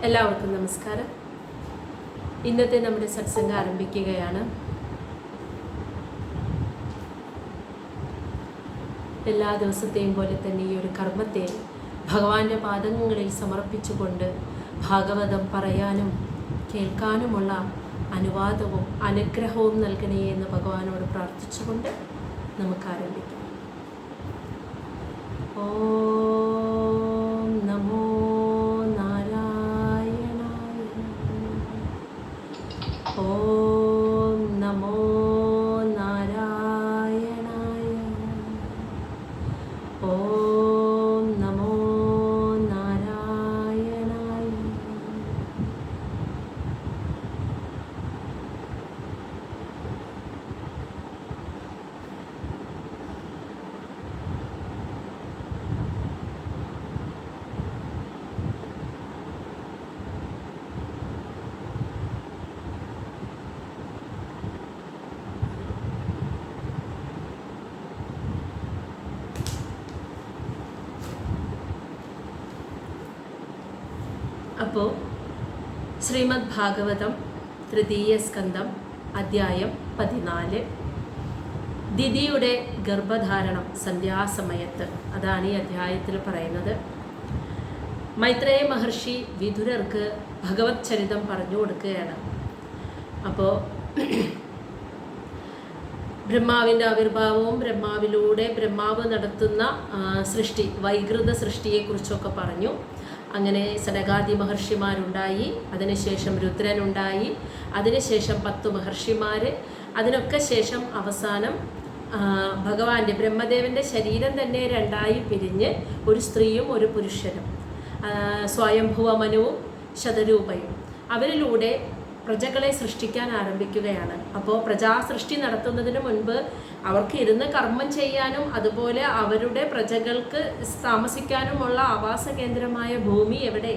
എല്ലാവർക്കും നമസ്കാരം. ഇന്നത്തെ നമ്മുടെ സത്സംഗം ആരംഭിക്കുകയാണ്. എല്ലാ ദിവസത്തെയും പോലെ തന്നെ ഈ ഒരു കർമ്മത്തെ ഭഗവാന്റെ പാദങ്ങളിൽ സമർപ്പിച്ചുകൊണ്ട് ഭാഗവതം പറയാനും കേൾക്കാനുമുള്ള അനുവാദവും അനുഗ്രഹവും നൽകണേ എന്ന് ഭഗവാനോട് പ്രാർത്ഥിച്ചുകൊണ്ട് നമുക്ക് ആരംഭിക്കാം. ഓം നമോ ഓം നമോ നാരായണായ. ഓം നമോ നാരായണായ. അപ്പോൾ ശ്രീമദ് ഭാഗവതം തൃതീയ സ്കന്ധം അധ്യായം 14 ദിതിയുടെ ഗർഭധാരണം സന്ധ്യാസമയത്ത്, അതാണ് ഈ അധ്യായത്തിൽ പറയുന്നത്. മൈത്രേയ മഹർഷി വിദുരർക്ക് ഭഗവത് ചരിതം പറഞ്ഞു കൊടുക്കുകയാണ്. അപ്പോൾ ബ്രഹ്മാവിൻ്റെ ആവിർഭാവവും ബ്രഹ്മാവിലൂടെ ബ്രഹ്മാവ് നടത്തുന്ന സൃഷ്ടി, വൈകൃത സൃഷ്ടിയെക്കുറിച്ചൊക്കെ പറഞ്ഞു. അങ്ങനെ സനകാദി മഹർഷിമാരുണ്ടായി, അതിനുശേഷം രുദ്രനുണ്ടായി, അതിനുശേഷം 10 മഹർഷിമാർ, അതിനൊക്കെ ശേഷം അവസാനം ഭഗവാന്റെ ബ്രഹ്മദേവൻ്റെ ശരീരം തന്നെ രണ്ടായി പിരിഞ്ഞ് ഒരു സ്ത്രീയും ഒരു പുരുഷനും, സ്വയംഭുവ മനുവും ശതരൂപയും, അവരിലൂടെ പ്രജകളെ സൃഷ്ടിക്കാൻ ആരംഭിക്കുകയാണ്. അപ്പോൾ പ്രജാസൃഷ്ടി നടത്തുന്നതിന് മുൻപ് അവർക്ക് ഇരുന്ന് കർമ്മം ചെയ്യാനും അതുപോലെ അവരുടെ പ്രജകൾക്ക് താമസിക്കാനുമുള്ള ആവാസ കേന്ദ്രമായ ഭൂമി എവിടെ?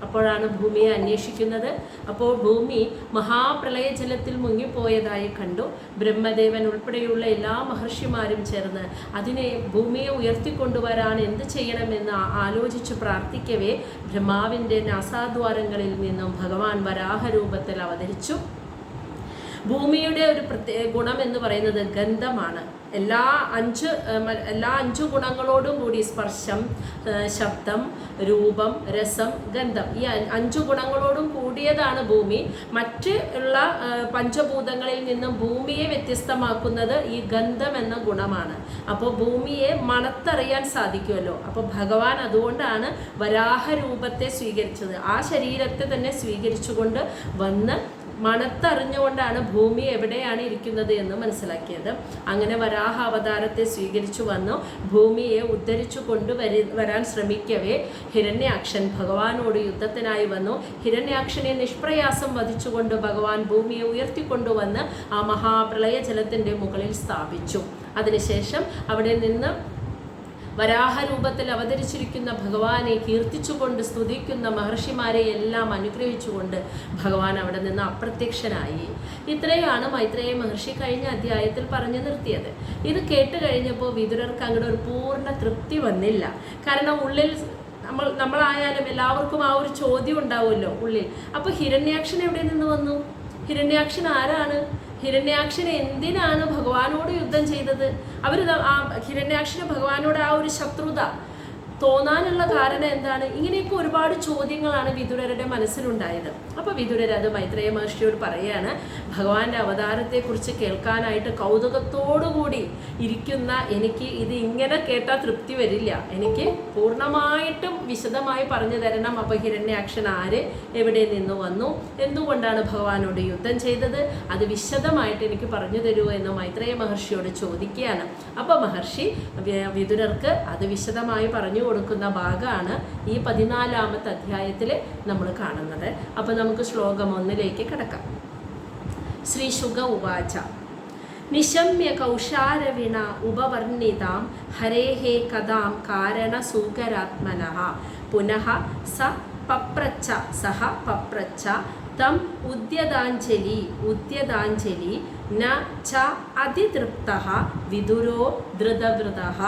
അപ്പോഴാണ് ഭൂമിയെ അന്വേഷിക്കുന്നത്. അപ്പോൾ ഭൂമി മഹാപ്രളയ ജലത്തിൽ മുങ്ങിപ്പോയതായി കണ്ടു. ബ്രഹ്മദേവൻ ഉൾപ്പെടെയുള്ള എല്ലാ മഹർഷിമാരും ചേർന്ന് അതിനെ, ഭൂമിയെ ഉയർത്തിക്കൊണ്ടുവരാൻ എന്ത് ചെയ്യണമെന്ന് ആലോചിച്ച് പ്രാർത്ഥിക്കവേ ബ്രഹ്മാവിൻ്റെ നാസാദ്വാരങ്ങളിൽ നിന്നും ഭഗവാൻ വരാഹരൂപത്തിൽ അവതരിച്ചു. ഭൂമിയുടെ ഒരു പ്രത്യേക ഗുണം എന്ന് പറയുന്നത് ഗന്ധമാണ്. എല്ലാ അഞ്ച് ഗുണങ്ങളോടും കൂടി സ്പർശം, ശബ്ദം, രൂപം, രസം, ഗന്ധം, ഈ 5 ഗുണങ്ങളോടും കൂടിയതാണ് ഭൂമി. മറ്റ് ഉള്ള പഞ്ചഭൂതങ്ങളിൽ നിന്നും ഭൂമിയെ വ്യത്യസ്തമാക്കുന്നത് ഈ ഗന്ധം എന്ന ഗുണമാണ്. അപ്പോൾ ഭൂമിയെ മണത്തറിയാൻ സാധിക്കുമല്ലോ. അപ്പോൾ ഭഗവാൻ അതുകൊണ്ടാണ് വരാഹരൂപത്തെ സ്വീകരിച്ചത്. ആ ശരീരത്തെ തന്നെ സ്വീകരിച്ചുകൊണ്ട് വന്ന് മണത്തറിഞ്ഞുകൊണ്ടാണ് ഭൂമി എവിടെയാണ് ഇരിക്കുന്നത് എന്ന് മനസ്സിലാക്കിയത്. അങ്ങനെ വരാഹ അവതാരത്തെ സ്വീകരിച്ചു വന്നു ഭൂമിയെ ഉദ്ധരിച്ചു വരാൻ ശ്രമിക്കവേ ഹിരണ്യാക്ഷൻ ഭഗവാനോട് യുദ്ധത്തിനായി വന്നു. ഹിരണ്യാക്ഷനെ നിഷ്പ്രയാസം വധിച്ചുകൊണ്ട് ഭഗവാൻ ഭൂമിയെ ഉയർത്തിക്കൊണ്ടുവന്ന് ആ മഹാപ്രളയ ജലത്തിൻ്റെ മുകളിൽ സ്ഥാപിച്ചു. അതിനുശേഷം അവിടെ നിന്ന് വരാഹരൂപത്തിൽ അവതരിച്ചിരിക്കുന്ന ഭഗവാനെ കീർത്തിച്ചുകൊണ്ട് സ്തുതിക്കുന്ന മഹർഷിമാരെ എല്ലാം അനുഗ്രഹിച്ചുകൊണ്ട് ഭഗവാൻ അവിടെ നിന്ന് അപ്രത്യക്ഷനായി. ഇത്രയാണ് മൈത്രേയ മഹർഷി കഴിഞ്ഞ അധ്യായത്തിൽ പറഞ്ഞു നിർത്തിയത്. ഇത് കേട്ട് കഴിഞ്ഞപ്പോൾ വിദുരർക്ക് അങ്ങോട്ട് ഒരു പൂർണ്ണ തൃപ്തി വന്നില്ല. കാരണം ഉള്ളിൽ നമ്മളായാലും എല്ലാവർക്കും ആ ഒരു ചോദ്യം ഉണ്ടാവുമല്ലോ ഉള്ളിൽ. അപ്പോൾ ഹിരണ്യാക്ഷൻ എവിടെ നിന്ന് വന്നു? ഹിരണ്യാക്ഷൻ ആരാണ്? ഹിരണ്യാക്ഷൻ എന്തിനാണ് ഭഗവാനോട് യുദ്ധം ചെയ്തത്? ഹിരണ്യാക്ഷന് ഭഗവാനോട് ആ ഒരു ശത്രുത തോന്നാനുള്ള കാരണം എന്താണ്? ഇങ്ങനെയൊക്കെ ഒരുപാട് ചോദ്യങ്ങളാണ് വിദുരരുടെ മനസ്സിലുണ്ടായത്. അപ്പോൾ വിദുരർ അത് മൈത്രേയ മഹർഷിയോട് പറയുകയാണ്, ഭഗവാന്റെ അവതാരത്തെക്കുറിച്ച് കേൾക്കാനായിട്ട് കൗതുകത്തോടുകൂടി ഇരിക്കുന്ന എനിക്ക് ഇത് ഇങ്ങനെ കേട്ടാൽ തൃപ്തി വരില്ല. എനിക്ക് പൂർണ്ണമായിട്ടും വിശദമായി പറഞ്ഞു തരണം. അപ്പോൾ ഹിരണ്യാക്ഷൻ ആര്, എവിടെ നിന്ന് വന്നു, എന്തുകൊണ്ടാണ് ഭഗവാനോട് യുദ്ധം ചെയ്തത്, അത് വിശദമായിട്ട് എനിക്ക് പറഞ്ഞു തരൂ എന്ന് മൈത്രേയ മഹർഷിയോട് ചോദിക്കുകയാണ്. അപ്പോൾ മഹർഷി വിദുരർക്ക് അത് വിശദമായി പറഞ്ഞു കൊടുക്കുന്ന ഭാഗമാണ് ഈ 14-ാമത്തെ അധ്യായത്തിൽ നമ്മൾ കാണുന്നത്. അപ്പോൾ നമുക്ക് ശ്ലോകം 1 കടക്കാം. ശ്രീ ശുക ഉവാച നിശമ്യ കൗശാരവിണ ഉപവർണിതാം ഹരേഹ കഥാം കാരണസൂകരാത്മനഃ പുനഃ സ പപ്രച്ഛ സഹ പപ്രച്ഛ തം ഉദ്യതാഞ്ജലി ന ച അതിതൃപ്തഃ വിദുരോ ധൃതവൃതഃ.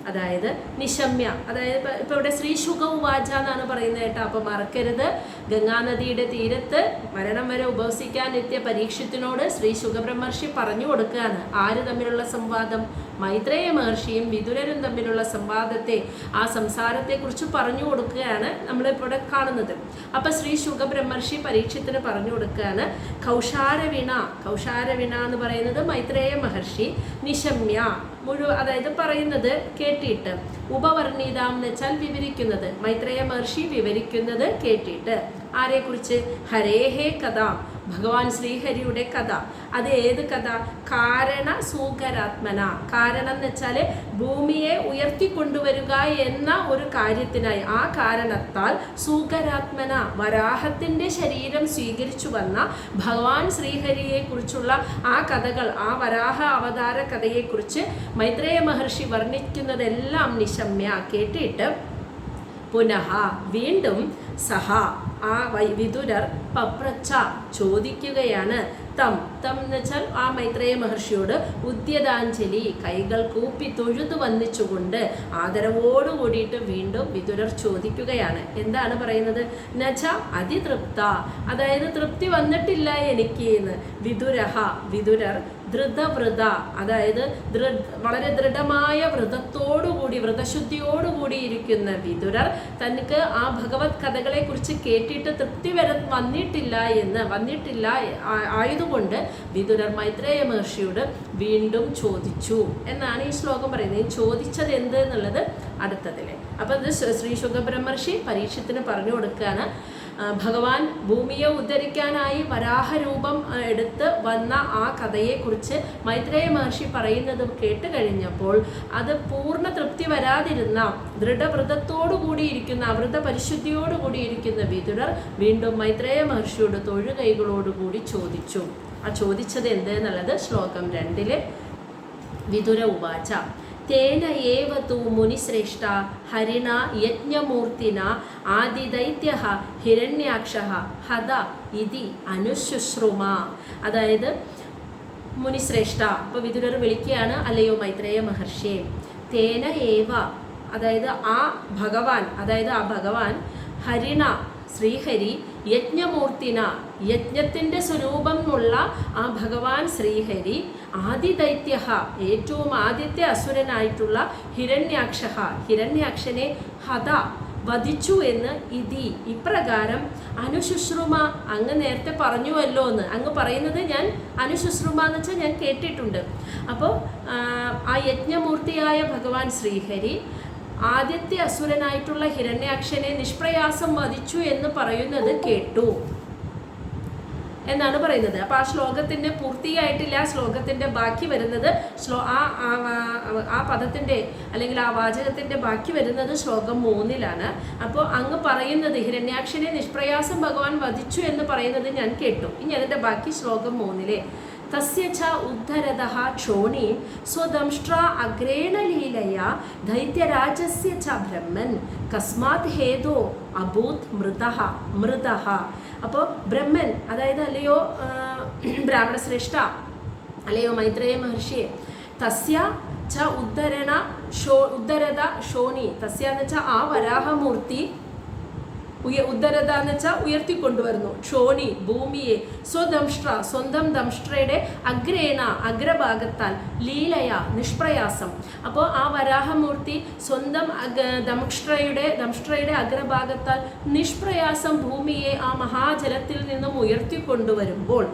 അതായത് നിശമ്യ, അതായത് ഇപ്പൊ ഇവിടെ ശ്രീശുക ഉവാച എന്നാണ് പറയുന്നത് കേട്ടോ. അപ്പൊ മറക്കരുത്, ഗംഗാനദിയുടെ തീരത്ത് മരണം വരെ ഉപവസിക്കാൻ എത്തിയ പരീക്ഷത്തിനോട് ശ്രീശുക ബ്രഹ്മർഷി പറഞ്ഞു കൊടുക്കുകയാണ്. ആര് തമ്മിലുള്ള സംവാദം? മൈത്രേയ മഹർഷിയും വിതുരരും തമ്മിലുള്ള സംവാദത്തെ, ആ സംസാരത്തെക്കുറിച്ച് പറഞ്ഞു കൊടുക്കുകയാണ് നമ്മളിപ്പോൾ കാണുന്നത്. അപ്പൊ ശ്രീശുക ബ്രഹ്മർഷി പരീക്ഷത്തിന് പറഞ്ഞു കൊടുക്കുകയാണ്. കൗശാരവിണ എന്ന് പറയുന്നത് മൈത്രേയ മഹർഷി, നിശമ്യ അതായത് പറയുന്നത് കേട്ടിട്ട്, ഉപവർണിതാം എന്ന് വെച്ചാൽ വിവരിക്കുന്നത്, മൈത്രേയ മഹർഷി വിവരിക്കുന്നത് കേട്ടിട്ട്. ആരെക്കുറിച്ച്? ഹരേഹേ കഥ, ഭഗവാൻ ശ്രീഹരിയുടെ കഥ. അത് ഏത് കഥ? കാരണ സൂകരാത്മന. കാരണം എന്ന് വെച്ചാൽ ഭൂമിയെ ഉയർത്തിക്കൊണ്ടുവരിക എന്ന ഒരു കാര്യത്തിനായി, ആ കാരണത്താൽ സൂകരാത്മന, വരാഹത്തിന്റെ ശരീരം സ്വീകരിച്ചു വന്ന ഭഗവാൻ ശ്രീഹരിയെ കുറിച്ചുള്ള ആ കഥകൾ, ആ വരാഹ അവതാര കഥയെക്കുറിച്ച് മൈത്രേയ മഹർഷി വർണ്ണിക്കുന്നതെല്ലാം നിശമ്യ കേട്ടിട്ട്, പുനഃ വീണ്ടും സഹ ആ വിതുരർ പപ്രച്ച ചോദിക്കുകയാണ്, തം എന്ന് വെച്ചാൽ ആ മൈത്രേയ മഹർഷിയോട് ഉദ്യതാഞ്ജലി, കൈകൾ കൂപ്പി തൊഴുതു വന്നിച്ചുകൊണ്ട് ആദരവോട് കൂടിയിട്ട് വീണ്ടും വിതുരർ ചോദിക്കുകയാണ്. എന്താണ് പറയുന്നത്? നച അതിതൃപ്ത, അതായത് തൃപ്തി വന്നിട്ടില്ല എനിക്ക് എന്ന്. വിതുരർ ധൃതവ്രത, അതായത് വളരെ ദൃഢമായ വ്രതത്തോടുകൂടി, വ്രതശുദ്ധിയോടുകൂടി ഇരിക്കുന്ന വിതുരർ തനിക്ക് ആ ഭഗവത് കഥകളെ കുറിച്ച് കേട്ടിട്ട് തൃപ്തി വന്നിട്ടില്ല ആയതുകൊണ്ട് വിതുരർ മൈത്രേയ മഹർഷിയോട് വീണ്ടും ചോദിച്ചു എന്നാണ് ഈ ശ്ലോകം പറയുന്നത്. ചോദിച്ചത് എന്ത് എന്നുള്ളത് അടുത്തതിലെ. അപ്പൊ ഇത് ശ്രീശുക ബ്രഹ്മർഷി പരീക്ഷത്തിന് പറഞ്ഞു കൊടുക്കുകയാണ്. ഭഗവാൻ ഭൂമിയെ ഉദ്ധരിക്കാനായി വരാഹരൂപം എടുത്ത് വന്ന ആ കഥയെക്കുറിച്ച് മൈത്രേയ മഹർഷി പറയുന്നത് കേട്ട് കഴിഞ്ഞപ്പോൾ അത് പൂർണ്ണ തൃപ്തി വരാതിരുന്ന, ദൃഢവ്രതത്തോടുകൂടിയിരിക്കുന്ന, അവൃത പരിശുദ്ധിയോടുകൂടിയിരിക്കുന്ന വിതുരർ വീണ്ടും മൈത്രേയ മഹർഷിയോട് തൊഴുകൈകളോടുകൂടി ചോദിച്ചു. ആ ചോദിച്ചത് എന്ത് എന്നുള്ളത് ശ്ലോകം 2 വിതുര ഉവാച തേന ഏവ തു മുനിശ്രേഷ്ഠ ഹരിണ യജ്ഞമൂർത്തിന ആദിദൈത്യഃ ഹിരണ്യാക്ഷഃ ഹത ഇതി അനുശുശ്രുമ. അതായത് മുനിശ്രേഷ്ഠ, അപ്പോൾ വിതുരർ വിളിക്കുകയാണ്, അല്ലയോ മൈത്രേയ മഹർഷിയെ, തേന ഏവ, അതായത് ആ ഭഗവാൻ ഹരിണ ശ്രീഹരി യജ്ഞമൂർത്തിന, യജ്ഞത്തിൻ്റെ സ്വരൂപമുള്ള ആ ഭഗവാൻ ശ്രീഹരി ആദിദൈത്യഃ, ഏറ്റവും ആദ്യത്തെ അസുരനായിട്ടുള്ള ഹിരണ്യാക്ഷനെ ഹത വധിച്ചു എന്ന് ഇപ്രകാരം അനുശുശ്രുമ, അങ്ങ് നേരത്തെ പറഞ്ഞുവല്ലോ എന്ന്. അങ്ങ് പറയുന്നത് ഞാൻ അനുശുശ്രുമ എന്ന് വെച്ചാൽ ഞാൻ കേട്ടിട്ടുണ്ട്. അപ്പോൾ ആ യജ്ഞമൂർത്തിയായ ഭഗവാൻ ശ്രീഹരി ആദ്യത്തെ അസുരനായിട്ടുള്ള ഹിരണ്യാക്ഷനെ നിഷ്പ്രയാസം വധിച്ചു എന്ന് പറയുന്നത് കേട്ടു എന്നാണ് പറയുന്നത്. അപ്പോൾ ആ ശ്ലോകത്തിൻ്റെ പൂർത്തിയായിട്ടില്ല. ആ ശ്ലോകത്തിൻ്റെ ബാക്കി വരുന്നത് ആ പദത്തിൻ്റെ അല്ലെങ്കിൽ ആ വാചകത്തിൻ്റെ ബാക്കി വരുന്നത് ശ്ലോകം 3 അപ്പോൾ അങ്ങ് പറയുന്നത് ഹിരണ്യാക്ഷനെ നിഷ്പ്രയാസം ഭഗവാൻ വധിച്ചു എന്ന് പറയുന്നത് ഞാൻ കേട്ടു. ഇനി അതിൻ്റെ ബാക്കി ശ്ലോകം 3 തസ്യ ച ഉദ്ധരതഃ ക്ഷോണീം സ്വദംഷ്ട്രാ അഗ്രേണ ലീലയാ ദൈത്യരാജസ്യ ച ബ്രഹ്മൻ കസ്മാത് ഹേതോ അഭൂത് മൃതഃ. അപ്പോൾ ബ്രഹ്മൻ, അതായത് അല്ലയോ ബ്രാഹ്മണശ്രേഷ്ഠ, അല്ലയോ മൈത്രേയ മഹർഷിയെ, തസ്യ ച ഉദ്ധരത ക്ഷോണി, തസ്യ എന്ന് വെച്ചാൽ ആ വരാഹമൂർത്തി, ഉദ്ധരത എന്ന് വെച്ചാൽ ഉയർത്തിക്കൊണ്ടുവരുന്നു, ക്ഷോണി ഭൂമിയെ, സ്വന്തം ദംഷ്ട്രയുടെ അഗ്രഭാഗത്താൽ, ലീലയ നിഷ്പ്രയാസം. അപ്പോൾ ആ വരാഹമൂർത്തി സ്വന്തം ദംഷ്ട്രയുടെ അഗ്രഭാഗത്താൽ നിഷ്പ്രയാസം ഭൂമിയെ ആ മഹാജലത്തിൽ നിന്നും ഉയർത്തിക്കൊണ്ടുവരുമ്പോൾ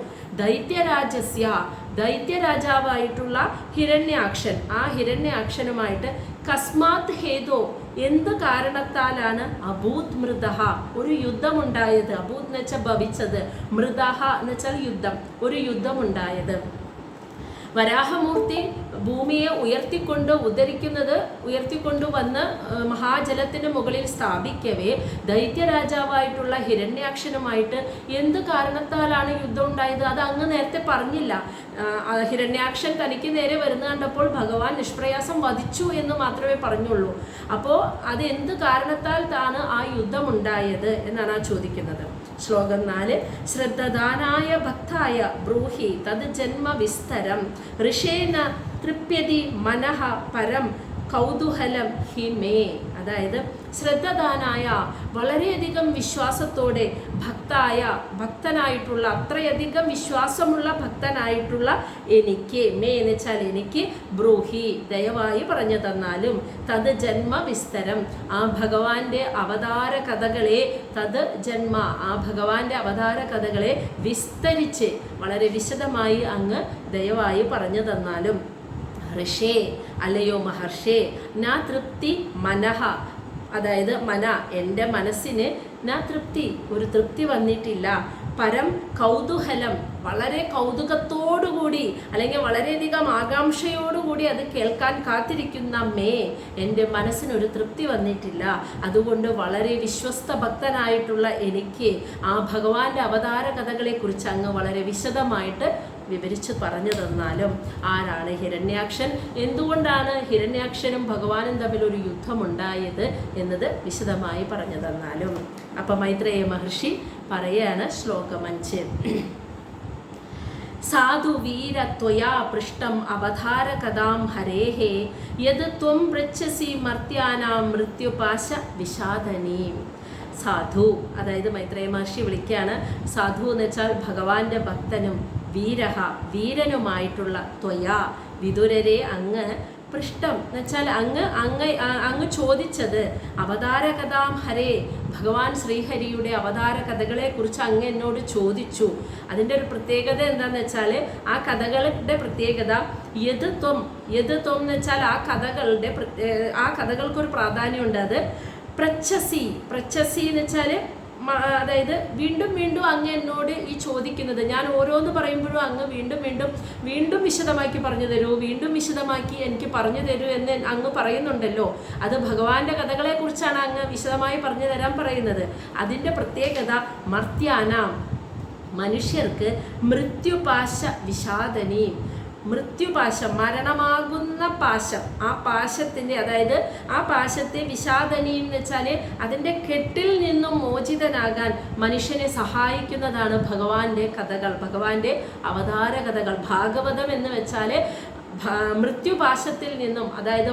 ദൈത്യരാജാവായിട്ടുള്ള ഹിരണ്യാക്ഷൻ, ആ ഹിരണ്യാക്ഷനുമായിട്ട് കസ്മാത് ഹേതോ, എന്ത് കാരണത്താലാണ് അഭൂത് മൃതഃ, ഒരു യുദ്ധമുണ്ടായത്. അഭൂത് എന്ന് വെച്ചാൽ ഭവിച്ചത്, മൃതഃ എന്ന് വെച്ചാൽ യുദ്ധം, ഒരു യുദ്ധമുണ്ടായത്. വരാഹമൂർത്തി ഭൂമിയെ ഉയർത്തിക്കൊണ്ടുവന്ന് മഹാജലത്തിന് മുകളിൽ സ്ഥാപിക്കവേ ദൈത്യരാജാവായിട്ടുള്ള ഹിരണ്യാക്ഷനുമായിട്ട് എന്ത് കാരണത്താലാണ് യുദ്ധം ഉണ്ടായത് അത് അങ്ങ് നേരത്തെ പറഞ്ഞില്ല. ഹിരണ്യാക്ഷൻ തനിക്ക് നേരെ വരുന്ന കണ്ടപ്പോൾ ഭഗവാൻ നിഷ്പ്രയാസം വധിച്ചു എന്ന് മാത്രമേ പറഞ്ഞുള്ളൂ. അപ്പോൾ അത് എന്ത് കാരണത്താൽ ആണ് ആ യുദ്ധമുണ്ടായത് എന്നാണ് ആ ചോദിക്കുന്നത്. ശ്ലോകം 4 ശ്രദ്ധദാനായ ഭക്തായ ബ്രൂഹി തത് ജന്മ വിസ്തരം ഋഷേന തൃപ്യതി മനഃ പരം കൗതൂഹലം ഹി മേ, അതായത് ശ്രദ്ധദാനായ വളരെയധികം വിശ്വാസത്തോടെ ഭക്തനായിട്ടുള്ള അത്രയധികം വിശ്വാസമുള്ള ഭക്തനായിട്ടുള്ള എനിക്ക്, മേ എന്ന് വെച്ചാൽ എനിക്ക്, ബ്രൂഹി ദയവായി പറഞ്ഞു തന്നാലും, തത് ജന്മ വിസ്തരം, ആ ഭഗവാന്റെ അവതാര കഥകളെ, തത് ജന്മ ആ ഭഗവാന്റെ അവതാര കഥകളെ വിസ്തരിച്ച് വളരെ വിശദമായി അങ്ങ് ദയവായി പറഞ്ഞു തന്നാലും. ഋഷേ അല്ലയോ മഹർഷേ, നാ തൃപ്തി മനഃ, അതായത് എൻ്റെ മനസ്സിന് നാ തൃപ്തി, ഒരു തൃപ്തി വന്നിട്ടില്ല. പരം കൗതൂഹലം, വളരെ കൗതുകത്തോടുകൂടി അല്ലെങ്കിൽ വളരെയധികം ആകാംക്ഷയോടുകൂടി അത് കേൾക്കാൻ കാത്തിരിക്കുന്ന മേ, എൻ്റെ മനസ്സിനൊരു തൃപ്തി വന്നിട്ടില്ല. അതുകൊണ്ട് വളരെ വിശ്വസ്ത ഭക്തനായിട്ടുള്ള എനിക്ക് ആ ഭഗവാന്റെ അവതാര കഥകളെക്കുറിച്ച് അങ്ങ് വളരെ വിശദമായിട്ട് വിവരിച്ച് പറഞ്ഞു തന്നാലും. ആരാണ് ഹിരണ്യാക്ഷൻ, എന്തുകൊണ്ടാണ് ഹിരണ്യാക്ഷനും ഭഗവാനും തമ്മിലൊരു യുദ്ധമുണ്ടായത് എന്നത് വിശദമായി പറഞ്ഞു തന്നാലും. അപ്പം മൈത്രേയ മഹർഷി പറയാണ് ശ്ലോകം 5. സാധു വീര ത്വയാ പൃഷ്ടം അവതാര കഥാം ഹരേഹേ യത് ത്വം പൃച്ഛസി മർത്യാനാം മൃത്യുപാശ വിഷാദനീം. സാധു, അതായത് മൈത്രേയ മഹർഷി വിളിക്കുകയാണ്. സാധു എന്ന് വെച്ചാൽ ഭഗവാന്റെ ഭക്തനും വീരഹ വീരനുമായിട്ടുള്ള ത്വയാ വിതുരരെ അങ്ങ് പൃഷ്ടം എന്ന് വെച്ചാൽ അങ്ങ് ചോദിച്ചത് അവതാര കഥാം ഹരേ, ഭഗവാൻ ശ്രീഹരിയുടെ അവതാര കഥകളെ കുറിച്ച് അങ്ങ് എന്നോട് ചോദിച്ചു. അതിൻ്റെ ഒരു പ്രത്യേകത എന്താണെന്ന് വെച്ചാൽ ആ കഥകളുടെ പ്രത്യേകത യദ്ത്വം എന്ന് വെച്ചാൽ ആ കഥകൾക്കൊരു പ്രാധാന്യമുണ്ട്. അത് പ്രച്ഛസി എന്ന് വെച്ചാൽ അതായത് വീണ്ടും വീണ്ടും അങ്ങ് എന്നോട് ഈ ചോദിക്കുന്നത്, ഞാൻ ഓരോന്ന് പറയുമ്പോഴും അങ്ങ് വീണ്ടും വിശദമാക്കി പറഞ്ഞു തരൂ, വീണ്ടും വിശദമാക്കി എനിക്ക് പറഞ്ഞു തരൂ എന്ന് അങ്ങ് പറയുന്നുണ്ടല്ലോ. അത് ഭഗവാന്റെ കഥകളെ കുറിച്ചാണ് അങ്ങ് വിശദമായി പറഞ്ഞു തരാൻ പറയുന്നത്. അതിൻ്റെ പ്രത്യേകത മർത്യാനാം, മനുഷ്യർക്ക് മൃത്യുപാശ വിഷാദനീ, മൃത്യുപാശം മരണമാകുന്ന പാശം, ആ പാശത്തിൻ്റെ അതായത് ആ പാശത്തെ വിഷാദനീയം എന്ന് വെച്ചാൽ അതിൻ്റെ കെട്ടിൽ നിന്നും മോചിതനാകാൻ മനുഷ്യനെ സഹായിക്കുന്നതാണ് ഭഗവാന്റെ കഥകൾ, ഭഗവാന്റെ അവതാര കഥകൾ. ഭാഗവതം എന്ന് വെച്ചാൽ മൃത്യുപാശത്തിൽ നിന്നും, അതായത്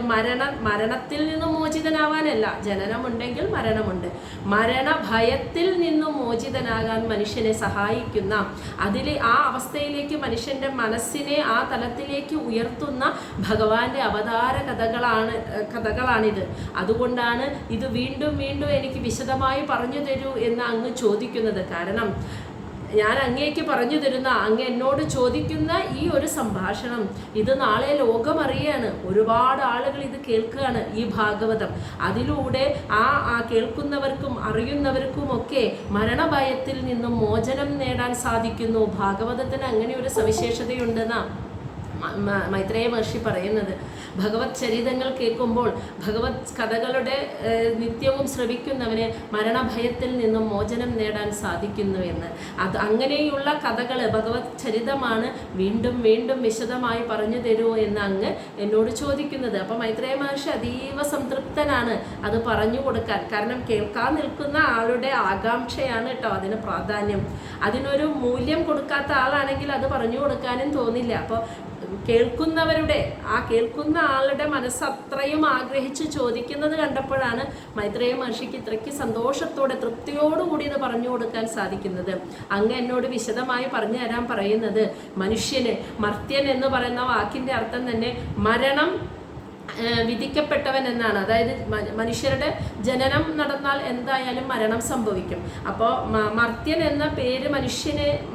മരണത്തിൽ നിന്നും മോചിതനാവാനല്ല, ജനനമുണ്ടെങ്കിൽ മരണമുണ്ട്, മരണഭയത്തിൽ നിന്നും മോചിതനാകാൻ മനുഷ്യനെ സഹായിക്കുന്ന, ആ അവസ്ഥയിലേക്ക് മനുഷ്യൻ്റെ മനസ്സിനെ ആ തലത്തിലേക്ക് ഉയർത്തുന്ന ഭഗവാന്റെ അവതാര കഥകളാണിത്. അതുകൊണ്ടാണ് ഇത് വീണ്ടും എനിക്ക് വിശദമായി പറഞ്ഞു തരൂ എന്ന് അങ്ങ് ചോദിക്കുന്നത്. കാരണം ഞാൻ അങ്ങേക്ക് പറഞ്ഞു തരുന്ന, അങ്ങ് എന്നോട് ചോദിക്കുന്ന ഈ ഒരു സംഭാഷണം ഇത് നാളെ ലോകമറിയാണ്, ഒരുപാട് ആളുകൾ ഇത് കേൾക്കുകയാണ് ഈ ഭാഗവതം. അതിലൂടെ ആ കേൾക്കുന്നവർക്കും അറിയുന്നവർക്കുമൊക്കെ മരണഭയത്തിൽ നിന്നും മോചനം നേടാൻ സാധിക്കുന്നു. ഭാഗവതത്തിന് അങ്ങനെ ഒരു സവിശേഷതയുണ്ടെന്നാണ് മൈത്രേയ മഹർഷി പറയുന്നത്. ഭഗവത് ചരിതങ്ങൾ കേൾക്കുമ്പോൾ, ഭഗവത് കഥകളുടെ നിത്യവും ശ്രവിക്കുന്നവന് മരണഭയത്തിൽ നിന്നും മോചനം നേടാൻ സാധിക്കുന്നു എന്ന്. അങ്ങനെയുള്ള കഥകൾ, ഭഗവത് ചരിതമാണ് വീണ്ടും വിശദമായി പറഞ്ഞു തരുമോ എന്ന് അങ്ങ് എന്നോട് ചോദിക്കുന്നത്. അപ്പം മൈത്രേയ മഹർഷി അതീവ സംതൃപ്തനാണ് അത് പറഞ്ഞു കൊടുക്കാൻ. കാരണം കേൾക്കാൻ നിൽക്കുന്ന ആളുടെ ആകാംക്ഷയാണ് കേട്ടോ അതിന് പ്രാധാന്യം. അതിനൊരു മൂല്യം കൊടുക്കാത്ത ആളാണെങ്കിൽ അത് പറഞ്ഞു കൊടുക്കാനും തോന്നില്ല. അപ്പോൾ കേൾക്കുന്ന ആളുടെ മനസ്സ് അത്രയും ആഗ്രഹിച്ച് ചോദിക്കുന്നത് കണ്ടപ്പോഴാണ് മൈത്രേയ മഹർഷിക്ക് ഇത്രയ്ക്ക് സന്തോഷത്തോടെ തൃപ്തിയോടുകൂടി ഇത് പറഞ്ഞു കൊടുക്കാൻ സാധിക്കുന്നത്. അങ്ങ് എന്നോട് വിശദമായി പറഞ്ഞു തരാൻ പറയുന്നത്, മനുഷ്യന്, മർത്യൻ എന്ന് പറയുന്ന വാക്കിൻ്റെ അർത്ഥം തന്നെ മരണം വിധിക്കപ്പെട്ടവൻ എന്നാണ്. അതായത് മനുഷ്യരുടെ ജനനം നടന്നാൽ എന്തായാലും മരണം സംഭവിക്കും. അപ്പോൾ മർത്യൻ എന്ന പേര്,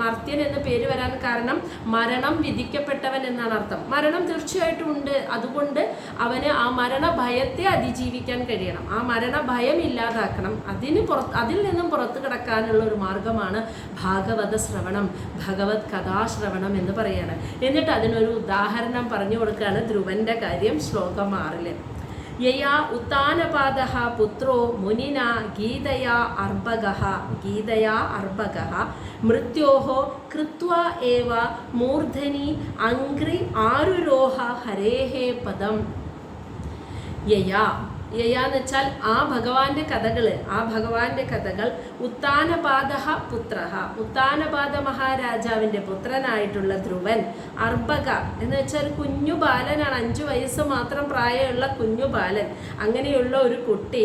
മർത്യൻ എന്ന പേര് വരാൻ കാരണം മരണം വിധിക്കപ്പെട്ടവൻ എന്നാണ് അർത്ഥം. മരണം തീർച്ചയായിട്ടും ഉണ്ട്. അതുകൊണ്ട് അവന് ആ മരണഭയത്തെ അതിജീവിക്കാൻ കഴിയണം, ആ മരണഭയം ഇല്ലാതാക്കണം. അതിൽ നിന്നും പുറത്തു കിടക്കാനുള്ള ഒരു മാർഗമാണ് ഭാഗവത ശ്രവണം, ഭഗവത് കഥാശ്രവണം എന്ന് പറയാണ്. എന്നിട്ട് അതിനൊരു ഉദാഹരണം പറഞ്ഞു കൊടുക്കുകയാണ് ധ്രുവന്റെ കാര്യം. ശ്ലോകം 6 യയാ ഉത്താനപാദഃ പുത്രോ മുനിന ഗീതയാ അർഭകഃ മൃത്യോഃ കൃത്വാ ഏവ മൂർധനി അംഗ്രി ആരുരോഹ ഹരേഹ പദം. യയാ യയാന്ന് വെച്ചാൽ ആ ഭഗവാന്റെ കഥകൾ ഉത്താനപാദ പുത്ര, ഉത്താനപാദ മഹാരാജാവിൻ്റെ പുത്രനായിട്ടുള്ള ധ്രുവൻ, അർഭക എന്ന് വെച്ചാൽ കുഞ്ഞു ബാലനാണ്, 5 വയസ്സ് മാത്രം പ്രായമുള്ള കുഞ്ഞു ബാലൻ. അങ്ങനെയുള്ള ഒരു കുട്ടി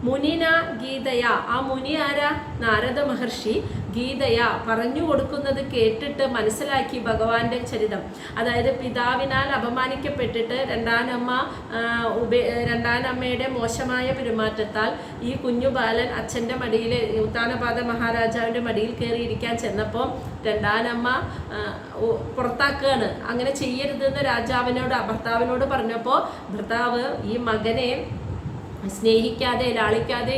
മുനിന ഗീതയ, ആ മുനി ആരാ? നാരദ മഹർഷി ഗീതയ പറഞ്ഞു കൊടുക്കുന്നത് കേട്ടിട്ട് മനസ്സിലാക്കി ഭഗവാന്റെ ചരിതം. അതായത് പിതാവിനാൽ അപമാനിക്കപ്പെട്ടിട്ട് രണ്ടാനമ്മയുടെ മോശമായ പെരുമാറ്റത്താൽ ഈ കുഞ്ഞു ബാലൻ അച്ഛൻ്റെ മടിയിൽ, ഉത്താനപാദ മഹാരാജാവിൻ്റെ മടിയിൽ കയറിയിരിക്കാൻ ചെന്നപ്പോൾ രണ്ടാനമ്മ പുറത്താക്കുകയാണ്. അങ്ങനെ ചെയ്യരുതെന്ന് ഭർത്താവിനോട് പറഞ്ഞപ്പോൾ ഭർത്താവ് ഈ മകനെ സ്നേഹിക്കാതെ ലാളിക്കാതെ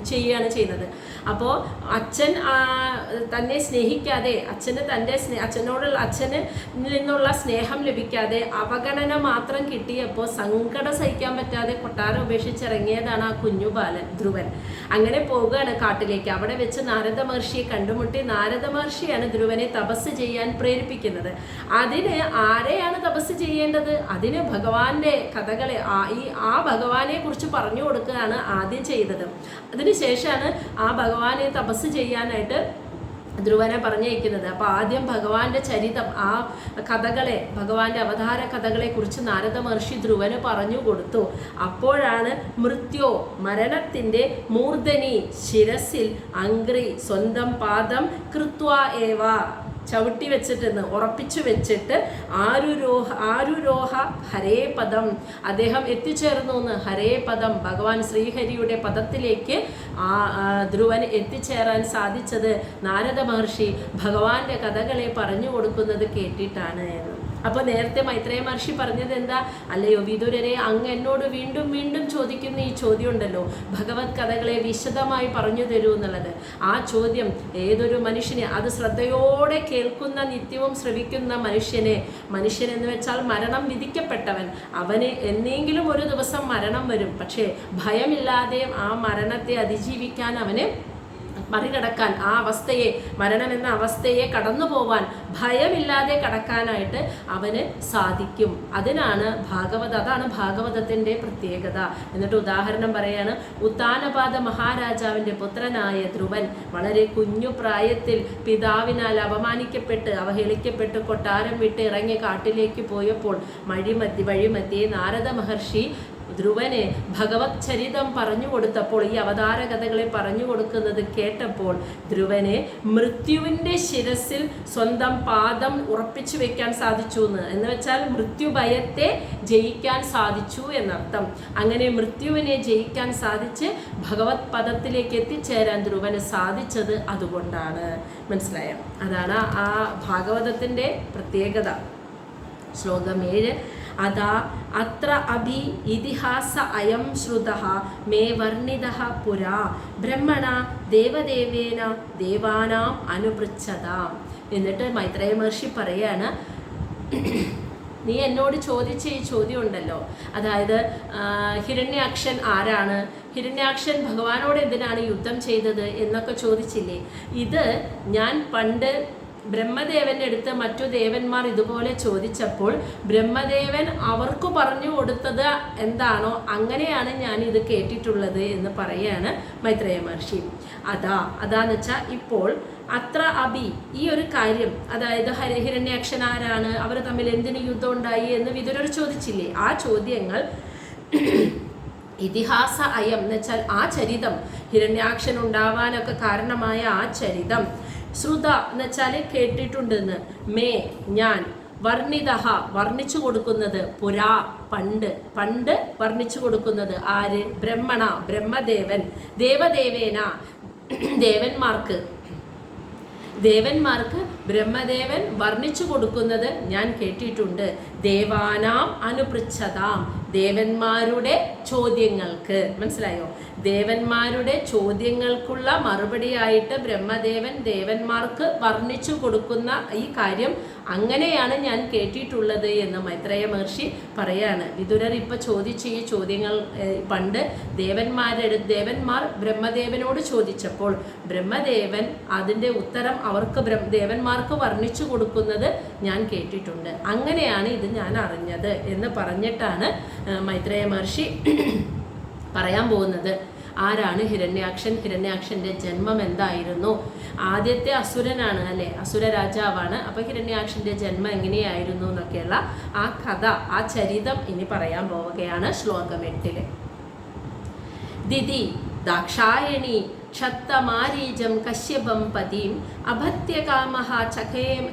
ചെയ്യുകയാണ് ചെയ്യുന്നത്. അപ്പോൾ അച്ഛൻ തന്നെ സ്നേഹിക്കാതെ, അച്ഛന് നിന്നുള്ള സ്നേഹം ലഭിക്കാതെ അവഗണന മാത്രം കിട്ടിയപ്പോൾ സങ്കടം സഹിക്കാൻ പറ്റാതെ കൊട്ടാരം ഉപേക്ഷിച്ചിറങ്ങിയതാണ് ആ കുഞ്ഞു ബാലൻ ധ്രുവൻ. അങ്ങനെ പോവുകയാണ് കാട്ടിലേക്ക്. അവിടെ വെച്ച് നാരദ മഹർഷിയെ കണ്ടുമുട്ടി. നാരദ മഹർഷിയാണ് ധ്രുവനെ തപസ് ചെയ്യാൻ പ്രേരിപ്പിക്കുന്നത്. അതിന് ആരെയാണ് തപസ് ചെയ്യേണ്ടത്? അതിന് ഭഗവാന്റെ കഥകളെ, ആ ഭഗവാനെ കുറിച്ച് പറഞ്ഞു കൊടുക്കുകയാണ് ആദ്യം ചെയ്തത്. അതിനുശേഷമാണ് ആ ഭഗവാനെ തപസ് ചെയ്യാനായിട്ട് ധ്രുവനെ പറഞ്ഞയക്കുന്നത്. അപ്പോൾ ആദ്യം ഭഗവാന്റെ ചരിതം, ആ കഥകളെ, ഭഗവാന്റെ അവതാര കഥകളെ കുറിച്ച് നാരദ മഹർഷി ധ്രുവന് പറഞ്ഞു കൊടുത്തു. അപ്പോഴാണ് മരണത്തിൻ്റെ മൂർധനി ശിരസിൽ അംഗ്രി സ്വന്തം പാദം കൃത്വ ഏവ, ചവിട്ടി വെച്ചിട്ടെന്ന് ഉറപ്പിച്ചു വെച്ചിട്ട് ആരുരോഹ ഹരേ പദം, അദ്ദേഹം എത്തിച്ചേർന്നു എന്ന്. ഹരേ പദം, ഭഗവാൻ ശ്രീഹരിയുടെ പദത്തിലേക്ക് ധ്രുവൻ എത്തിച്ചേരാൻ സാധിച്ചത് നാരദ മഹർഷി ഭഗവാന്റെ കഥകളെ പറഞ്ഞു കൊടുക്കുന്നത് കേട്ടിട്ടാണ് എന്ന്. അപ്പോൾ നേരത്തെ മൈത്രേയ മഹർഷി പറഞ്ഞത് എന്താ? അല്ലയോ വിദുരരെ, അങ്ങ് എന്നോട് വീണ്ടും വീണ്ടും ചോദിക്കുന്ന ഈ ചോദ്യം ഉണ്ടല്ലോ, ഭഗവത് കഥകളെ വിശദമായി പറഞ്ഞു തരൂ എന്നുള്ളത്. ആ ചോദ്യം ഏതൊരു മനുഷ്യനെ, അത് ശ്രദ്ധയോടെ കേൾക്കുന്ന, നിത്യവും ശ്രവിക്കുന്ന മനുഷ്യൻ എന്ന് വെച്ചാൽ മരണം വിധിക്കപ്പെട്ടവൻ, അവന് എന്നെങ്കിലും ഒരു ദിവസം മരണം വരും. പക്ഷേ ഭയമില്ലാതെ ആ മരണത്തെ അതിജീവിക്കാൻ, അവന് മറികടക്കാൻ, ആ അവസ്ഥയെ, മരണം എന്ന അവസ്ഥയെ കടന്നു പോവാൻ, ഭയമില്ലാതെ കടക്കാനായിട്ട് അവന് സാധിക്കും. അതാണ് ഭാഗവതത്തിൻ്റെ പ്രത്യേകത. എന്നിട്ട് ഉദാഹരണം പറയാണ്, ഉത്താനപാദ മഹാരാജാവിൻ്റെ പുത്രനായ ധ്രുവൻ വളരെ കുഞ്ഞു പ്രായത്തിൽ പിതാവിനാൽ അപമാനിക്കപ്പെട്ട് അവഹേളിക്കപ്പെട്ട് കൊട്ടാരം വിട്ട് ഇറങ്ങി കാട്ടിലേക്ക് പോയപ്പോൾ വഴിമധ്യേ നാരദ മഹർഷി ധ്രുവന് ഭഗവത് ചരിതം പറഞ്ഞു കൊടുത്തപ്പോൾ, ഈ അവതാര കഥകളെ പറഞ്ഞു കൊടുക്കുന്നത് കേട്ടപ്പോൾ ധ്രുവന് മൃത്യുവിൻ്റെ ശിരസിൽ സ്വന്തം പാദം ഉറപ്പിച്ചു വെക്കാൻ സാധിച്ചു എന്ന് വെച്ചാൽ മൃത്യുഭയത്തെ ജയിക്കാൻ സാധിച്ചു എന്നർത്ഥം. അങ്ങനെ മൃത്യുവിനെ ജയിക്കാൻ സാധിച്ച് ഭഗവത് പദത്തിലേക്ക് എത്തിച്ചേരാൻ ധ്രുവന് സാധിച്ചത് അതുകൊണ്ടാണ്. മനസ്സിലായോ? അതാണ് ആ ഭാഗവതത്തിൻ്റെ പ്രത്യേകത. ശ്ലോകം 7. അതാ അത്ര അഭി ഇതിഹാസ അയം ശ്രുതഃ മേ വർണ്ണിതഃ പുരാ ബ്രഹ്മണ ദേവദേവേന ദേവാനാം അനുപൃച്ഛതാം. എന്നിട്ട് മൈത്രേയ മഹർഷി പറയാണ്, നീ എന്നോട് ചോദിച്ച ഈ ചോദ്യം ഉണ്ടല്ലോ, അതായത് ഹിരണ്യാക്ഷൻ ആരാണ്, ഹിരണ്യാക്ഷൻ ഭഗവാനോട് എന്തിനാണ് യുദ്ധം ചെയ്തത് എന്നൊക്കെ ചോദിച്ചില്ലേ, ഇത് ഞാൻ പണ്ട് ബ്രഹ്മദേവൻ്റെ അടുത്ത് മറ്റു ദേവന്മാർ ഇതുപോലെ ചോദിച്ചപ്പോൾ ബ്രഹ്മദേവൻ അവർക്ക് പറഞ്ഞു കൊടുത്തത് എന്താണോ അങ്ങനെയാണ് ഞാൻ ഇത് കേട്ടിട്ടുള്ളത് എന്ന് പറയാണ് മൈത്രേയ മഹർഷി. അതാന്ന് വെച്ചാൽ ഇപ്പോൾ അത്ര അഭി, ഈ ഒരു കാര്യം, അതായത് ഹിരണ്യാക്ഷൻ ആരാണ്, അവർ തമ്മിൽ എന്തിന് യുദ്ധം ഉണ്ടായി എന്ന് വിതുരർ ചോദിച്ചില്ലേ, ആ ചോദ്യങ്ങൾ ഇതിഹാസ അയം എന്ന് വെച്ചാൽ ആ ചരിതം, ഹിരണ്യാക്ഷൻ ഉണ്ടാവാനൊക്കെ കാരണമായ ആ ചരിതം, ശ്രുത എന്ന് വെച്ചാൽ കേട്ടിട്ടുണ്ടെന്ന്, മേ ഞാൻ, വർണ്ണിതഹ വർണ്ണിച്ചു കൊടുക്കുന്നത്, പുരാ പണ്ട് വർണ്ണിച്ചു കൊടുക്കുന്നത് ആര്, ബ്രഹ്മണ ബ്രഹ്മദേവൻ, ദേവദേവേന ദേവന്മാർക്ക് ബ്രഹ്മദേവൻ വർണ്ണിച്ചു കൊടുക്കുന്നത് ഞാൻ കേട്ടിട്ടുണ്ട്. ദേവാനാം അനുപൃച്ഛതാം, ദേവന്മാരുടെ ചോദ്യങ്ങൾക്ക്, മനസ്സിലായോ, ദേവന്മാരുടെ ചോദ്യങ്ങൾക്കുള്ള മറുപടിയായിട്ട് ബ്രഹ്മദേവൻ ദേവന്മാർക്ക് വർണ്ണിച്ചു കൊടുക്കുന്ന ഈ കാര്യം അങ്ങനെയാണ് ഞാൻ കേട്ടിട്ടുള്ളത് എന്ന് മൈത്രേയ മഹർഷി പറയാണ്. വിതുരർ ഇപ്പം ചോദിച്ച ഈ ചോദ്യങ്ങൾ പണ്ട് ദേവന്മാർ ബ്രഹ്മദേവനോട് ചോദിച്ചപ്പോൾ ബ്രഹ്മദേവൻ അതിൻ്റെ ഉത്തരം അവർക്ക് ദേവന്മാർക്ക് വർണ്ണിച്ചു കൊടുക്കുന്നത് ഞാൻ കേട്ടിട്ടുണ്ട്. അങ്ങനെയാണ് ഇത് ഞാൻ അറിഞ്ഞത് എന്ന് പറഞ്ഞിട്ടാണ് മൈത്രേയ മഹർഷി പറയാൻ പോകുന്നത്. ആരാണ് ഹിരണ്യാക്ഷൻ, ഹിരണ്യാക്ഷൻ്റെ ജന്മം എന്തായിരുന്നു? ആദ്യത്തെ അസുരനാണ് അല്ലേ, അസുര രാജാവാണ്. അപ്പോൾ ഹിരണ്യാക്ഷൻ്റെ ജന്മം എങ്ങനെയായിരുന്നു എന്നൊക്കെയുള്ള ആ കഥ, ആ ചരിതം ഇനി പറയാൻ പോവുകയാണ് ശ്ലോകം 8. ദിതി ദാക്ഷായണി ക്ഷത്തമാരീജം കശ്യപം പതിം അഭത്യകാമഃ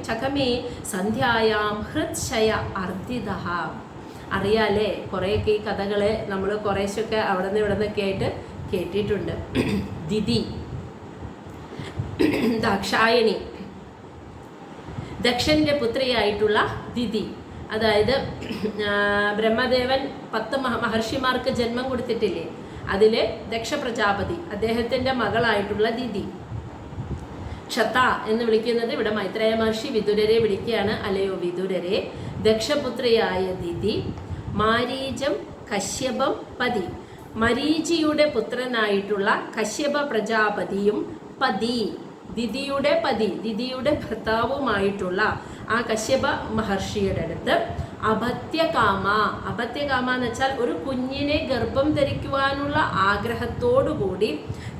ചകമേ സന്ധ്യായാം ഹൃത്ശയ അർദ്ദിതഃ. അറിയാലേ, കുറേയൊക്കെ ഈ കഥകൾ നമ്മൾ കുറേശ്ശൊക്കെ അവിടെ നിന്ന് ഇവിടെ നിന്നൊക്കെ ആയിട്ട് കേട്ടിട്ടുണ്ട്. ദിതി ദാക്ഷായണി, ദക്ഷന്റെ പുത്രിയായിട്ടുള്ള ദിതി, അതായത് ബ്രഹ്മദേവൻ 10 മഹർഷിമാർക്ക് ജന്മം കൊടുത്തിട്ടില്ലേ, അതിൽ ദക്ഷ പ്രജാപതി, അദ്ദേഹത്തിൻ്റെ മകളായിട്ടുള്ള ദിതി. ക്ഷത എന്ന് വിളിക്കുന്നത് ഇവിടെ മൈത്രേയ മഹർഷി വിദുരരെ വിളിക്കുകയാണ്. അല്ലയോ വിദുരരെ, ദക്ഷപുത്രിയായ ദിതി മാരീചം കശ്യപം പതി, മരീചിയുടെ പുത്രനായിട്ടുള്ള കശ്യപ പ്രജാപതിയും പതി, ദിതിയുടെ പതി, ദിതിയുടെ ഭർത്താവുമായിട്ടുള്ള ആ കശ്യപ മഹർഷിയുടെ അടുത്ത് അഭത്യകാമ, അഭത്യകാമ എന്ന് വെച്ചാൽ ഒരു കുഞ്ഞിനെ ഗർഭം ധരിക്കുവാനുള്ള ആഗ്രഹത്തോടുകൂടി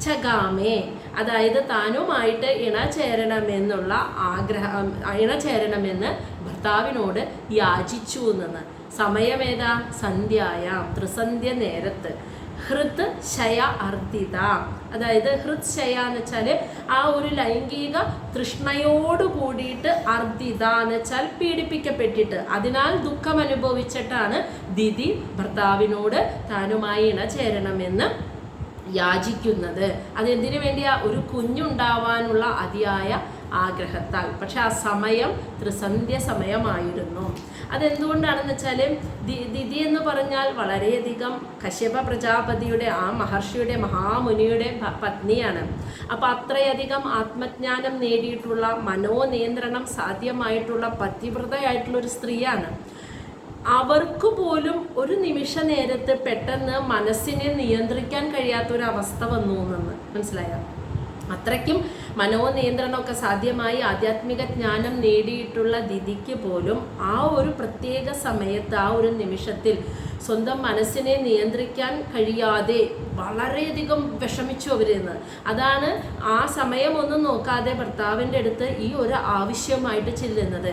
ചകാമേ, അതായത് താനുമായിട്ട് ഇണചേരണമെന്നുള്ള ആഗ്രഹം, ഇണചേരണമെന്ന് ഭർത്താവിനോട് യാചിച്ചു എന്ന്. സമയമേതാ? സന്ധ്യായാം, ത്രിസന്ധ്യ നേരത്ത്. ഹൃത് ശയ അർദ്ദിത, അതായത് ഹൃത് ശയ എന്ന് വെച്ചാൽ ആ ഒരു ലൈംഗിക തൃഷ്ണയോട് കൂടിയിട്ട്, അർദ്ദിത എന്ന് വെച്ചാൽ പീഡിപ്പിക്കപ്പെട്ടിട്ട്, അതിനാൽ ദുഃഖം അനുഭവിച്ചിട്ടാണ് ദിതി ഭർത്താവിനോട് താനുമായി ഇണചേരണമെന്ന് യാചിക്കുന്നത്. അതെന്തിനു വേണ്ടിയാ? ഒരു കുഞ്ഞുണ്ടാവാനുള്ള അതിയായ ആഗ്രഹത്താൽ. പക്ഷെ ആ സമയം ത്രിസന്ധ്യ സമയമായിരുന്നു. അതെന്തുകൊണ്ടാണെന്ന് വെച്ചാൽ ദിതി എന്ന് പറഞ്ഞാൽ വളരെയധികം കശ്യപ പ്രജാപതിയുടെ, ആ മഹർഷിയുടെ, മഹാമുനിയുടെ പത്നിയാണ്. അപ്പം അത്രയധികം ആത്മജ്ഞാനം നേടിയിട്ടുള്ള, മനോനിയന്ത്രണം സാധ്യമായിട്ടുള്ള പതിവ്രതയായിട്ടുള്ള ഒരു സ്ത്രീയാണ്. അവർക്ക് പോലും ഒരു നിമിഷ നേരത്ത് പെട്ടെന്ന് മനസ്സിനെ നിയന്ത്രിക്കാൻ കഴിയാത്തൊരവസ്ഥ വന്നു എന്ന് മനസ്സിലായോ? അത്രയ്ക്കും മനോനിയന്ത്രണമൊക്കെ സാധ്യമായി ആധ്യാത്മിക ജ്ഞാനം നേടിയിട്ടുള്ള ദിതിക്ക് പോലും ആ ഒരു പ്രത്യേക സമയത്ത്, ആ ഒരു നിമിഷത്തിൽ സ്വന്തം മനസ്സിനെ നിയന്ത്രിക്കാൻ കഴിയാതെ വളരെയധികം വിഷമിച്ചു അവരെന്ന്. അതാണ് ആ സമയമൊന്നും നോക്കാതെ ഭർത്താവിൻ്റെ അടുത്ത് ഈ ഒരു ആവശ്യമായിട്ട് ചെല്ലുന്നത്.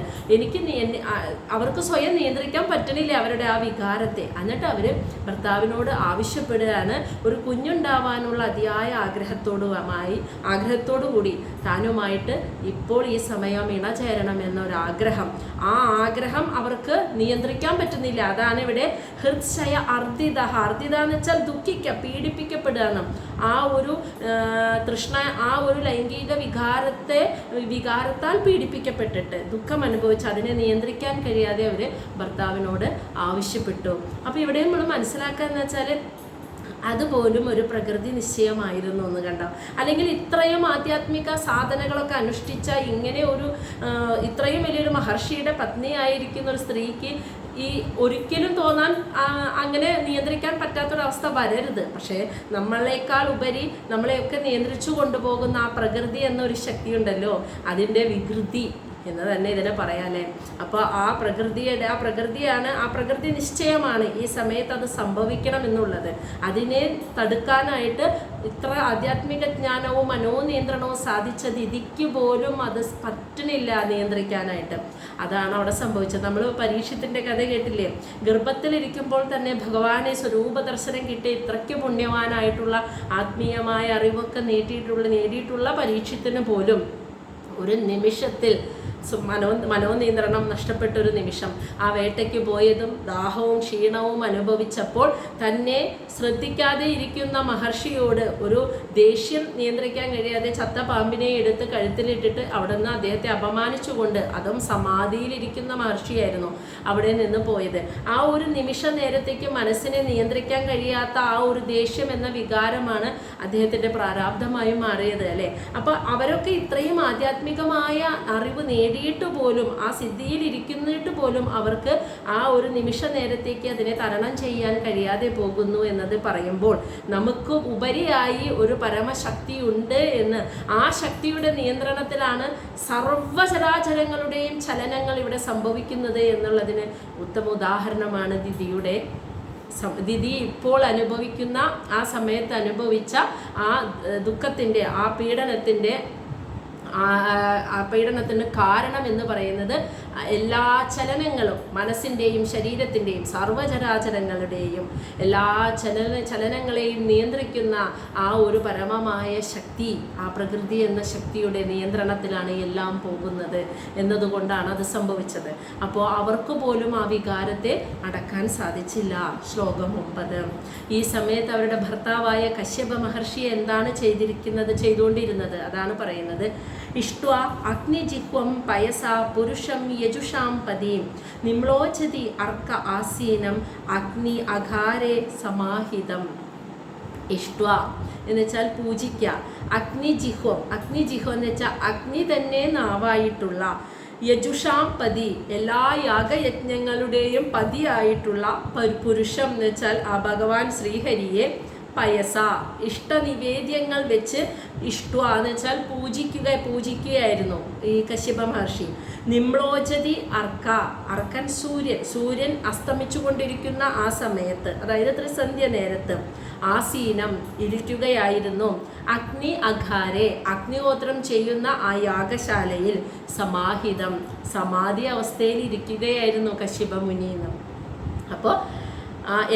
അവർക്ക് സ്വയം നിയന്ത്രിക്കാൻ പറ്റണില്ല അവരുടെ ആ വികാരത്തെ. എന്നിട്ട് അവർ ഭർത്താവിനോട് ആവശ്യപ്പെടുകയാണ്, ഒരു കുഞ്ഞുണ്ടാവാനുള്ള അതിയായ ആഗ്രഹത്തോടു കൂടി താനുമായിട്ട് ഇപ്പോൾ ഈ സമയം ഇണചേരണം എന്നൊരാഗ്രഹം. ആ ആഗ്രഹം അവർക്ക് നിയന്ത്രിക്കാൻ പറ്റുന്നില്ല. അതാണ് ഇവിടെ ഹൃത്ശയ അർദ്ദിത. അർദ്ദിത എന്ന് വെച്ചാൽ ദുഃഖിക്കുക, പീഡിപ്പിക്കപ്പെടുകയാണ്. ആ ഒരു തൃഷ്ണ, ആ ഒരു ലൈംഗിക വികാരത്താൽ പീഡിപ്പിക്കപ്പെട്ടിട്ട് ദുഃഖം അനുഭവിച്ച് അതിനെ നിയന്ത്രിക്കാൻ കഴിയാതെ അവർ ഭർത്താവിനോട് ആവശ്യപ്പെട്ടു. അപ്പോൾ ഇവിടെ നമ്മൾ മനസ്സിലാക്കുക വെച്ചാൽ അതുപോലും ഒരു പ്രകൃതി നിശ്ചയമായിരുന്നു എന്ന് കണ്ടോ. അല്ലെങ്കിൽ ഇത്രയും ആധ്യാത്മിക സാധനകളൊക്കെ അനുഷ്ഠിച്ച ഇങ്ങനെ ഇത്രയും വലിയൊരു മഹർഷിയുടെ പത്നിയായിരിക്കുന്ന ഒരു സ്ത്രീക്ക് ഈ ഒരിക്കലും തോന്നാൻ അങ്ങനെ നിയന്ത്രിക്കാൻ പറ്റാത്തൊരവസ്ഥ വരരുത്. പക്ഷേ നമ്മളെക്കാൾ ഉപരി നമ്മളെയൊക്കെ നിയന്ത്രിച്ചു കൊണ്ടുപോകുന്ന ആ പ്രകൃതി എന്നൊരു ശക്തി ഉണ്ടല്ലോ, അതിൻ്റെ വികൃതി എന്ന് തന്നെ ഇതിനെ പറയാല്ലേ. അപ്പോൾ ആ പ്രകൃതിയാണ്, ആ പ്രകൃതി നിശ്ചയമാണ് ഈ സമയത്ത് അത് സംഭവിക്കണം എന്നുള്ളത്. അതിനെ തടുക്കാനായിട്ട് ഇത്ര ആധ്യാത്മിക ജ്ഞാനവും മനോനിയന്ത്രണവും സാധിച്ച ദിതിക്ക് പോലും അത് പറ്റണില്ല നിയന്ത്രിക്കാനായിട്ട്. അതാണ് അവിടെ സംഭവിച്ചത്. നമ്മൾ പരീക്ഷത്തിൻ്റെ കഥ കേട്ടില്ലേ? ഗർഭത്തിലിരിക്കുമ്പോൾ തന്നെ ഭഗവാനെ സ്വരൂപ ദർശനം കിട്ടി ഇത്രയ്ക്ക് പുണ്യവാനായിട്ടുള്ള ആത്മീയമായ അറിവൊക്കെ നേടിയിട്ടുള്ള പരീക്ഷത്തിന് പോലും ഒരു നിമിഷത്തിൽ മനോനിയന്ത്രണം നഷ്ടപ്പെട്ടൊരു നിമിഷം, ആ വേട്ടയ്ക്ക് പോയതും ദാഹവും ക്ഷീണവും അനുഭവിച്ചപ്പോൾ തന്നെ ശ്രദ്ധിക്കാതെ ഇരിക്കുന്ന മഹർഷിയോട് ഒരു ദേഷ്യം നിയന്ത്രിക്കാൻ കഴിയാതെ ചത്ത പാമ്പിനെ എടുത്ത് കഴുത്തിലിട്ടിട്ട് അവിടെ നിന്ന് അദ്ദേഹത്തെ അപമാനിച്ചുകൊണ്ട്, അതും സമാധിയിലിരിക്കുന്ന മഹർഷിയായിരുന്നു അവിടെ നിന്ന് പോയത്. ആ ഒരു നിമിഷ നേരത്തേക്ക് മനസ്സിനെ നിയന്ത്രിക്കാൻ കഴിയാത്ത ആ ഒരു ദേഷ്യം എന്ന വികാരമാണ് അദ്ദേഹത്തിൻ്റെ പ്രാരാബ്ധമായി മാറിയത് അല്ലേ. അപ്പോൾ അവരൊക്കെ ഇത്രയും ആധ്യാത്മികമായ അറിവ് നേടിയിട്ട് പോലും, ആ സിദ്ധിയിൽ ഇരിക്കുന്നിട്ട് പോലും അവർക്ക് ആ ഒരു നിമിഷ നേരത്തേക്ക് അതിനെ തരണം ചെയ്യാൻ കഴിയാതെ പോകുന്നു എന്നത് പറയുമ്പോൾ നമുക്ക് ഉപരിയായി ഒരു പരമശക്തി ഉണ്ട് എന്ന്, ആ ശക്തിയുടെ നിയന്ത്രണത്തിലാണ് സർവ്വചരാചരങ്ങളുടെയും ചലനങ്ങൾ ഇവിടെ സംഭവിക്കുന്നത് എന്നുള്ളതിന് ഉത്തമ ഉദാഹരണമാണ് ദിതി ഇപ്പോൾ അനുഭവിക്കുന്ന, ആ സമയത്ത് അനുഭവിച്ച ആ ദുഃഖത്തിൻ്റെ, ആ പീഡനത്തിന് കാരണം എന്ന് പറയുന്നത് എല്ലാ ചലനങ്ങളും, മനസ്സിൻ്റെയും ശരീരത്തിൻ്റെയും സർവ്വചരാചരങ്ങളുടെയും എല്ലാ ചലനങ്ങളെയും നിയന്ത്രിക്കുന്ന ആ ഒരു പരമമായ ശക്തി, ആ പ്രകൃതി എന്ന ശക്തിയുടെ നിയന്ത്രണത്തിലാണ് എല്ലാം പോകുന്നത് എന്നതുകൊണ്ടാണ് അത് സംഭവിച്ചത്. അപ്പോൾ അവർക്ക് പോലും ആ വികാരത്തെ അടക്കാൻ സാധിച്ചില്ല. ശ്ലോകം 9. ഈ സമയത്ത് അവരുടെ ഭർത്താവായ കശ്യപ മഹർഷി എന്താണ് ചെയ്തുകൊണ്ടിരുന്നത്? അതാണ് പറയുന്നത്. ഇഷ്ട്വാ അഗ്നിജിഹ്വം പയസ പുരുഷം യജുഷാം പദീം നിമ്ലോചതി അർക്ക ആസീനം അഗ്നി അഘാരേ സമാഹിതം. ഇഷ്ട്വ എന്ന് വെച്ചാൽ പൂജിക്കുക. അഗ്നിജിഹ്വം എന്ന് വെച്ചാൽ അഗ്നി തന്നെ നാവായിട്ടുള്ള, യജുഷാം പതി എല്ലാ യാഗയജ്ഞങ്ങളുടെയും പതിയായിട്ടുള്ള പുരുഷം എന്ന് വെച്ചാൽ ആ ഭഗവാൻ ശ്രീഹരിയെ, പയസ ഇഷ്ടനിവേദ്യങ്ങൾ വെച്ച്, ഇഷ്ട്വ എന്ന് വെച്ചാൽ പൂജിക്കുകയായിരുന്നു ഈ കശ്യപ മഹർഷി. നിമ്ലോചതി അർക്കൻ സൂര്യൻ അസ്തമിച്ചു കൊണ്ടിരിക്കുന്ന ആ സമയത്ത്, അതായത് ത്രിസന്ധ്യ നേരത്ത്, ആസീനം ഇരിക്കുകയായിരുന്നു. അഗ്നി അഘാരെ അഗ്നിഹോത്രം ചെയ്യുന്ന ആ യാഗശാലയിൽ സമാഹിതം സമാധി അവസ്ഥയിൽ ഇരിക്കുകയായിരുന്നു കശ്യപ മുനിന്ന്. അപ്പോൾ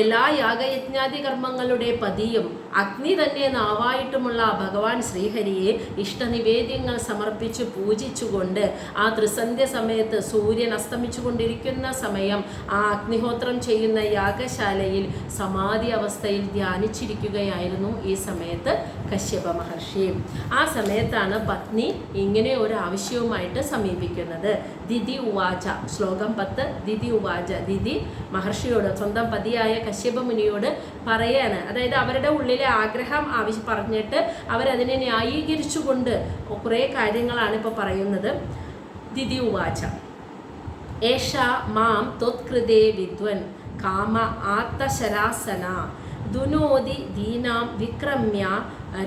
എല്ലാ യാഗയജ്ഞാദി കർമ്മങ്ങളുടെ പതിയും അഗ്നി തന്നെ നാവായിട്ടുമുള്ള ഭഗവാൻ ശ്രീഹരിയെ ഇഷ്ടനിവേദ്യങ്ങൾ സമർപ്പിച്ച് പൂജിച്ചുകൊണ്ട് ആ ത്രിസന്ധ്യ സമയത്ത് സൂര്യൻ അസ്തമിച്ചു കൊണ്ടിരിക്കുന്ന സമയം ആ അഗ്നിഹോത്രം ചെയ്യുന്ന യാഗശാലയിൽ സമാധി അവസ്ഥയിൽ ധ്യാനിച്ചിരിക്കുകയായിരുന്നു ഈ സമയത്ത് കശ്യപ മഹർഷി. ആ സമയത്താണ് പത്നി ഇങ്ങനെ ഒരു ആവശ്യവുമായിട്ട് സമീപിക്കുന്നത്. ദിതി ഉവാച. ശ്ലോകം 10. ദിതി ഉവാച. ദിതി മഹർഷിയോട്, സ്വന്തം പതിയായ കശ്യപ മുനിയോട് പറയാണ്. അതായത് അവരുടെ ഉള്ളിലെ ആഗ്രഹം പറഞ്ഞിട്ട് അവരതിനെ ന്യായീകരിച്ചുകൊണ്ട് കുറേ കാര്യങ്ങളാണ് ഇപ്പോൾ പറയുന്നത്. ദിതി ഉവാച. ഏഷ മാം ത്വത്കൃതേ വിദ്വൻ കാമ ആത്തശരാസന ദുനോതി ദീനാം വിക്രമ്യ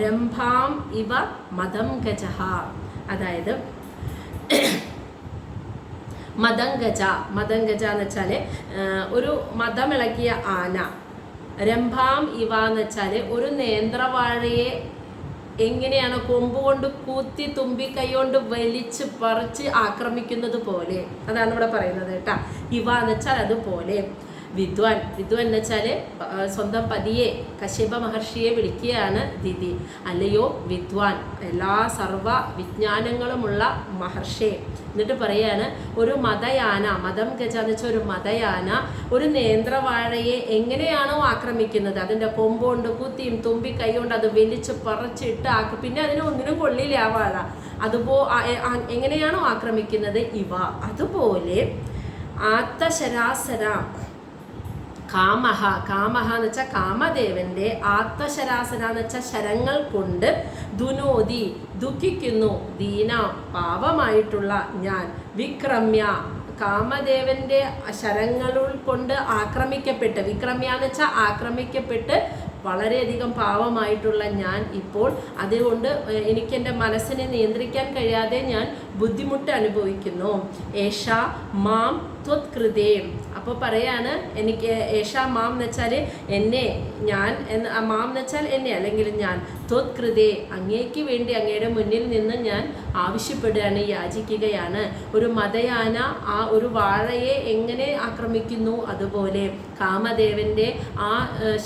രംഭാം ഇവ മദം ഗജഃ. അതായത് മദംഗജ എന്ന് വെച്ചാൽ ഒരു മദമിളകിയ ആന. രംഭാം ഇവ എന്ന് വെച്ചാൽ ഒരു നേന്ത്രവാഴയെ എങ്ങനെയാണ് കൊമ്പ് കൊണ്ട് കൂത്തി തുമ്പി കൈകൊണ്ട് വലിച്ച് പറിച്ച് ആക്രമിക്കുന്നത് പോലെ, അതാണ് ഇവിടെ പറയുന്നത് കേട്ടാ. ഇവ എന്ന് വെച്ചാൽ അതുപോലെ. വിദ്വാൻ എന്ന് വെച്ചാൽ സ്വന്തം പതിയെ കശ്യപ മഹർഷിയെ വിളിക്കുകയാണ് ദിതി. അല്ലയോ വിദ്വാൻ, എല്ലാ സർവ വിജ്ഞാനങ്ങളുമുള്ള മഹർഷേ. എന്നിട്ട് പറയാണ്, ഒരു മതയാന, മദം ഗജ എന്ന് വെച്ചാൽ ഒരു മതയാന ഒരു നേന്ത്രവാഴയെ എങ്ങനെയാണോ ആക്രമിക്കുന്നത്, അതിൻ്റെ കൊമ്പുകൊണ്ട് കുത്തിയും തുമ്പി കൈ കൊണ്ട് അത് വലിച്ച് പറിച്ചിട്ട് പിന്നെ അതിന് ഒന്നിനും കൊള്ളില്ല ആ വാഴ. എങ്ങനെയാണോ ആക്രമിക്കുന്നത് ഇവ, അതുപോലെ ആത്തശരാസര കാമഹ എന്ന് വെച്ചാൽ കാമദേവന്റെ ആത്മശരാസന എന്ന് വെച്ചാൽ ശരങ്ങൾ കൊണ്ട് ദുനോതി ദുഃഖിക്കുന്നു, ദീന പാവമായിട്ടുള്ള ഞാൻ, വിക്രമ്യ കാമദേവന്റെ ശരങ്ങൾ കൊണ്ട് ആക്രമിക്കപ്പെട്ട്, വിക്രമ്യ എന്ന് വെച്ചാൽ ആക്രമിക്കപ്പെട്ട് വളരെയധികം പാവമായിട്ടുള്ള ഞാൻ ഇപ്പോൾ, അതുകൊണ്ട് എനിക്കെൻ്റെ മനസ്സിനെ നിയന്ത്രിക്കാൻ കഴിയാതെ ഞാൻ ബുദ്ധിമുട്ട് അനുഭവിക്കുന്നു. ഏഷ മാം ത്വത്കൃതേ. അപ്പോൾ പറയാണ്, എനിക്ക് ഏഷ മാം എന്ന് വെച്ചാൽ എന്നെ, ഞാൻ, മാം എന്ന് വെച്ചാൽ എന്നെ അല്ലെങ്കിൽ ഞാൻ, ത്വത്കൃതേ അങ്ങേക്ക് വേണ്ടി അങ്ങയുടെ മുന്നിൽ നിന്ന് ഞാൻ ആവശ്യപ്പെടുകയാണ്, യാചിക്കുകയാണ്. ഒരു മതയാന ആ ഒരു വാഴയെ എങ്ങനെ ആക്രമിക്കുന്നു അതുപോലെ കാമദേവന്റെ ആ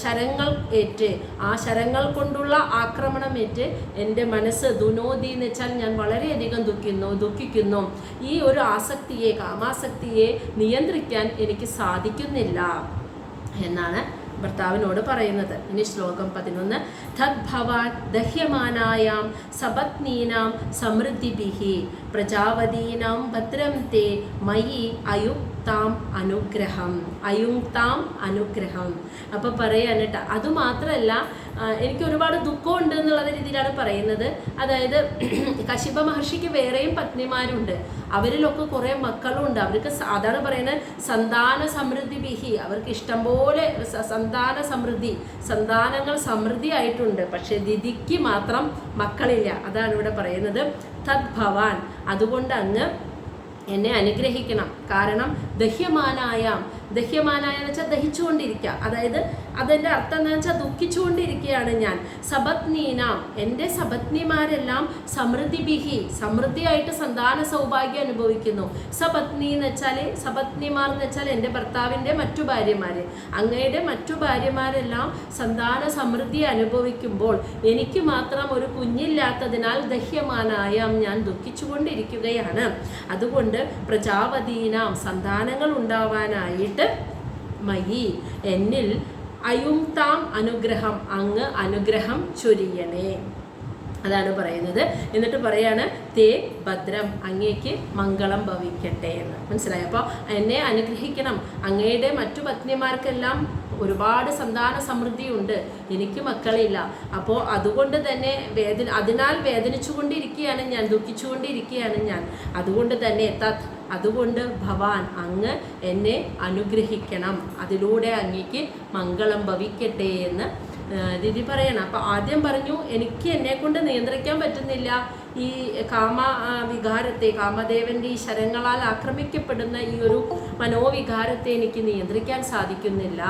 ശരങ്ങൾ ഏറ്റ്, ആ ശരങ്ങൾ കൊണ്ടുള്ള ആക്രമണമേറ്റ് എൻ്റെ മനസ്സ് ദുനോദി എന്ന് വെച്ചാൽ ഞാൻ വളരെയധികം ദുഃഖിക്കുന്നു. ഈ ഒരു ആസക്തിയെ, കാമാസക്തിയെ നിയന്ത്രിക്കാൻ എനിക്ക് സാധിക്കുന്നില്ല എന്നാണ് ഭർത്താവിനോട് പറയുന്നത്. ഇനി ശ്ലോകം 11. തദ് ഭവാൻ ദഹ്യമാനായാം സപത്നീനാം സമൃദ്ധിഭിഃ പ്രജാവതീനാം ഭദ്രം തേ മയി അയുക്ത അയുങ്താം അനുഗ്രഹം, അയുങ്താം അനുഗ്രഹം. അപ്പോൾ പറയാണ് കേട്ടോ. അതുമാത്രമല്ല, എനിക്ക് ഒരുപാട് ദുഃഖമുണ്ട് എന്നുള്ള രീതിയിലാണ് പറയുന്നത്. അതായത് കശ്യപ മഹർഷിക്ക് വേറെയും പത്നിമാരുണ്ട്, അവരിലൊക്കെ കുറേ മക്കളും ഉണ്ട്. അവർക്ക് അതാണ് പറയുന്നത് സന്താന സമൃദ്ധി ബിഹി, അവർക്ക് ഇഷ്ടംപോലെ സന്താന സമൃദ്ധി, സന്താനങ്ങൾ സമൃദ്ധി ആയിട്ടുണ്ട്. പക്ഷെ ദിതിക്ക് മാത്രം മക്കളില്ല. അതാണ് ഇവിടെ പറയുന്നത് തദ് ഭവാൻ, അതുകൊണ്ട് അങ്ങ് എന്നെ അനുഗ്രഹിക്കണം. കാരണം ദഹ്യമാനായാം, ദഹ്യമാനായ എന്ന് വെച്ചാൽ ദഹിച്ചുകൊണ്ടിരിക്കുക, അതായത് അതിൻ്റെ അർത്ഥം എന്താണെന്ന് വെച്ചാൽ ദുഃഖിച്ചുകൊണ്ടിരിക്കുകയാണ് ഞാൻ. സപത്നീനാം, എൻ്റെ സപത്നിമാരെല്ലാം സമൃദ്ധി ബിഹി, സമൃദ്ധിയായിട്ട് സന്താന സൗഭാഗ്യം അനുഭവിക്കുന്നു. സപത്നി എന്ന് വെച്ചാൽ, സപത്നിമാർ എന്ന് വെച്ചാൽ എൻ്റെ ഭർത്താവിൻ്റെ മറ്റു ഭാര്യമാർ, അങ്ങയുടെ മറ്റു ഭാര്യമാരെല്ലാം സന്താന സമൃദ്ധി അനുഭവിക്കുമ്പോൾ എനിക്ക് മാത്രം ഒരു കുഞ്ഞില്ലാത്തതിനാൽ ദഹ്യമാനായാം, ഞാൻ ദുഃഖിച്ചുകൊണ്ടിരിക്കുകയാണ്. അതുകൊണ്ട് പ്രജാപതീനാം, സന്താനങ്ങൾ ഉണ്ടാവാനായിട്ട് മയി, എന്നിൽ അയുങ്താം അനുഗ്രഹം, അങ്ങ് അനുഗ്രഹം ചൊരിയണേ. അതാണ് പറയുന്നത്. എന്നിട്ട് പറയാണ് തേ ഭദ്രം, അങ്ങേക്ക് മംഗളം ഭവിക്കട്ടെ എന്ന്. മനസ്സിലായി? അപ്പോൾ എന്നെ അനുഗ്രഹിക്കണം. അങ്ങയുടെ മറ്റു പത്നിമാർക്കെല്ലാം ഒരുപാട് സന്താന സമൃദ്ധിയുണ്ട്, എനിക്ക് മക്കളില്ല. അപ്പോൾ അതുകൊണ്ട് തന്നെ അതിനാൽ വേദനിച്ചുകൊണ്ടിരിക്കുകയാണ് ഞാൻ, ദുഃഖിച്ചുകൊണ്ടിരിക്കുകയാണ് ഞാൻ. അതുകൊണ്ട് തന്നെ അതുകൊണ്ട് ഭവാൻ, അങ്ങ് എന്നെ അനുഗ്രഹിക്കണം, അതിലൂടെ അങ്ങേക്ക് മംഗളം ഭവിക്കട്ടെ എന്ന് ദിതി പറയണം. അപ്പം ആദ്യം പറഞ്ഞു എനിക്ക് എന്നെ കൊണ്ട് നിയന്ത്രിക്കാൻ പറ്റുന്നില്ല ഈ വികാരത്തെ, കാമദേവൻ്റെ ഈ ശരങ്ങളാൽ ആക്രമിക്കപ്പെടുന്ന ഈ ഒരു മനോവികാരത്തെ എനിക്ക് നിയന്ത്രിക്കാൻ സാധിക്കുന്നില്ല.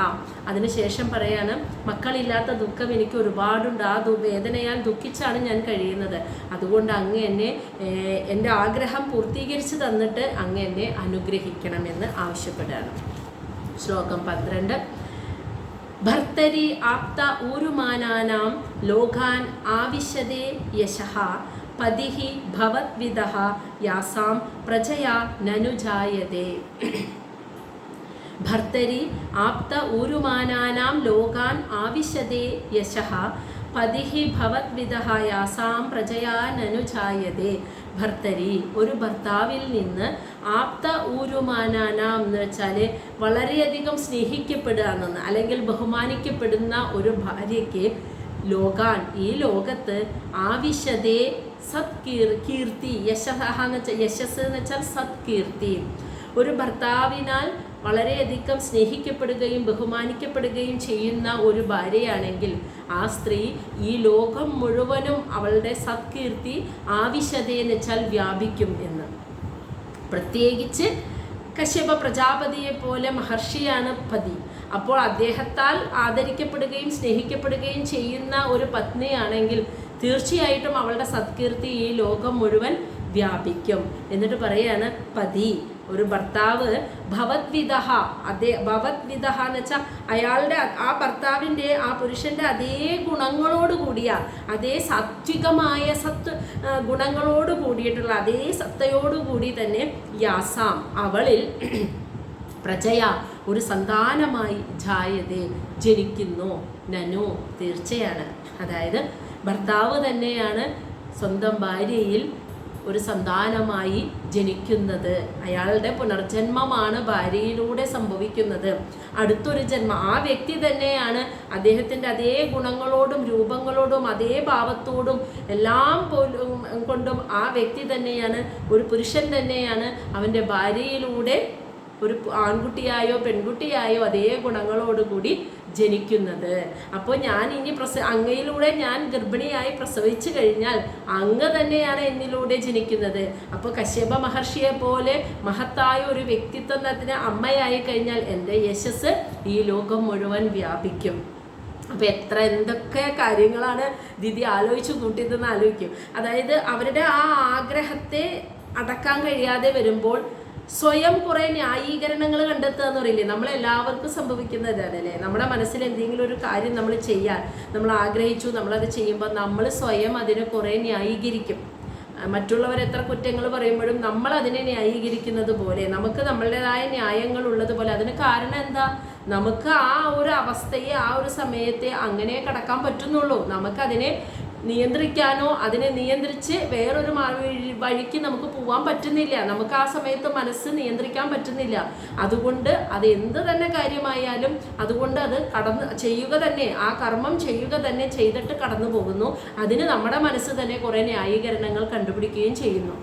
അതിനുശേഷം പറയാണ് മക്കളില്ലാത്ത ദുഃഖം എനിക്ക് ഒരുപാടുണ്ട്, ആ വേദനയാൽ ദുഃഖിച്ചാണ് ഞാൻ കഴിയുന്നത്. അതുകൊണ്ട് അങ്ങ് എന്നെ, എൻ്റെ ആഗ്രഹം പൂർത്തീകരിച്ച് തന്നിട്ട് അങ്ങ് എന്നെ അനുഗ്രഹിക്കണമെന്ന് ആവശ്യപ്പെടുകയാണ്. ശ്ലോകം 12. ഭർത്തരി ആപ്ത ഊരുമാനാനാം ലോകാൻ ആവിശദേ യശഃ പതിഹി ഭവദ്വിദഃ യാസാം പ്രജയാ നനുജായതേ. ഭർത്തരി ആപ്ത ഊരുമാനാനാം ലോകാൻ ആവിശദേ യശഃ പതിഹി ഭവദ്വിദഃ യാസാം പ്രജയാ നനുജായതേ. ഭർത്തരി, ഒരു ഭർത്താവിൽ നിന്ന് ആപ്ത ഊരുമാനാനാം എന്ന് വെച്ചാൽ വളരെയധികം സ്നേഹിക്കപ്പെടുക എന്നൊന്ന്, അല്ലെങ്കിൽ ബഹുമാനിക്കപ്പെടുന്ന ഒരു ഭാര്യയ്ക്ക് ലോകാൻ, ഈ ലോകത്ത് ആവിശദേ കീർത്തി, യശസ് എന്ന് വെച്ചാൽ സത്കീർത്തി, ഒരു ഭർത്താവിനാൽ വളരെയധികം സ്നേഹിക്കപ്പെടുകയും ബഹുമാനിക്കപ്പെടുകയും ചെയ്യുന്ന ഒരു ഭാര്യയാണെങ്കിൽ ആ സ്ത്രീ ഈ ലോകം മുഴുവനും അവളുടെ സത്കീർത്തി ആവിശതയെന്ന് വെച്ചാൽ വ്യാപിക്കും എന്ന്. പ്രത്യേകിച്ച് കശ്യപ പ്രജാപതിയെ പോലെ മഹർഷിയാണ് പതി. അപ്പോൾ അദ്ദേഹത്താൽ ആദരിക്കപ്പെടുകയും സ്നേഹിക്കപ്പെടുകയും ചെയ്യുന്ന ഒരു പത്നിയാണെങ്കിൽ തീർച്ചയായിട്ടും അവളുടെ സത്കീർത്തി ഈ ലോകം മുഴുവൻ വ്യാപിക്കും. എന്നിട്ട് പറയാണ് പതി, ഒരു ഭർത്താവ് ഭവദ്വിദഃ, ഭവദ്വിദഃ എന്ന് വെച്ചാൽ അയാളുടെ ആ ഭർത്താവിൻ്റെ ആ പുരുഷൻ്റെ അതേ ഗുണങ്ങളോട് കൂടിയ, അതേ സാത്വികമായ ഗുണങ്ങളോട് കൂടിയിട്ടുള്ള അതേ സത്തയോടുകൂടി തന്നെ യാസാം, അവളിൽ പ്രജയ, ഒരു സന്താനമായി ജായതേ, ജനിക്കുന്നു. നനു, തീർച്ചയാണ്. അതായത് ഭർത്താവ് തന്നെയാണ് സ്വന്തം ഭാര്യയിൽ ഒരു സന്താനമായി ജനിക്കുന്നത്. അയാളുടെ പുനർജന്മമാണ് ഭാര്യയിലൂടെ സംഭവിക്കുന്നത്. അടുത്തൊരു ജന്മം ആ വ്യക്തി തന്നെയാണ് അദ്ദേഹത്തിൻ്റെ അതേ ഗുണങ്ങളോടും രൂപങ്ങളോടും അതേ ഭാവത്തോടും എല്ലാം കൊണ്ടും ആ വ്യക്തി തന്നെയാണ്, ഒരു പുരുഷൻ തന്നെയാണ് അവൻ്റെ ഭാര്യയിലൂടെ ഒരു ആൺകുട്ടിയായോ പെൺകുട്ടിയായോ അതേ ഗുണങ്ങളോടുകൂടി ജനിക്കുന്നത്. അപ്പോൾ ഞാൻ ഇനി അങ്ങയിലൂടെ ഞാൻ ഗർഭിണിയായി പ്രസവിച്ചു കഴിഞ്ഞാൽ അങ്ങ് തന്നെയാണ് എന്നിലൂടെ ജനിക്കുന്നത്. അപ്പോൾ കശ്യപ മഹർഷിയെ പോലെ മഹത്തായ ഒരു വ്യക്തിത്വത്തിന് അമ്മയായി കഴിഞ്ഞാൽ എൻ്റെ യശസ് ഈ ലോകം മുഴുവൻ വ്യാപിക്കും. അപ്പോൾ എന്തൊക്കെ കാര്യങ്ങളാണ് ദിതി ആലോചിച്ച് കൂട്ടിയതെന്ന് ആലോചിക്കും. അതായത് അവരുടെ ആ ആഗ്രഹത്തെ അടക്കാൻ കഴിയാതെ വരുമ്പോൾ സ്വയം കുറേ ന്യായീകരണങ്ങൾ കണ്ടെത്തുക എന്ന് പറയില്ലേ, നമ്മളെല്ലാവർക്കും സംഭവിക്കുന്നതാണ് അല്ലേ. നമ്മുടെ മനസ്സിൽ എന്തെങ്കിലും ഒരു കാര്യം നമ്മൾ ചെയ്യാൻ നമ്മൾ ആഗ്രഹിച്ചു, നമ്മളത് ചെയ്യുമ്പോൾ നമ്മൾ സ്വയം അതിനെ കുറേ ന്യായീകരിക്കും. മറ്റുള്ളവർ എത്ര കുറ്റങ്ങൾ പറയുമ്പോഴും നമ്മൾ അതിനെ ന്യായീകരിക്കുന്നത് പോലെ, നമുക്ക് നമ്മളുടേതായ ന്യായങ്ങൾ ഉള്ളതുപോലെ. അതിന് കാരണം എന്താ? നമുക്ക് ആ ഒരു അവസ്ഥയെ, ആ ഒരു സമയത്തെ അങ്ങനെ കടക്കാൻ പറ്റുന്നുള്ളൂ. നമുക്കതിനെ നിയന്ത്രിക്കാനോ അതിനെ നിയന്ത്രിച്ച് വേറൊരു വഴിക്ക് നമുക്ക് പോകാൻ പറ്റുന്നില്ല. നമുക്ക് ആ സമയത്ത് മനസ്സ് നിയന്ത്രിക്കാൻ പറ്റുന്നില്ല. അതുകൊണ്ട് അത് എന്ത് തന്നെ കാര്യമായാലും അതുകൊണ്ട് അത് ചെയ്യുക തന്നെ, ആ കർമ്മം ചെയ്യുക തന്നെ ചെയ്തിട്ട് കടന്നു പോകുന്നു. അതിന് നമ്മുടെ മനസ്സ് തന്നെ കുറേ ന്യായീകരണങ്ങൾ കണ്ടുപിടിക്കുകയും ചെയ്യുന്നു.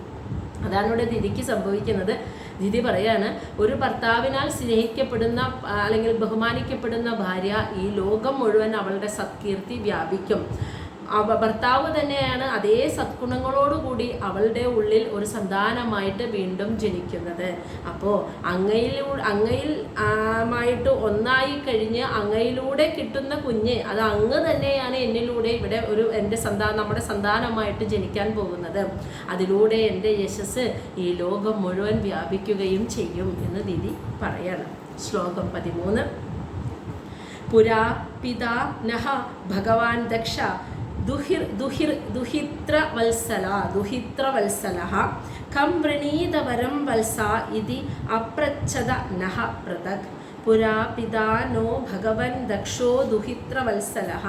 അതാണ് ഇവിടെ ദിതിക്ക് സംഭവിക്കുന്നത്. ദിതി പറയാണ്, ഒരു ഭർത്താവിനാൽ സ്നേഹിക്കപ്പെടുന്ന അല്ലെങ്കിൽ ബഹുമാനിക്കപ്പെടുന്ന ഭാര്യ ഈ ലോകം മുഴുവൻ അവളുടെ സത്കീർത്തി വ്യാപിക്കും. ഭർത്താവ് തന്നെയാണ് അതേ സദ്ഗുണങ്ങളോടുകൂടി അവളുടെ ഉള്ളിൽ ഒരു സന്താനമായിട്ട് വീണ്ടും ജനിക്കുന്നത്. അപ്പോൾ അങ്ങയിലുമായിട്ട് ഒന്നായി കഴിഞ്ഞ് അങ്ങയിലൂടെ കിട്ടുന്ന കുഞ്ഞ് അത് അങ്ങ് തന്നെയാണ് എന്നിലൂടെ ഇവിടെ നമ്മുടെ സന്താനമായിട്ട് ജനിക്കാൻ പോകുന്നത്. അതിലൂടെ എൻ്റെ യശസ് ഈ ലോകം മുഴുവൻ വ്യാപിക്കുകയും ചെയ്യും എന്ന് ദിതി പറയാണ്. ശ്ലോകം 13. പുരാ പിതാ നഹ ഭഗവാൻ ദക്ഷ ദുഹിത്രവത്സലഃ കം വൃണീതവരം വത്സ ഇതി അപ്രച്ഛദ നഃ പൃഥക്. പുരാ പിതാ നോ ഭഗവൻ ദക്ഷോ ദുഹിത്രവത്സലഃ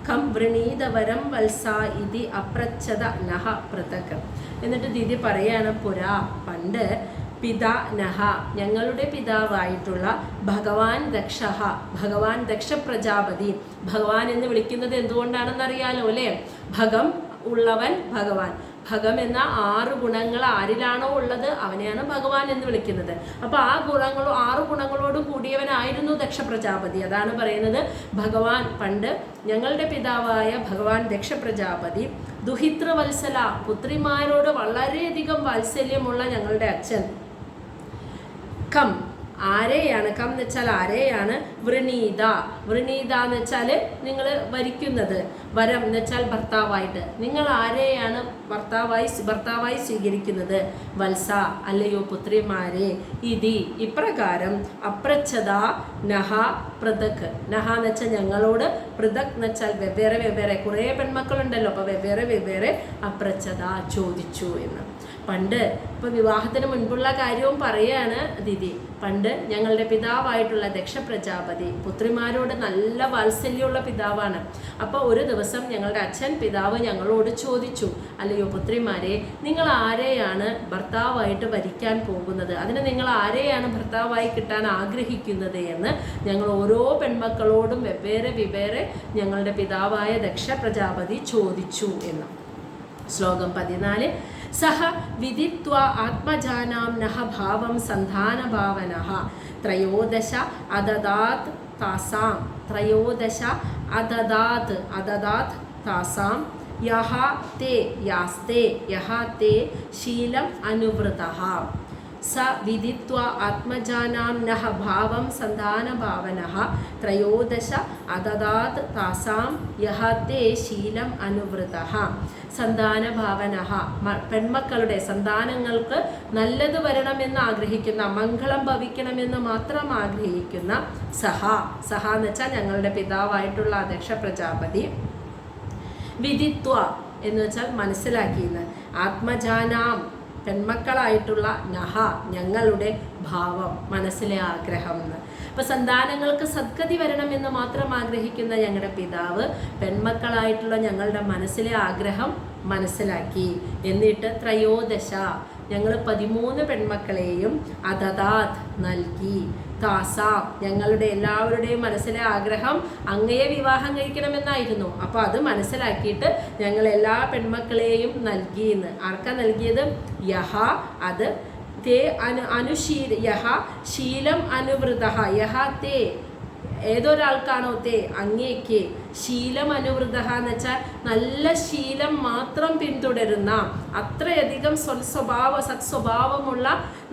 കം വൃണീതവരം വത്സ ഇതി അപ്രച്ഛദ നഃ പൃഥക്. എന്നിട്ട് ദിതി പറയാണ്, പുരാ പണ്ട്, പിതാ നഹ ഞങ്ങളുടെ പിതാവായിട്ടുള്ള ഭഗവാൻ ദക്ഷഃ ഭഗവാൻ ദക്ഷ പ്രജാപതി. ഭഗവാൻ എന്ന് വിളിക്കുന്നത് എന്തുകൊണ്ടാണെന്നറിയാലോ അല്ലേ? ഭഗം ഉള്ളവൻ ഭഗവാൻ. ഭഗം എന്ന 6 ഗുണങ്ങൾ ആരിലാണോ ഉള്ളത് അവനെയാണ് ഭഗവാൻ എന്ന് വിളിക്കുന്നത്. അപ്പോൾ ആ 6 ഗുണങ്ങളോട് കൂടിയവനായിരുന്നു ദക്ഷ പ്രജാപതി. അതാണ് പറയുന്നത്, ഭഗവാൻ പണ്ട് ഞങ്ങളുടെ പിതാവായ ഭഗവാൻ ദക്ഷ പ്രജാപതി ദുഹിത്രവത്സല പുത്രിമാരോട് വളരെയധികം വാത്സല്യമുള്ള ഞങ്ങളുടെ അച്ഛൻ. കം ആരെയാണ്? കം എന്ന് വെച്ചാൽ ആരെയാണ്? വൃണീത. വൃണീത എന്ന് വെച്ചാൽ നിങ്ങൾ വരിക്കുന്നത്. വരം എന്ന് വെച്ചാൽ ഭർത്താവായിട്ട്. നിങ്ങൾ ആരെയാണ് ഭർത്താവായി സ്വീകരിക്കുന്നത്? വത്സ അല്ലയോ പുത്രിമാരെ. ഇതി ഇപ്രകാരം അപ്രച്ഛദ നഹ പൃഥക്. നഹ എന്ന് വെച്ചാൽ ഞങ്ങളോട്, പൃഥക് എന്ന് വെച്ചാൽ വെവ്വേറെ വെവ്വേറെ. കുറേ പെൺമക്കളുണ്ടല്ലോ, അപ്പോൾ വെവ്വേറെ വെവ്വേറെ അപ്രച്ഛദ ചോദിച്ചു എന്ന്. പണ്ട് ഇപ്പോൾ വിവാഹത്തിന് മുൻപുള്ള കാര്യവും പറയാണ് ദിതി. പണ്ട് ഞങ്ങളുടെ പിതാവായിട്ടുള്ള ദക്ഷ പ്രജാപതി പുത്രിമാരോട് നല്ല വാത്സല്യമുള്ള പിതാവാണ്. അപ്പോൾ ഒരു ദിവസം ഞങ്ങളുടെ അച്ഛൻ പിതാവ് ഞങ്ങളോട് ചോദിച്ചു, അല്ലയോ പുത്രിമാരെ, നിങ്ങൾ ആരെയാണ് ഭർത്താവായിട്ട് വരിക്കാൻ പോകുന്നത്? അതിന് നിങ്ങൾ ആരെയാണ് ഭർത്താവായി കിട്ടാൻ ആഗ്രഹിക്കുന്നത് എന്ന് ഞങ്ങൾ ഓരോ പെൺമക്കളോടും വെവ്വേറെ വെവ്വേറെ ഞങ്ങളുടെ പിതാവായ ദക്ഷ പ്രജാപതി ചോദിച്ചു എന്ന്. ശ്ലോകം 14. സഹ വിദിത്വ ആത്മജാനാം നഹ ഭാവം സന്ധാനഭാവനഃ ത്രയോദശ അദദാത് താസാം. ത്രയോദശ അദദാത് താസാം യഹ തേ യാസ്തേ യഹ തേ ശീലം അനുവൃതഃ. സ വിദിത്വ ആത്മജാനാം നഹ ഭാവം സന്ധാനഭാവനഃ ത്രയോദശ അദദാത് താസാം യഹ തേ ശീലം അനുവൃതഃ. സന്താനഭാവനഃ പെൺമക്കളുടെ സന്താനങ്ങൾക്ക് നല്ലത് വരണമെന്ന് ആഗ്രഹിക്കുന്ന, മംഗളം ഭവിക്കണമെന്ന് മാത്രം ആഗ്രഹിക്കുന്ന സഹ എന്ന് വെച്ചാൽ ഞങ്ങളുടെ പിതാവായിട്ടുള്ള ദക്ഷ പ്രജാപതി. വിദിത്വ എന്ന് വെച്ചാൽ മനസ്സിലാക്കിയെന്ന്. ആത്മജാനാം പെൺമക്കളായിട്ടുള്ള നഹ ഞങ്ങളുടെ ഭാവം മനസ്സിലെ ആഗ്രഹം എന്ന്. അപ്പോൾ സന്താനങ്ങൾക്ക് സദ്ഗതി വരണമെന്ന് മാത്രം ആഗ്രഹിക്കുന്ന ഞങ്ങളുടെ പിതാവ് പെൺമക്കളായിട്ടുള്ള ഞങ്ങളുടെ മനസ്സിലെ ആഗ്രഹം മനസ്സിലാക്കി. എന്നിട്ട് ത്രയോദശ ഞങ്ങൾ 13 പെൺമക്കളെയും അദദാത് നൽകി. താസാം ഞങ്ങളുടെ എല്ലാവരുടെയും മനസ്സിലെ ആഗ്രഹം അങ്ങയെ വിവാഹം കഴിക്കണമെന്നായിരുന്നു. അപ്പോൾ അത് മനസ്സിലാക്കിയിട്ട് ഞങ്ങൾ എല്ലാ പെൺമക്കളെയും നൽകിയെന്ന്. ആർക്കാ നൽകിയത്? യഹ അത്, തേ യഹ ശീലം അനുവൃതഃ. യഹ തേ ഏതൊരാൾക്കാണോ തേ അങ്ങേക്ക്, ശീലം അനുവൃതഃ എന്ന് വെച്ചാൽ നല്ല ശീലം മാത്രം പിന്തുടരുന്ന, അത്രയധികം സത്സ്വഭാവമുള്ള,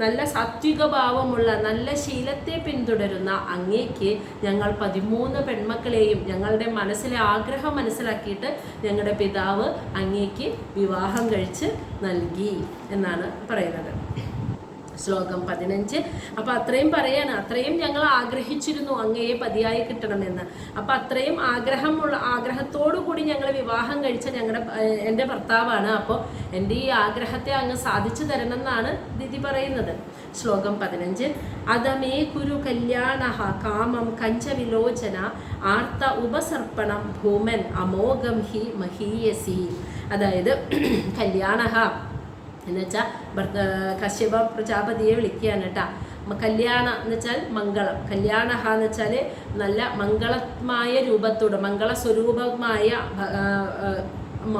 നല്ല സാത്വിക ഭാവമുള്ള, നല്ല ശീലത്തെ പിന്തുടരുന്ന അങ്ങേക്ക് ഞങ്ങൾ 13 പെൺമക്കളെയും ഞങ്ങളുടെ മനസ്സിലെ ആഗ്രഹം മനസ്സിലാക്കിയിട്ട് ഞങ്ങളുടെ പിതാവ് അങ്ങേക്ക് വിവാഹം കഴിച്ച് നൽകി എന്നാണ് പറയുന്നത്. ശ്ലോകം 15. അപ്പം അത്രയും പറയാണ്, അത്രയും ഞങ്ങൾ ആഗ്രഹിച്ചിരുന്നു അങ്ങയെ പതിയായി കിട്ടണമെന്ന്. അപ്പം അത്രയും ആഗ്രഹത്തോടു കൂടി ഞങ്ങൾ വിവാഹം കഴിച്ച എൻ്റെ ഭർത്താവാണ്. അപ്പോൾ എൻ്റെ ഈ ആഗ്രഹത്തെ അങ്ങ് സാധിച്ചു തരണം എന്നാണ് ദിതി പറയുന്നത്. ശ്ലോകം 15. അതമേ കുരു കല്യാണ കാമം കഞ്ചവിലോചന ആർത്ത ഉപസർപ്പണം ഭൂമൻ അമോഘം ഹി മഹീയസി. അതായത് കല്യാണ എന്നുവെച്ചാൽ കശ്യപ പ്രജാപതിയെ വിളിക്കുകയാണ് കേട്ടോ. കല്യാണം എന്ന് വെച്ചാൽ മംഗളം, കല്യാണ എന്ന് വെച്ചാൽ നല്ല മംഗളമായ രൂപത്തോട് മംഗളസ്വരൂപമായ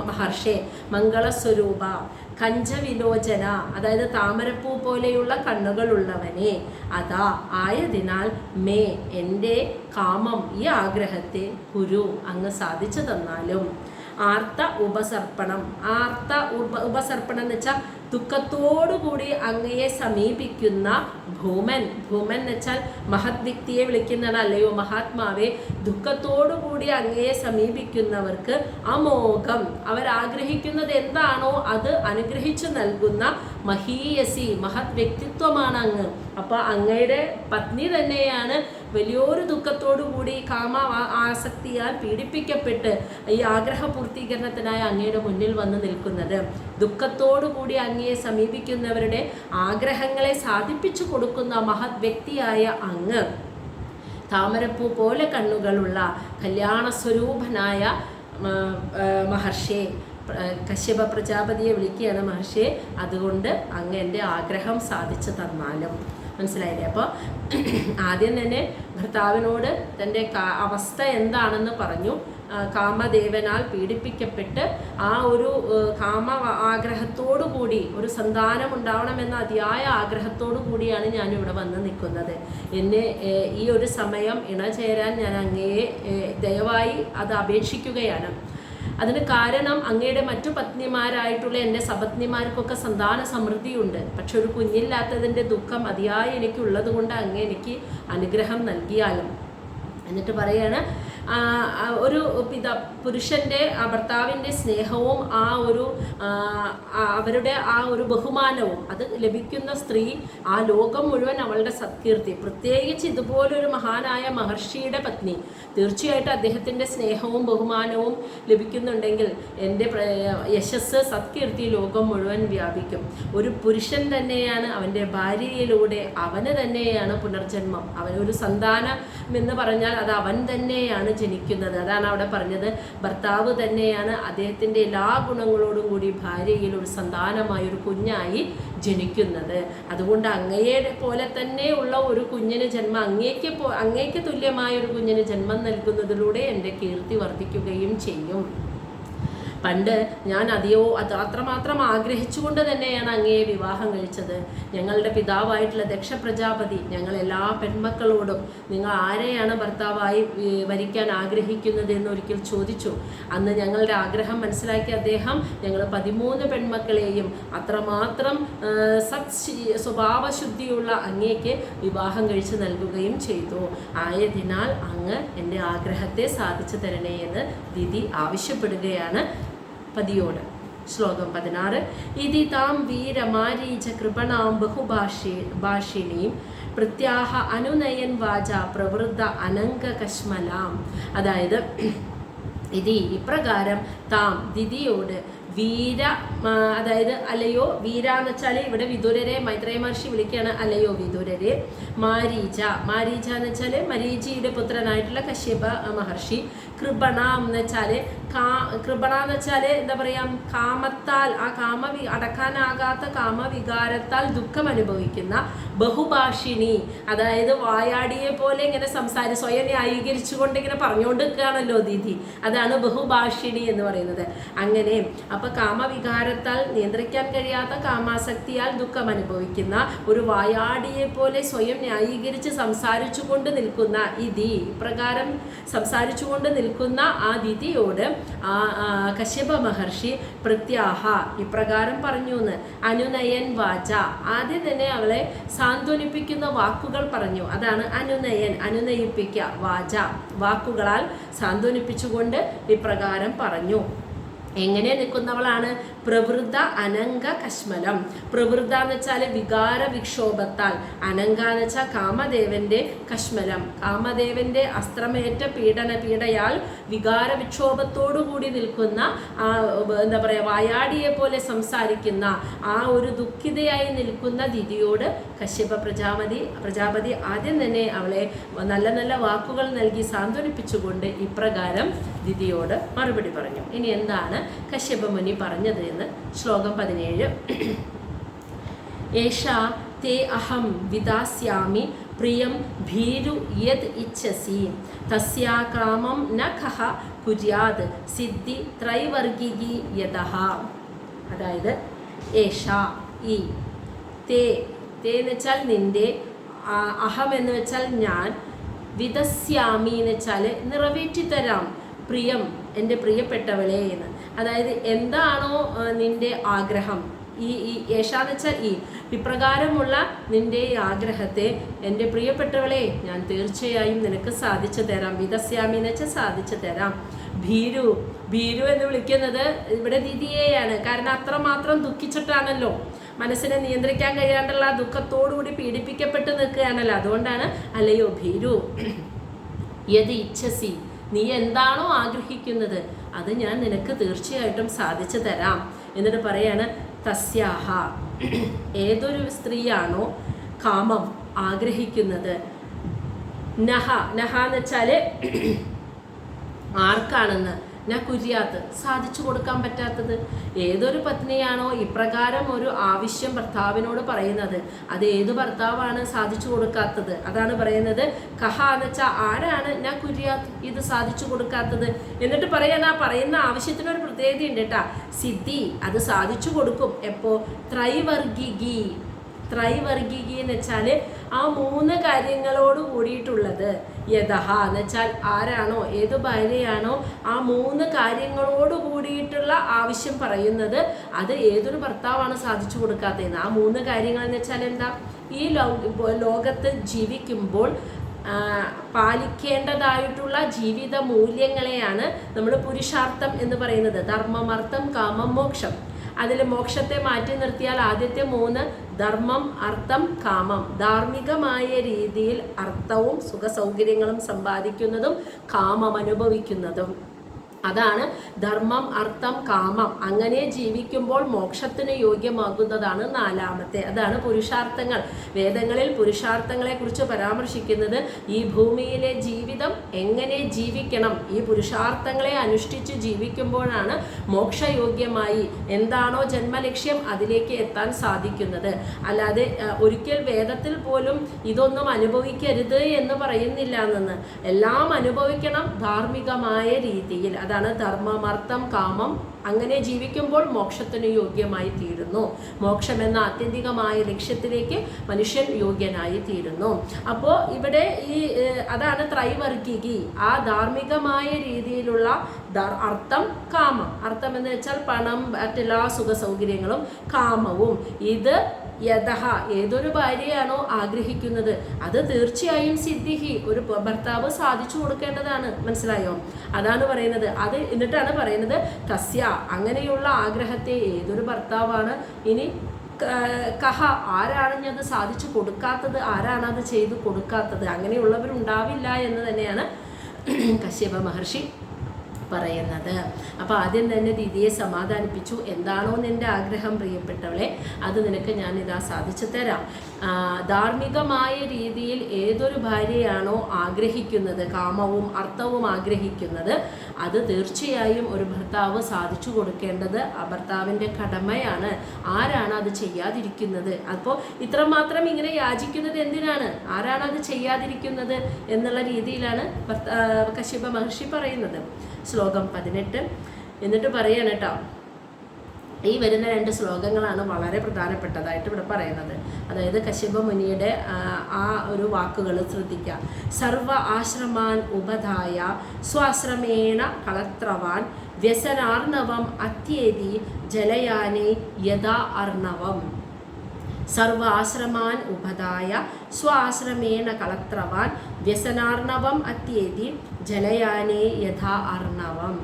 മഹർഷേ, മംഗളസ്വരൂപ, കഞ്ചവിലോചന അതായത് താമരപ്പൂ പോലെയുള്ള കണ്ണുകളുള്ളവനെ, അതാ ആയതിനാൽ മേ എൻ്റെ കാമം ഈ ആഗ്രഹത്തെ കുരു അങ്ങ് സാധിച്ചു തന്നാലും. ആർത്ത ഉപസർപ്പണം, ഉപസർപ്പണം എന്ന് വെച്ചാൽ ദുഃഖത്തോടുകൂടി അങ്ങയെ സമീപിക്കുന്ന ഭൂമൻ. ഭൂമൻ എന്ന് വെച്ചാൽ മഹത് വ്യക്തിയെ വിളിക്കുന്നതാണ്. അല്ലയോ മഹാത്മാവെ, ദുഃഖത്തോടുകൂടി അങ്ങയെ സമീപിക്കുന്നവർക്ക് അമോഘം, അവരാഗ്രഹിക്കുന്നത് എന്താണോ അത് അനുഗ്രഹിച്ചു നൽകുന്ന മഹീയസി, മഹത് വ്യക്തിത്വമാണ് അങ്ങ്. അപ്പൊ അങ്ങയുടെ പത്നി തന്നെയാണ് വലിയൊരു ദുഃഖത്തോടു കൂടി കാമ ആസക്തിയാൽ പീഡിപ്പിക്കപ്പെട്ട് ഈ ആഗ്രഹ പൂർത്തീകരണത്തിനായി അങ്ങയുടെ മുന്നിൽ വന്ന് നിൽക്കുന്നത്. ദുഃഖത്തോടു കൂടി അങ്ങയെ സമീപിക്കുന്നവരുടെ ആഗ്രഹങ്ങളെ സാധിപ്പിച്ചു കൊടുക്കുന്ന മഹത് വ്യക്തിയായ അങ്ങ്, താമരപ്പൂ പോലെ കണ്ണുകളുള്ള കല്യാണസ്വരൂപനായ മഹർഷിയെ, കശ്യപ പ്രജാപതിയെ വിളിക്കുകയാണ് മഹർഷിയെ, അതുകൊണ്ട് അങ്ങ് എൻ്റെ ആഗ്രഹം സാധിച്ചു തന്നാലും. മനസ്സിലായില്ലേ? അപ്പോൾ ആദ്യം തന്നെ ഭർത്താവിനോട് തൻ്റെ അവസ്ഥ എന്താണെന്ന് പറഞ്ഞു. കാമദേവനാൽ പീഡിപ്പിക്കപ്പെട്ട് ആ ഒരു കാമ ആഗ്രഹത്തോടു കൂടി ഒരു സന്താനം ഉണ്ടാവണമെന്ന അതിയായ ആഗ്രഹത്തോടു കൂടിയാണ് ഞാനിവിടെ വന്ന് നിൽക്കുന്നത്. എന്നെ ഈ ഒരു സമയം ഇണചേരാൻ ഞാൻ അങ്ങയെ ദയവായി അത് അപേക്ഷിക്കുകയാണ്. അതിന് കാരണം അങ്ങയുടെ മറ്റു പത്നിമാരായിട്ടുള്ള എൻ്റെ സപത്നിമാർക്കൊക്കെ സന്താന സമൃദ്ധിയുണ്ട്. പക്ഷെ ഒരു കുഞ്ഞില്ലാത്തതിൻ്റെ ദുഃഖം അതിയായി എനിക്കുള്ളത് കൊണ്ട് അങ്ങ് എനിക്ക് അനുഗ്രഹം നൽകിയാലും. എന്നിട്ട് പറയാണ്, ഒരു പുരുഷൻ്റെ ഭർത്താവിൻ്റെ സ്നേഹവും ആ ഒരു അവരുടെ ആ ഒരു ബഹുമാനവും അത് ലഭിക്കുന്ന സ്ത്രീ ആ ലോകം മുഴുവൻ അവളുടെ സത്കീർത്തി. പ്രത്യേകിച്ച് ഇതുപോലൊരു മഹാനായ മഹർഷിയുടെ പത്നി, തീർച്ചയായിട്ടും അദ്ദേഹത്തിൻ്റെ സ്നേഹവും ബഹുമാനവും ലഭിക്കുന്നുണ്ടെങ്കിൽ എൻ്റെ യശസ് സത്കീർത്തി ലോകം മുഴുവൻ വ്യാപിക്കും. ഒരു പുരുഷൻ തന്നെയാണ് അവൻ്റെ ഭാര്യയിലൂടെ അവന് തന്നെയാണ് പുനർജന്മം. അവനൊരു സന്താനം എന്ന് പറഞ്ഞാൽ അത് അവൻ തന്നെയാണ് ജനിക്കുന്നത്. അതാണ് അവിടെ പറഞ്ഞത്, ഭർത്താവ് തന്നെയാണ് അദ്ദേഹത്തിൻ്റെ എല്ലാ ഗുണങ്ങളോടും കൂടി ഭാര്യയിൽ ഒരു സന്താനമായ ഒരു കുഞ്ഞായി ജനിക്കുന്നത്. അതുകൊണ്ട് അങ്ങയെ പോലെ തന്നെ ഉള്ള ഒരു കുഞ്ഞിന് ജന്മം, അങ്ങേക്ക് തുല്യമായ ഒരു കുഞ്ഞിന് ജന്മം നൽകുന്നതിലൂടെ എൻ്റെ കീർത്തി വർദ്ധിക്കുകയും ചെയ്യും. പണ്ട് ഞാൻ അത്രമാത്രം ആഗ്രഹിച്ചുകൊണ്ട് തന്നെയാണ് അങ്ങയെ വിവാഹം കഴിച്ചത്. ഞങ്ങളുടെ പിതാവായിട്ടുള്ള ദക്ഷ പ്രജാപതി ഞങ്ങൾ എല്ലാ പെൺമക്കളോടും നിങ്ങൾ ആരെയാണ് ഭർത്താവായി വരിക്കാൻ ആഗ്രഹിക്കുന്നത് എന്ന് ഒരിക്കൽ ചോദിച്ചു. അന്ന് ഞങ്ങളുടെ ആഗ്രഹം മനസ്സിലാക്കിയ അദ്ദേഹം ഞങ്ങൾ 13 പെൺമക്കളെയും അത്രമാത്രം സ്വഭാവശുദ്ധിയുള്ള അങ്ങേക്ക് വിവാഹം കഴിച്ച് നൽകുകയും ചെയ്തു. ആയതിനാൽ അങ്ങ് എൻ്റെ ആഗ്രഹത്തെ സാധിച്ചു തരണേ എന്ന് ദിതി ആവശ്യപ്പെടുകയാണ് പതിയോട്. ശ്ലോകം 16. ഇതി താം വീരമാരീച കൃപണാം ബഹുഭാഷിണീം പ്രത്യാഹ അനുനയൻ വാച പ്രവൃദ്ധ അനംഗകശ്മലാം. അതായത് ഇപ്രകാരം താം ദിതിയോട് വീര, അതായത് അല്ലയോ വീര എന്ന് വെച്ചാൽ ഇവിടെ വിദുരരെ മൈത്രേയ മഹർഷി വിളിക്കുകയാണ്, അല്ലയോ വിദുരരെ. മാരീച എന്ന് വെച്ചാൽ മരീചിയുടെ പുത്രനായിട്ടുള്ള കശ്യപ മഹർഷി. കൃപണ എന്ന് വെച്ചാൽ എന്താ പറയാ, കാമത്താൽ അടക്കാനാകാത്ത കാമവികാരത്താൽ ദുഃഖം അനുഭവിക്കുന്ന ബഹുഭാഷിണി, അതായത് വായാടിയെ പോലെ ഇങ്ങനെ സ്വയം ന്യായീകരിച്ചുകൊണ്ട് ഇങ്ങനെ പറഞ്ഞുകൊണ്ട് നിൽക്കുകയാണല്ലോ ദീദി, അതാണ് ബഹുഭാഷിണി എന്ന് പറയുന്നത്. അങ്ങനെ അപ്പൊ കാമവികാരത്താൽ നിയന്ത്രിക്കാൻ കഴിയാത്ത കാമാസക്തിയാൽ ദുഃഖം അനുഭവിക്കുന്ന ഒരു വായാടിയെ പോലെ സ്വയം ന്യായീകരിച്ച് സംസാരിച്ചുകൊണ്ട് നിൽക്കുന്ന ഇപ്രകാരം സംസാരിച്ചുകൊണ്ട് നിൽക്കുന്ന ആ ദിതിയോട് കശ്യപ മഹർഷി പ്രത്യാഹ ഇപ്രകാരം പറഞ്ഞു എന്ന്. അനുനയൻ വാച, ആദ്യം തന്നെ അവളെ സാന്ത്വനിപ്പിക്കുന്ന വാക്കുകൾ പറഞ്ഞു. അതാണ് അനുനയിപ്പിക്കുക. വാച, വാക്കുകളാൽ സാന്ത്വനിപ്പിച്ചുകൊണ്ട് ഇപ്രകാരം പറഞ്ഞു. എങ്ങനെ നിൽക്കുന്നവളാണ്? പ്രവൃത്ത അനങ്ക കശ്മലം. പ്രവൃത്ത എന്ന് വെച്ചാൽ വികാര വിക്ഷോഭത്താൽ, അനങ്ക എന്ന് വെച്ചാൽ കാമദേവന്റെ കശ്മലം, കാമദേവന്റെ അസ്ത്രമേറ്റ പീഡയാൽ വികാര വിക്ഷോഭത്തോടു കൂടി നിൽക്കുന്ന എന്താ പറയുക, വായാടിയെ പോലെ സംസാരിക്കുന്ന ആ ഒരു ദുഃഖിതയായി നിൽക്കുന്ന ദിതിയോട് കശ്യപ പ്രജാപതി ആദ്യം തന്നെ അവളെ നല്ല നല്ല വാക്കുകൾ നൽകി സാന്ത്വനിപ്പിച്ചുകൊണ്ട് ഇപ്രകാരം ദിതിയോട് മറുപടി പറഞ്ഞു. ഇനി എന്താണ് കശ്യപ മുനി പറഞ്ഞത് എന്ന് ശ്ലോകം 17. ഏഷാ തേ അഹം വിദാസ്യാമി പ്രിയം ഭീരു യത് ഇച്ഛസി തസ്യാ കാമം ന ഖഹ കുര്യാത് സിദ്ധി ത്രൈവർഗികി യതഃ. അതായത് ഏഷാ ഈ, തേ എന്ന് വെച്ചാൽ നിന്റെ, അഹം എന്ന് വെച്ചാൽ ഞാൻ, വിദസ്യാമി എന്ന് വെച്ചാൽ നിറവേറ്റിത്തരാം, പ്രിയം എൻ്റെ പ്രിയപ്പെട്ടവളെ എന്ന്. അതായത് എന്താണോ നിന്റെ ആഗ്രഹം, ഈ യേശാന്ന് വെച്ചാൽ ഈ ഇപ്രകാരമുള്ള നിന്റെ ആഗ്രഹത്തെ എൻ്റെ പ്രിയപ്പെട്ടവളെ ഞാൻ തീർച്ചയായും നിനക്ക് സാധിച്ചു തരാം. വിദസ്യാമി എന്ന് വെച്ചാൽ സാധിച്ചു തരാം. ഭീരു എന്ന് വിളിക്കുന്നത് ഇവിടെ ദിതിയെയാണ്. കാരണം അത്രമാത്രം ദുഃഖിച്ചിട്ടാണല്ലോ, മനസ്സിനെ നിയന്ത്രിക്കാൻ കഴിയാണ്ടുള്ള ദുഃഖത്തോടുകൂടി പീഡിപ്പിക്കപ്പെട്ട് നിൽക്കുകയാണല്ലോ. അതുകൊണ്ടാണ് അല്ലയോ ഭീരു, യത് ഇച്ഛസി, നീ എന്താണോ ആഗ്രഹിക്കുന്നത് അത് ഞാൻ നിനക്ക് തീർച്ചയായിട്ടും സാധിച്ചു തരാം. എന്നിട്ട് പറയാണ് തസ്യാഹ, ഏതൊരു സ്ത്രീയാണോ കാമം ആഗ്രഹിക്കുന്നത്, നഹ എന്ന് വെച്ചാൽ ആർക്കാണെന്ന്, ന കുര്യാത്ത് സാധിച്ചു കൊടുക്കാൻ പറ്റാത്തത്, ഏതൊരു പത്നിയാണോ ഇപ്രകാരം ഒരു ആവശ്യം ഭർത്താവിനോട് പറയുന്നത് അത് ഏതു ഭർത്താവാണ് സാധിച്ചു കൊടുക്കാത്തത്? അതാണ് പറയുന്നത് കഹ എന്ന് വെച്ചാൽ ആരാണ് ന കുര്യാത്ത് ഇത് സാധിച്ചു കൊടുക്കാത്തത്. എന്നിട്ട് പറയുന്ന ആവശ്യത്തിനൊരു പ്രത്യേകത ഉണ്ട് കേട്ടാ, സിദ്ധി അത് സാധിച്ചു കൊടുക്കും. എപ്പോ? ത്രൈവർഗികി എന്ന് വെച്ചാൽ ആ 3 കാര്യങ്ങളോട് കൂടിയിട്ടുള്ളത്. യഥഹ എന്ന് വെച്ചാൽ ആരാണോ, ഏതു ഭാര്യയാണോ ആ 3 കാര്യങ്ങളോട് കൂടിയിട്ടുള്ള ആവശ്യം പറയുന്നത് അത് ഏതൊരു ഭർത്താവാണ് സാധിച്ചു കൊടുക്കാത്തതെന്ന്. ആ 3 കാര്യങ്ങൾ എന്ന് വെച്ചാൽ എന്താ? ഈ ലോകത്ത് ജീവിക്കുമ്പോൾ പാലിക്കേണ്ടതായിട്ടുള്ള ജീവിത മൂല്യങ്ങളെയാണ് നമ്മൾ പുരുഷാർത്ഥം എന്ന് പറയുന്നത്. ധർമ്മം, അർത്ഥം, കാമം, മോക്ഷം. അതിൽ മോക്ഷത്തെ മാറ്റി നിർത്തിയാൽ ആദ്യത്തെ 3 ധർമ്മം, അർത്ഥം, കാമം, ധാർമ്മികമായ രീതിയിൽ അർത്ഥവും സുഖസൗകര്യങ്ങളും സമ്പാദിക്കുന്നതും കാമം അനുഭവിക്കുന്നതും. അതാണ് ധർമ്മം, അർത്ഥം, കാമം. അങ്ങനെ ജീവിക്കുമ്പോൾ മോക്ഷത്തിന് യോഗ്യമാകുന്നതാണ് 4ാമത്തെ. അതാണ് പുരുഷാർത്ഥങ്ങൾ. വേദങ്ങളിൽ പുരുഷാർത്ഥങ്ങളെ കുറിച്ച് പരാമർശിക്കുന്നത് ഈ ഭൂമിയിലെ ജീവിതം എങ്ങനെ ജീവിക്കണം, ഈ പുരുഷാർത്ഥങ്ങളെ അനുഷ്ഠിച്ച് ജീവിക്കുമ്പോഴാണ് മോക്ഷയോഗ്യമായി എന്താണോ ജന്മലക്ഷ്യം അതിലേക്ക് എത്താൻ സാധിക്കുന്നത്. അല്ലാതെ ഒരിക്കൽ വേദത്തിൽ പോലും ഇതൊന്നും അനുഭവിക്കരുത് എന്ന് പറയുന്നില്ല എന്ന്. എല്ലാം അനുഭവിക്കണം ധാർമ്മികമായ രീതിയിൽ. അതാണ് ധർമ്മം, അർത്ഥം, കാമം. അങ്ങനെ ജീവിക്കുമ്പോൾ മോക്ഷത്തിന് യോഗ്യമായി തീരുന്നു. മോക്ഷം എന്ന ആത്യന്തികമായ ലക്ഷ്യത്തിലേക്ക് മനുഷ്യൻ യോഗ്യനായി തീരുന്നു. അപ്പോൾ ഇവിടെ അതാണ് ത്രൈവർഗികി, ആ ധാർമ്മികമായ രീതിയിലുള്ള അർത്ഥം, കാമം. അർത്ഥം എന്ന് വെച്ചാൽ പണം, മറ്റെല്ലാ സുഖ സൗകര്യങ്ങളും, കാമവും. ഇത് യഥഹ, ഏതൊരു ഭാര്യയാണോ ആഗ്രഹിക്കുന്നത് അത് തീർച്ചയായും സിദ്ധിഹി, ഒരു ഭർത്താവ് സാധിച്ചു കൊടുക്കേണ്ടതാണ്. മനസ്സിലായോ? അതാണ് പറയുന്നത്. അത് എന്നിട്ടാണ് പറയുന്നത് തസ്യ, അങ്ങനെയുള്ള ആഗ്രഹത്തെ ഏതൊരു ഭർത്താവാണ് ഇനി കഹ, ആരാണ് അത് സാധിച്ചു കൊടുക്കാത്തത്, ആരാണ് അത് ചെയ്തു കൊടുക്കാത്തത്? അങ്ങനെയുള്ളവരുണ്ടാവില്ല എന്ന് തന്നെയാണ് കശ്യപ മഹർഷി പറയുന്നത്. അപ്പോൾ ആദ്യം തന്നെ ദിതിയെ സമാധാനിപ്പിച്ചു. എന്താണോ നിൻ്റെ ആഗ്രഹം പ്രിയപ്പെട്ടവളെ, അത് നിനക്ക് ഞാനിതാ സാധിച്ചു തരാം. ധാർമ്മികമായ രീതിയിൽ ഏതൊരു ഭാര്യയാണോ ആഗ്രഹിക്കുന്നത്, കാമവും അർത്ഥവും ആഗ്രഹിക്കുന്നത്, അത് തീർച്ചയായും ഒരു ഭർത്താവ് സാധിച്ചു കൊടുക്കേണ്ടത് ആ ഭർത്താവിൻ്റെ കടമയാണ്. ആരാണ് അത് ചെയ്യാതിരിക്കുന്നത്? അപ്പോൾ ഇത്രമാത്രം ഇങ്ങനെ യാചിക്കുന്നത് എന്തിനാണ്? ആരാണ് അത് ചെയ്യാതിരിക്കുന്നത് എന്നുള്ള രീതിയിലാണ് കശ്യപ മഹർഷി പറയുന്നത്. ശ്ലോകം 18. എന്നിട്ട് പറയാണ് കേട്ടോ, ഈ വരുന്ന 2 ശ്ലോകങ്ങളാണ് വളരെ പ്രധാനപ്പെട്ടതായിട്ട് ഇവിടെ പറയുന്നത്. അതായത് കശ്യപ മുനിയുടെ ആ ഒരു വാക്കുകൾ ശ്രദ്ധിക്കുക. സർവ ആശ്രമാൻ ഉപധായ സ്വാശ്രമേണ കളത്രവാൻ വ്യസനാർണവം അത്യേതി ജലയാനേ യഥാ അർണവം. സർവ ആശ്രമാൻ ഉപധായ സ്വാശ്രമേണ കളത്രവാൻ വ്യസനാർണവം അത്യേതി ജലയാനേ യഥാ അർണവം.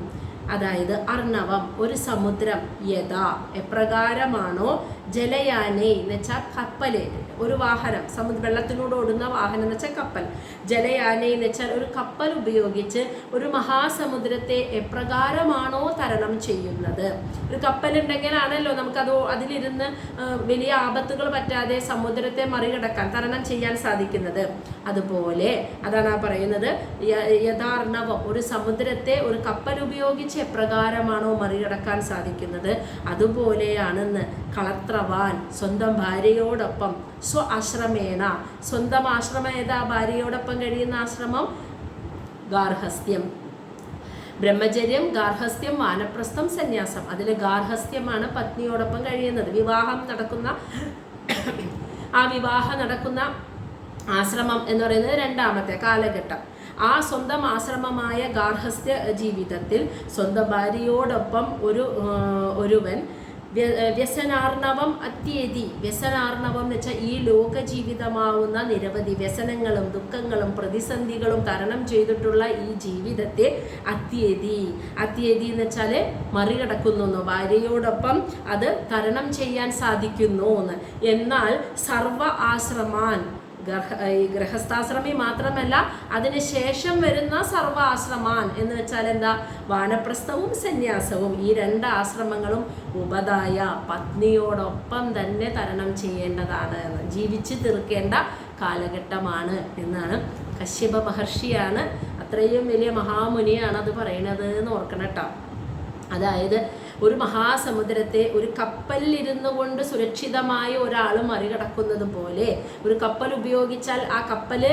അതായത് അർണവം ഒരു സമുദ്രം യഥാ എപ്രകാരമാണോ ജലയാനേ എന്ന് വെച്ചാൽ കപ്പല് ഒരു വാഹനം വെള്ളത്തിലൂടെ ഓടുന്ന വാഹനം എന്ന് വെച്ചാൽ കപ്പൽ, ജലയാനേ എന്ന് വെച്ചാൽ ഒരു കപ്പൽ ഉപയോഗിച്ച് ഒരു മഹാസമുദ്രത്തെ എപ്രകാരമാണോ തരണം ചെയ്യുന്നത്. ഒരു കപ്പലുണ്ടെങ്കിലാണല്ലോ നമുക്കത് അതിലിരുന്ന് വലിയ ആപത്തുകൾ പറ്റാതെ സമുദ്രത്തെ മറികടക്കാൻ തരണം ചെയ്യാൻ സാധിക്കുന്നത്. അതുപോലെ അതാണ് ആ പറയുന്നത് യഥാർണവം ഒരു സമുദ്രത്തെ ഒരു കപ്പൽ ഉപയോഗിച്ച് എപ്രകാരമാണോ മറികടക്കാൻ സാധിക്കുന്നത് അതുപോലെയാണെന്ന് കളത്രവാൻ സ്വന്തം ഭാര്യയോടൊപ്പം ആശ്രമേണ സ്വന്തം ആശ്രമം ഏതാ ഭാര്യയോടൊപ്പം കഴിയുന്ന ആശ്രമം ഗാർഹസ്ഥ്യം. ബ്രഹ്മചര്യം, ഗാർഹസ്ഥ്യം, വാനപ്രസ്ഥം, സന്യാസം. അതിൽ ഗാർഹസ്ഥ്യമാണ് പത്നിയോടൊപ്പം കഴിയുന്നത്. വിവാഹം നടക്കുന്ന ആശ്രമം എന്ന് പറയുന്നത് രണ്ടാമത്തെ കാലഘട്ടം. ആ സ്വന്തം ആശ്രമമായ ഗാർഹസ്ഥ്യ ജീവിതത്തിൽ സ്വന്തം ഭാര്യയോടൊപ്പം ഒരുവൻ വ്യസനാർണവം അത്യേതി. വ്യസനാർണവം എന്ന് വെച്ചാൽ ഈ ലോക ജീവിതമാവുന്ന നിരവധി വ്യസനങ്ങളും ദുഃഖങ്ങളും പ്രതിസന്ധികളും തരണം ചെയ്തിട്ടുള്ള ഈ ജീവിതത്തെ അത്യേതി എന്ന് വെച്ചാൽ മറികടക്കുന്നു, ഭാര്യയോടൊപ്പം അത് തരണം ചെയ്യാൻ സാധിക്കുന്നു എന്ന്. എന്നാൽ സർവ ആശ്രമാൻ ഗൃഹസ്ഥാശ്രമി മാത്രമല്ല അതിനുശേഷം വരുന്ന സർവ ആശ്രമാൻ എന്ന് വെച്ചാൽ എന്താ വാനപ്രസ്ഥവും സന്യാസവും ഈ രണ്ട് ആശ്രമങ്ങളും ഉപതായ പത്നിയോടൊപ്പം തന്നെ തരണം ചെയ്യേണ്ടതാണ്, ജീവിച്ചു തീർക്കേണ്ട കാലഘട്ടമാണ് എന്നാണ്. കശ്യപ മഹർഷിയാണ് അത്രയും വലിയ മഹാമുനിയാണ് അത് പറയണത് എന്ന് ഓർക്കണം കേട്ടോ. അതായത് ഒരു മഹാസമുദ്രത്തെ ഒരു കപ്പലിലിരുന്നു കൊണ്ട് സുരക്ഷിതമായ ഒരാൾ മറികടക്കുന്നത് പോലെ ഒരു കപ്പൽ ഉപയോഗിച്ചാൽ ആ കപ്പല്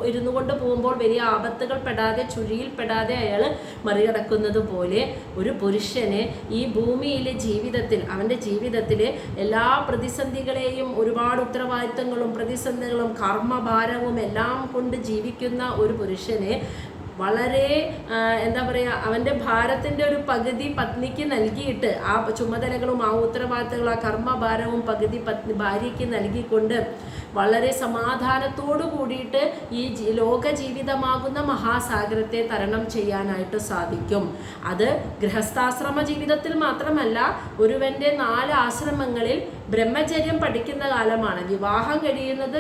ഇരുന്നു കൊണ്ട് പോകുമ്പോൾ വലിയ ആപത്തുകൾ പെടാതെ ചുഴിയിൽ അയാൾ മറികടക്കുന്നത് പോലെ ഒരു പുരുഷന് ഈ ഭൂമിയിലെ ജീവിതത്തിൽ അവൻ്റെ ജീവിതത്തിൽ എല്ലാ പ്രതിസന്ധികളെയും ഒരുപാട് ഉത്തരവാദിത്തങ്ങളും പ്രതിസന്ധികളും കർമ്മഭാരവും എല്ലാം കൊണ്ട് ജീവിക്കുന്ന ഒരു പുരുഷന് വളരെ എന്താ പറയുക അവൻ്റെ ഭാരത്തിൻ്റെ ഒരു പകുതി പത്നിക്ക് നൽകിയിട്ട് ആ ചുമതലകളും ആ ഉത്തരവാദിത്തങ്ങളും ആ കർമ്മഭാരവും പകുതി ഭാര്യയ്ക്ക് നൽകിക്കൊണ്ട് വളരെ സമാധാനത്തോടു കൂടിയിട്ട് ഈ ലോക ജീവിതമാകുന്ന മഹാസാഗരത്തെ തരണം ചെയ്യാനായിട്ട് സാധിക്കും. അത് ഗൃഹസ്ഥാശ്രമ ജീവിതത്തിൽ മാത്രമല്ല ഒരുവൻ്റെ 4 ആശ്രമങ്ങളിൽ ബ്രഹ്മചര്യം പഠിക്കുന്ന കാലമാണ്. വിവാഹം കഴിയുന്നത്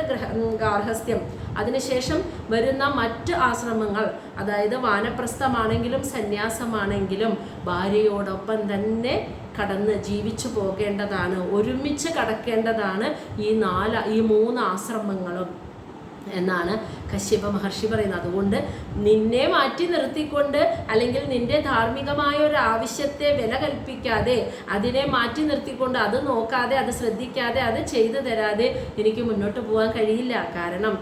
ഗാർഹസ്ഥ്യം, അതിനുശേഷം വരുന്ന മറ്റ് ആശ്രമങ്ങൾ അതായത് വാനപ്രസ്ഥമാണെങ്കിലും സന്യാസമാണെങ്കിലും ഭാര്യയോടൊപ്പം തന്നെ കടന്ന് ജീവിച്ചു പോകേണ്ടതാണ്, ഒരുമിച്ച് കടക്കേണ്ടതാണ് ഈ 3 ആശ്രമങ്ങളും എന്നാണ് കശ്യപ മഹർഷി പറയുന്നത്. അതുകൊണ്ട് നിന്നെ മാറ്റി നിർത്തിക്കൊണ്ട് അല്ലെങ്കിൽ നിന്റെ ധാർമ്മികമായ ഒരു ആവശ്യത്തെ വില കൽപ്പിക്കാതെ അതിനെ മാറ്റി നിർത്തിക്കൊണ്ട് അത് നോക്കാതെ അത് ശ്രദ്ധിക്കാതെ അത് ചെയ്തു തരാതെ എനിക്ക് മുന്നോട്ട് പോകാൻ കഴിയില്ല. കാരണം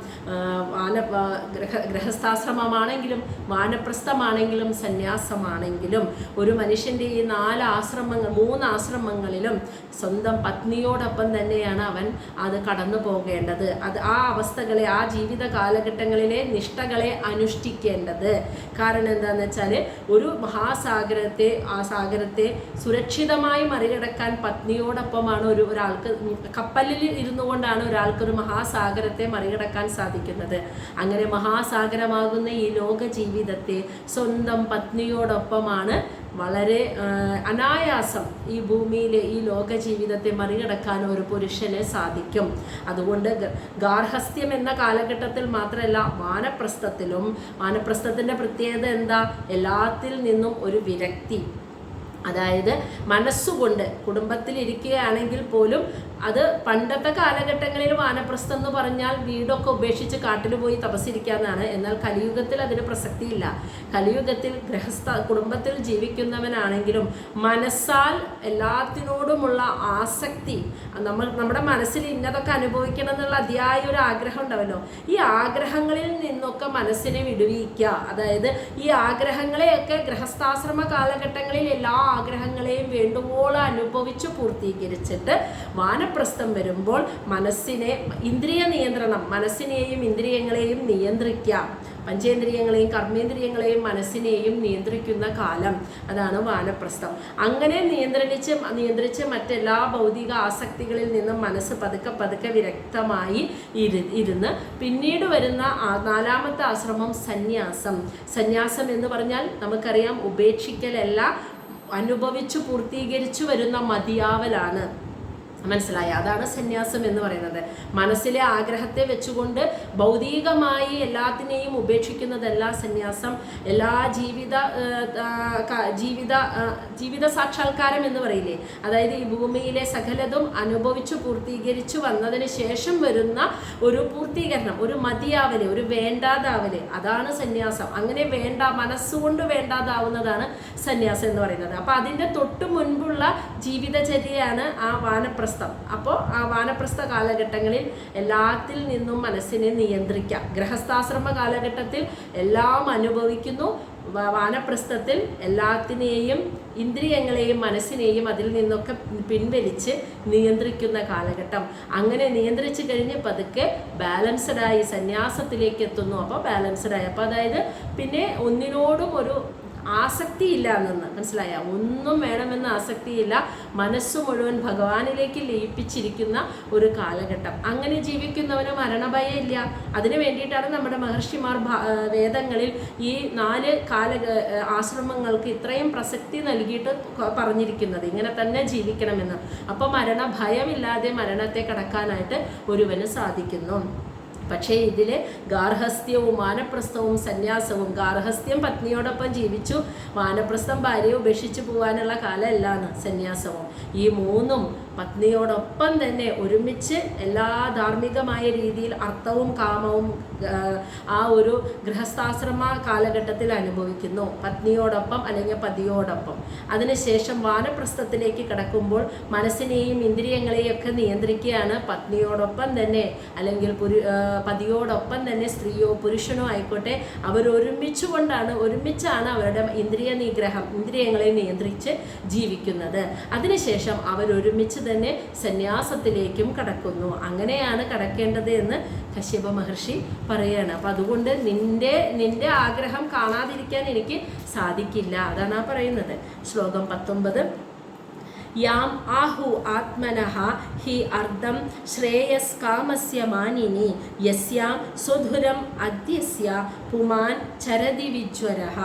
ഗൃഹസ്ഥാശ്രമമാണെങ്കിലും വാനപ്രസ്ഥമാണെങ്കിലും സന്യാസമാണെങ്കിലും ഒരു മനുഷ്യൻ്റെ ഈ 3 ആശ്രമങ്ങളിലും സ്വന്തം പത്നിയോടൊപ്പം തന്നെയാണ് അവൻ അത് കടന്നു പോകേണ്ടത്. അത് ആ അവസ്ഥകളെ ആ ജീവിത കാലഘട്ടങ്ങളിലെ നിഷ്ഠകളെ അനുഷ്ഠിക്കേണ്ടത്. കാരണം എന്താണെന്ന് വെച്ചാൽ ഒരു മഹാസാഗരത്തെ ആ സാഗരത്തെ സുരക്ഷിതമായി മറികടക്കാൻ പത്നിയോടൊപ്പമാണ് ഒരാൾക്ക് കപ്പലിൽ ഇരുന്നു കൊണ്ടാണ് ഒരാൾക്കൊരു മഹാസാഗരത്തെ മറികടക്കാൻ സാധിക്കുന്നത്. അങ്ങനെ മഹാസാഗരമാകുന്ന ഈ ലോക ജീവിതത്തെ സ്വന്തം പത്നിയോടൊപ്പമാണ് വളരെ അനായാസം ഈ ഭൂമിയിലെ ഈ ലോക ജീവിതത്തെ മറികടക്കാൻ ഒരു പുരുഷന് സാധിക്കും. അതുകൊണ്ട് ഗാർഹസ്ഥ്യം എന്ന കാലഘട്ടത്തിൽ മാത്രമല്ല വാനപ്രസ്ഥത്തിൻ്റെ പ്രത്യേകത എന്താ? എല്ലാത്തിൽ നിന്നും ഒരു വിരക്തി, അതായത് മനസ്സുകൊണ്ട് കുടുംബത്തിലിരിക്കുകയാണെങ്കിൽ പോലും അത് പണ്ടത്തെ കാലഘട്ടങ്ങളിൽ വാനപ്രസ്ഥം എന്ന് പറഞ്ഞാൽ വീടൊക്കെ ഉപേക്ഷിച്ച് കാട്ടിൽ പോയി തപസ്സിരിക്കാന്നാണ്. എന്നാൽ കലിയുഗത്തിൽ അതിന് പ്രസക്തിയില്ല. കലിയുഗത്തിൽ കുടുംബത്തിൽ ജീവിക്കുന്നവനാണെങ്കിലും മനസ്സാൽ എല്ലാത്തിനോടുമുള്ള ആസക്തി, നമ്മുടെ മനസ്സിൽ ഇന്നതൊക്കെ അനുഭവിക്കണം എന്നുള്ള അതിയായ ഒരു ആഗ്രഹം ഉണ്ടാവല്ലോ, ഈ ആഗ്രഹങ്ങളിൽ നിന്നൊക്കെ മനസ്സിനെ വിടുവിക്കുക. അതായത് ഈ ആഗ്രഹങ്ങളെയൊക്കെ ഗൃഹസ്ഥാശ്രമ കാലഘട്ടങ്ങളിൽ എല്ലാ ആഗ്രഹങ്ങളെയും വേണ്ടുവോളം അനുഭവിച്ച് പൂർത്തീകരിച്ചിട്ട് വാനപ്രസ്ഥം വരുമ്പോൾ മനസ്സിനെ ഇന്ദ്രിയ നിയന്ത്രണം, മനസ്സിനെയും ഇന്ദ്രിയങ്ങളെയും നിയന്ത്രിക്കാം. പഞ്ചേന്ദ്രിയങ്ങളെയും കർമ്മേന്ദ്രിയങ്ങളെയും മനസ്സിനെയും നിയന്ത്രിക്കുന്ന കാലം, അതാണ് വാനപ്രസ്ഥം. അങ്ങനെ നിയന്ത്രിച്ച് മറ്റെല്ലാ ഭൗതിക ആസക്തികളിൽ നിന്നും മനസ്സ് പതുക്കെ പതുക്കെ വിരക്തമായി ഇരുന്ന് പിന്നീട് വരുന്ന 4ാമത്തെ ആശ്രമം സന്യാസം. സന്യാസം എന്ന് പറഞ്ഞാൽ നമുക്കറിയാം, ഉപേക്ഷിക്കലല്ല, അനുഭവിച്ചു പൂർത്തീകരിച്ചു വരുന്ന മതിയാവലാണ്. മനസ്സിലായ? അതാണ് സന്യാസം എന്ന് പറയുന്നത്. മനസ്സിലെ ആഗ്രഹത്തെ വെച്ചുകൊണ്ട് ഭൗതികമായി എല്ലാത്തിനെയും ഉപേക്ഷിക്കുന്നതല്ല സന്യാസം. എല്ലാ ജീവിത സാക്ഷാത്കാരം എന്ന് പറയില്ലേ, അതായത് ഈ ഭൂമിയിലെ സകലതും അനുഭവിച്ചു പൂർത്തീകരിച്ചു വന്നതിന് ശേഷം വരുന്ന ഒരു പൂർത്തീകരണം, ഒരു മതിയാവല്, ഒരു വേണ്ടാതാവല്, അതാണ് സന്യാസം. അങ്ങനെ മനസ്സുകൊണ്ട് വേണ്ടാതാവുന്നതാണ് സന്യാസം എന്ന് പറയുന്നത്. അപ്പോൾ അതിൻ്റെ തൊട്ട് മുൻപുള്ള ജീവിതചര്യയാണ് ആ വാനപ്രസ്ഥം. അപ്പോൾ ആ വാനപ്രസ്ഥ കാലഘട്ടങ്ങളിൽ എല്ലാത്തിൽ നിന്നും മനസ്സിനെ നിയന്ത്രിക്കാം. ഗൃഹസ്ഥാശ്രമ കാലഘട്ടത്തിൽ എല്ലാം അനുഭവിക്കുന്നു. വാനപ്രസ്ഥത്തിൽ എല്ലാത്തിനെയും, ഇന്ദ്രിയങ്ങളെയും മനസ്സിനെയും അതിൽ നിന്നൊക്കെ പിൻവലിച്ച് നിയന്ത്രിക്കുന്ന കാലഘട്ടം. അങ്ങനെ നിയന്ത്രിച്ചു കഴിഞ്ഞ് പതുക്കെ ബാലൻസ്ഡായി സന്യാസത്തിലേക്ക് എത്തുന്നു. അപ്പോൾ ബാലൻസ്ഡായി, അപ്പോൾ അതായത് പിന്നെ ഒന്നിനോടും ഒരു ആസക്തി ഇല്ല എന്ന് മനസ്സിലായ? ഒന്നും വേണമെന്ന് ആസക്തിയില്ല, മനസ്സ് മുഴുവൻ ഭഗവാനിലേക്ക് ലയിപ്പിച്ചിരിക്കുന്ന ഒരു കാലഘട്ടം. അങ്ങനെ ജീവിക്കുന്നവന് മരണഭയം ഇല്ല. അതിനു വേണ്ടിയിട്ടാണ് നമ്മുടെ മഹർഷിമാർ വേദങ്ങളിൽ ഈ 4 ആശ്രമങ്ങൾക്ക് ഇത്രയും പ്രസക്തി നൽകിയിട്ട് പറഞ്ഞിരിക്കുന്നത്, ഇങ്ങനെ തന്നെ ജീവിക്കണമെന്ന്. അപ്പോൾ മരണഭയമില്ലാതെ മരണത്തെ കടക്കാനായിട്ട് ഒരുവന് സാധിക്കുന്നു. പക്ഷേ ഇതിൽ ഗാർഹസ്ഥ്യവും വാനപ്രസ്ഥവും സന്യാസവും, ഗാർഹസ്ഥ്യം പത്നിയോടൊപ്പം ജീവിച്ചു, വാനപ്രസ്ഥം ഭാര്യയെ ഉപേക്ഷിച്ച് പോകാനുള്ള കാലമല്ലാണ് സന്യാസവും. ഈ 3ഉം പത്നിയോടൊപ്പം തന്നെ ഒരുമിച്ച് എല്ലാ ധാർമ്മികമായ രീതിയിൽ അർത്ഥവും കാമവും ആ ഒരു ഗൃഹസ്ഥാശ്രമ കാലഘട്ടത്തിൽ അനുഭവിക്കുന്നു, പത്നിയോടൊപ്പം അല്ലെങ്കിൽ പതിയോടൊപ്പം. അതിനുശേഷം വാനപ്രസ്ഥത്തിലേക്ക് കടക്കുമ്പോൾ മനസ്സിനെയും ഇന്ദ്രിയങ്ങളെയും ഒക്കെ നിയന്ത്രിക്കുകയാണ്. പത്നിയോടൊപ്പം തന്നെ അല്ലെങ്കിൽ പതിയോടൊപ്പം തന്നെ സ്ത്രീയോ പുരുഷനോ ആയിക്കോട്ടെ, ഒരുമിച്ചാണ് അവരുടെ ഇന്ദ്രിയ നിഗ്രഹം, ഇന്ദ്രിയങ്ങളെ നിയന്ത്രിച്ച് ജീവിക്കുന്നത്. അതിനുശേഷം അവരൊരുമിച്ച് തന്നെ സന്യാസത്തിലേക്കും കടക്കുന്നു. അങ്ങനെയാണ് കടക്കേണ്ടത് എന്ന് കശ്യപ മഹർഷി പറയുകയാണ്. അപ്പം അതുകൊണ്ട് നിന്റെ ആഗ്രഹം കാണാതിരിക്കാൻ എനിക്ക് സാധിക്കില്ല, അതാണ് ആ പറയുന്നത്. ശ്ലോകം 19. യാം Ahu ആത്മനഃ he അർദ്ധം ശ്രേയസ്കാമസ്യ Manini യസ്യാം സ്വധുരം അദ്യസ്യ പുമാൻ ചരതി വിജ്വരഃ.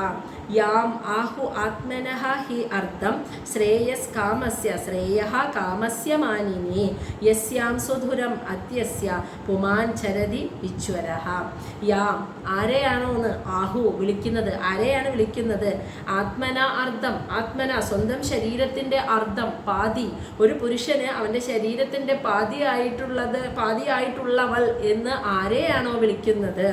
Yam Ahu ആത്മനഃ he അർദ്ധം ശ്രേയസ്കാമസ്യ, ശ്രേയഃ കാമസ്യ Manini യസ്യാം സ്വധുരം അദ്യസ്യ പുമാൻ ചരതി വിജ്വരഃ. യാം, ആരെയാണോന്ന്, ആഹു വിളിക്കുന്നത്, ആരെയാണ് വിളിക്കുന്നത്? ആത്മന അർദ്ധം, ആത്മന സ്വന്തം ശരീരത്തിൻ്റെ അർദ്ധം, പാതി. ഒരു പുരുഷന് അവൻ്റെ ശരീരത്തിൻ്റെ പാതിയായിട്ടുള്ളവൾ എന്ന് ആരെയാണോ വിളിക്കുന്നത്?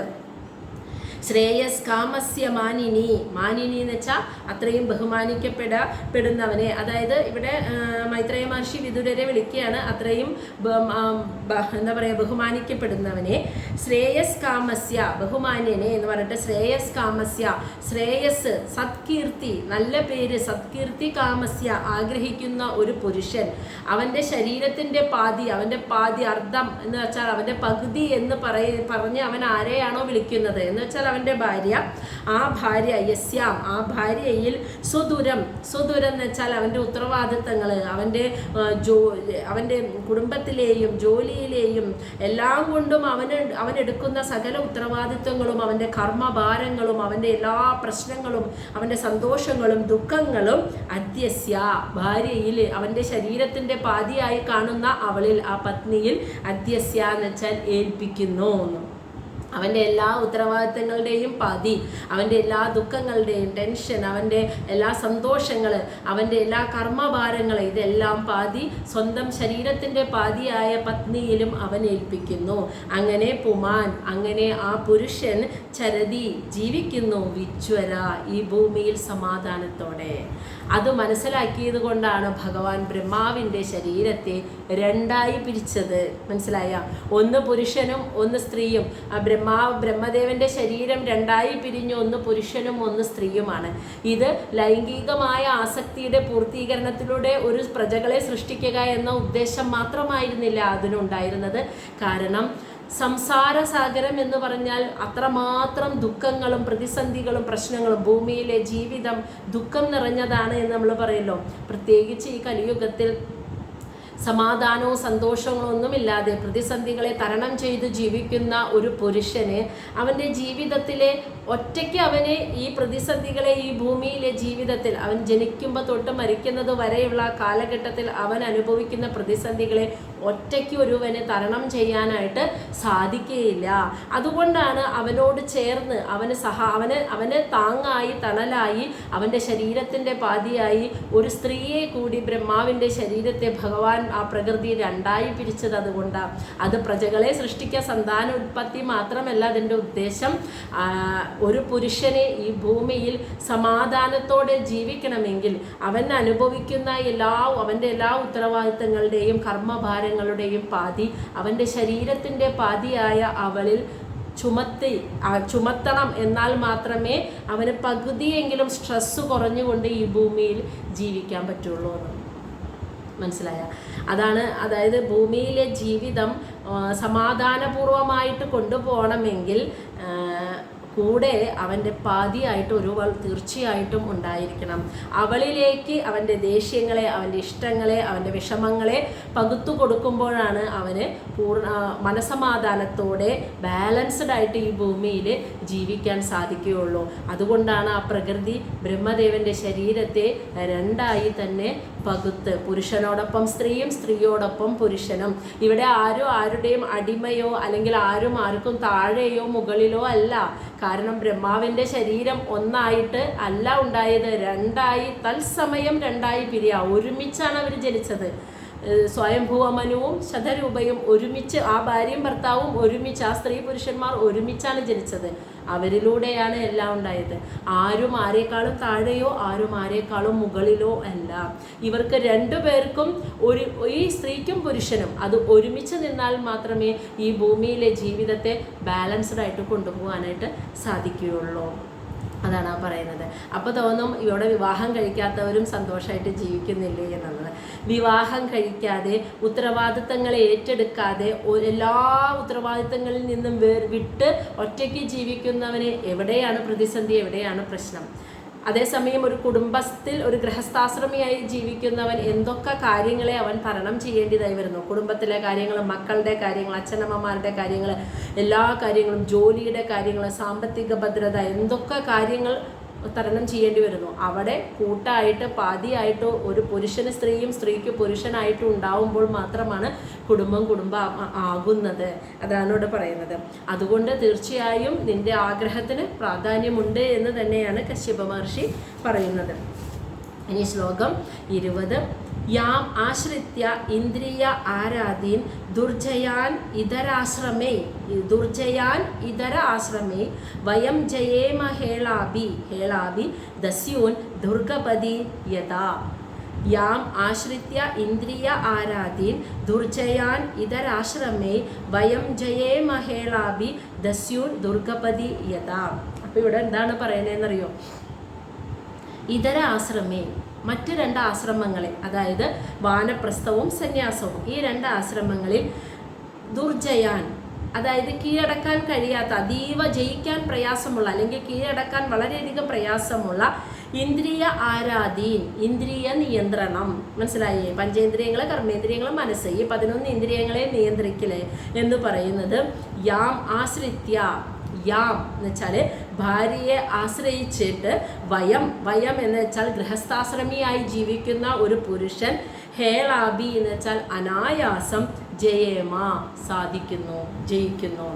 ശ്രേയസ് കാമസ്യ മാനിനി, മാനിനി എന്ന് വെച്ചാൽ അത്രയും ബഹുമാനിക്കപ്പെടുന്നവനെ, അതായത് ഇവിടെ മൈത്രേയ മഹർഷി വിദുരരെ വിളിക്കുകയാണ്, അത്രയും എന്താ പറയുക, ബഹുമാനിക്കപ്പെടുന്നവനെ. ശ്രേയസ് കാമസ്യ, ബഹുമാന്യനെ എന്ന് പറഞ്ഞിട്ട് ശ്രേയസ് കാമസ്യ, ശ്രേയസ് സത്കീർത്തി, നല്ല പേര്, സത്കീർത്തി കാമസ്യ ആഗ്രഹിക്കുന്ന ഒരു പുരുഷൻ, അവൻ്റെ ശരീരത്തിൻ്റെ പാതി, അവൻ്റെ പാതി, അർദ്ധം എന്ന് വെച്ചാൽ അവൻ്റെ പകുതി എന്ന് പറഞ്ഞ് അവൻ ആരെയാണോ വിളിക്കുന്നത് എന്ന് വെച്ചാൽ അവൻ്റെ ഭാര്യ, ആ ഭാര്യ യസ്യാം, ആ ഭാര്യയിൽ സ്വദുരം, സ്വദുരം എന്ന് വെച്ചാൽ അവൻ്റെ ഉത്തരവാദിത്തങ്ങൾ, അവൻ്റെ കുടുംബത്തിലെയും ജോലിയിലെയും എല്ലാം കൊണ്ടും അവനെടുക്കുന്ന സകല ഉത്തരവാദിത്തങ്ങളും അവൻ്റെ കർമ്മഭാരങ്ങളും അവൻ്റെ എല്ലാ പ്രശ്നങ്ങളും അവൻ്റെ സന്തോഷങ്ങളും ദുഃഖങ്ങളും അദ്യസ്യ, ഭാര്യയിൽ, അവൻ്റെ ശരീരത്തിൻ്റെ പാതിയായി കാണുന്ന അവളിൽ, ആ പത്നിയിൽ, അദ്യസ്യ എന്ന് വെച്ചാൽ ഏൽപ്പിക്കുന്നു. അവൻ്റെ എല്ലാ ഉത്തരവാദിത്തങ്ങളുടെയും പാതി, അവൻ്റെ എല്ലാ ദുഃഖങ്ങളുടെയും ടെൻഷൻ, അവൻ്റെ എല്ലാ സന്തോഷങ്ങൾ, അവൻ്റെ എല്ലാ കർമ്മഭാരങ്ങൾ, ഇതെല്ലാം പാതി സ്വന്തം ശരീരത്തിൻ്റെ പാതിയായ പത്നിയിലും അവൻ ഏൽപ്പിക്കുന്നു. അങ്ങനെ പുമാൻ, അങ്ങനെ ആ പുരുഷൻ ചരതി ജീവിക്കുന്നു, വിജ്വര, ഈ ഭൂമിയിൽ സമാധാനത്തോടെ. അത് മനസ്സിലാക്കിയത് കൊണ്ടാണ് ഭഗവാൻ ബ്രഹ്മാവിൻ്റെ ശരീരത്തെ 2ആയി പിരിച്ചത്. മനസ്സിലായ? ഒന്ന് പുരുഷനും ഒന്ന് സ്ത്രീയും. ബ്രഹ്മാവ് ബ്രഹ്മദേവന്റെ ശരീരം രണ്ടായി പിരിഞ്ഞു, ഒന്ന് പുരുഷനും ഒന്ന് സ്ത്രീയുമാണ്. ഇത് ലൈംഗികമായ ആസക്തിയുടെ പൂർത്തീകരണത്തിലൂടെ ഒരു പ്രജകളെ സൃഷ്ടിക്കുക എന്ന ഉദ്ദേശം മാത്രമായിരുന്നില്ല അതിനുണ്ടായിരുന്നത്. കാരണം സംസാര സാഗരം എന്ന് പറഞ്ഞാൽ അത്രമാത്രം ദുഃഖങ്ങളും പ്രതിസന്ധികളും പ്രശ്നങ്ങളും, ഭൂമിയിലെ ജീവിതം ദുഃഖം നിറഞ്ഞതാണ് എന്ന് നമ്മൾ പറയല്ലോ. പ്രത്യേകിച്ച് ഈ കലിയുഗത്തിൽ സമാധാനവും സന്തോഷങ്ങളും ഒന്നുമില്ലാതെ പ്രതിസന്ധികളെ തരണം ചെയ്ത് ജീവിക്കുന്ന ഒരു പുരുഷന് അവൻ്റെ ജീവിതത്തിലെ ഒറ്റയ്ക്ക് അവന് ഈ പ്രതിസന്ധികളെ ഈ ഭൂമിയിലെ ജീവിതത്തിൽ അവൻ ജനിക്കുമ്പോൾ തൊട്ട് മരിക്കുന്നത് വരെയുള്ള കാലഘട്ടത്തിൽ അവൻ അനുഭവിക്കുന്ന പ്രതിസന്ധികളെ ഒറ്റയ്ക്ക് ഒരുവന് തരണം ചെയ്യാനായിട്ട് സാധിക്കുകയില്ല. അതുകൊണ്ടാണ് അവനോട് ചേർന്ന് അവന് താങ്ങായി തണലായി അവൻ്റെ ശരീരത്തിൻ്റെ പാതിയായി ഒരു സ്ത്രീയെ കൂടി ബ്രഹ്മാവിൻ്റെ ശരീരത്തെ ഭഗവാൻ ആ പ്രകൃതി രണ്ടായി പിരിച്ചത്. അതുകൊണ്ടാണ് അത് പ്രജകളെ സൃഷ്ടിക്കുക, സന്താനോത്പത്തി മാത്രമല്ല അതിൻ്റെ ഉദ്ദേശം. ഒരു പുരുഷനെ ഈ ഭൂമിയിൽ സമാധാനത്തോടെ ജീവിക്കണമെങ്കിൽ അവൻ അനുഭവിക്കുന്ന അവൻ്റെ എല്ലാ ഉത്തരവാദിത്തങ്ങളുടെയും കർമ്മഭാരങ്ങളുടെയും പാതി അവൻ്റെ ശരീരത്തിൻ്റെ പാതിയായ അവളിൽ ചുമത്തണം. എന്നാൽ മാത്രമേ അവന് പകുതിയെങ്കിലും സ്ട്രെസ്സ് കുറഞ്ഞുകൊണ്ട് ഈ ഭൂമിയിൽ ജീവിക്കാൻ പറ്റുള്ളൂ എന്ന് മനസ്സിലായ. അതായത് ഭൂമിയിലെ ജീവിതം സമാധാനപൂർവമായിട്ട് കൊണ്ടുപോകണമെങ്കിൽ കൂടെ അവൻ്റെ പാതിയായിട്ട് ഒരുവൾ തീർച്ചയായിട്ടും ഉണ്ടായിരിക്കണം. അവളിലേക്ക് അവൻ്റെ ദേഷ്യങ്ങളെ, അവൻ്റെ ഇഷ്ടങ്ങളെ, അവൻ്റെ വിഷമങ്ങളെ പകുത്തു കൊടുക്കുമ്പോഴാണ് അവന് മനസമാധാനത്തോടെ ബാലൻസ്ഡ് ആയിട്ട് ഈ ഭൂമിയിൽ ജീവിക്കാൻ സാധിക്കുകയുള്ളൂ. അതുകൊണ്ടാണ് ആ പ്രകൃതി ബ്രഹ്മദേവൻ്റെ ശരീരത്തെ രണ്ടായി തന്നെ പകുത്ത്, പുരുഷനോടൊപ്പം സ്ത്രീയും സ്ത്രീയോടൊപ്പം പുരുഷനും. ഇവിടെ ആരുടെയും അടിമയോ അല്ലെങ്കിൽ ആർക്കും താഴെയോ മുകളിലോ അല്ല. കാരണം ബ്രഹ്മാവിൻ്റെ ശരീരം ഒന്നായിട്ട് അല്ല ഉണ്ടായത്, രണ്ടായി തത്സമയം രണ്ടായി പിരിയാ. ഒരുമിച്ചാണ് അവർ ജനിച്ചത്. സ്വയംഭൂവ മനുവും ശതരൂപയും ഒരുമിച്ച്, ആ ഭാര്യയും ഭർത്താവും ഒരുമിച്ച്, ആ സ്ത്രീ പുരുഷന്മാർ ഒരുമിച്ചാണ് ജനിച്ചത്. അവരിലൂടെയാണ് എല്ലാം ഉണ്ടായത്. ആരും ആരെക്കാളും താഴെയോ ആരും ആരെക്കാളും മുകളിലോ അല്ല. ഇവർക്ക് രണ്ടുപേർക്കും ഈ സ്ത്രീക്കും പുരുഷനും അത് ഒരുമിച്ച് നിന്നാൽ മാത്രമേ ഈ ഭൂമിയിലെ ജീവിതത്തെ ബാലൻസ്ഡ് ആയിട്ട് കൊണ്ടുപോകാനായിട്ട് സാധിക്കുകയുള്ളൂ. അതാണ് ആ പറയുന്നത്. അപ്പോൾ തോന്നും ഇവിടെ വിവാഹം കഴിക്കാത്തവരും സന്തോഷമായിട്ട് ജീവിക്കുന്നില്ലേ എന്നുള്ളത്. വിവാഹം കഴിക്കാതെ ഉത്തരവാദിത്തങ്ങളെ ഏറ്റെടുക്കാതെ എല്ലാ ഉത്തരവാദിത്തങ്ങളിൽ നിന്നും വിട്ട് ഒറ്റയ്ക്ക് ജീവിക്കുന്നവന് എവിടെയാണ് പ്രതിസന്ധി, എവിടെയാണ് പ്രശ്നം? അതേസമയം ഒരു കുടുംബത്തിൽ ഒരു ഗൃഹസ്ഥാശ്രമിയായി ജീവിക്കുന്നവൻ എന്തൊക്കെ കാര്യങ്ങളെ അവൻ തരണം ചെയ്യേണ്ടതായി വരുന്നു. കുടുംബത്തിലെ കാര്യങ്ങൾ, മക്കളുടെ കാര്യങ്ങൾ, അച്ഛനമ്മമാരുടെ കാര്യങ്ങൾ, എല്ലാ കാര്യങ്ങളും, ജോലിയുടെ കാര്യങ്ങൾ, സാമ്പത്തിക ഭദ്രത, എന്തൊക്കെ കാര്യങ്ങൾ തരണം ചെയ്യേണ്ടി വരുന്നു. അവിടെ കൂട്ടായിട്ട് പാതിയായിട്ട് ഒരു പുരുഷന് സ്ത്രീയും സ്ത്രീക്ക് പുരുഷനായിട്ടും ഉണ്ടാവുമ്പോൾ മാത്രമാണ് കുടുംബം ആകുന്നത്. അതാണ് ഇവിടെ പറയുന്നത്. അതുകൊണ്ട് തീർച്ചയായും നിന്റെ ആഗ്രഹത്തിന് പ്രാധാന്യമുണ്ട് എന്ന് തന്നെയാണ് കശ്യപ മഹർഷി പറയുന്നത്. ഇനി ശ്ലോകം 20. യാം ആശ്രിത്യ ഇന്ദ്രിയ ആരാധീൻ ദുർജയാൻ ഇതര ആശ്രമേ വയം ജയേമ ഹേളാഭി ദസ്യൂൻ ദുർഗപതി യഥാ. യാം ആശ്രിത്യ ഇന്ദ്രിയ ആരാധീൻ ദുർജയാൻ ഇതരാശ്രമേ വയം ജയേമ ഹേളാഭി ദസ്യൂൻ ദുർഗപതി യഥാ. അപ്പോൾ ഇവിടെ എന്താണ് പറയുന്നതെന്നറിയോ? ഇതര ആശ്രമേ, മറ്റ് 2 ആശ്രമങ്ങളെ, അതായത് വാനപ്രസ്ഥവും സന്യാസവും, ഈ 2 ആശ്രമങ്ങളിൽ ദുർജയാൻ, അതായത് കീഴടക്കാൻ കഴിയാത്ത, അതീവ ജയിക്കാൻ പ്രയാസമുള്ള അല്ലെങ്കിൽ കീഴടക്കാൻ വളരെയധികം പ്രയാസമുള്ള ഇന്ദ്രിയ ആരാധീൻ, ഇന്ദ്രിയ നിയന്ത്രണം, മനസ്സിലായേ? പഞ്ചേന്ദ്രിയങ്ങളെ, കർമ്മേന്ദ്രിയങ്ങളെ, മനസ്സ്, ഈ 11 ഇന്ദ്രിയങ്ങളെ നിയന്ത്രിക്കലേ എന്ന് പറയുന്നത് യാം ആശ്രിത്യ. യാം എന്ന് വെച്ചാൽ ഭാര്യയെ ആശ്രയിച്ചിട്ട്, വയം എന്ന് വെച്ചാൽ ഗൃഹസ്ഥാശ്രമിയായി ജീവിക്കുന്ന ഒരു പുരുഷൻ, ഹേളാബി എന്ന് വെച്ചാൽ അനായാസം, ജയേമ സാധിക്കുന്നു, ജയിക്കുന്നു.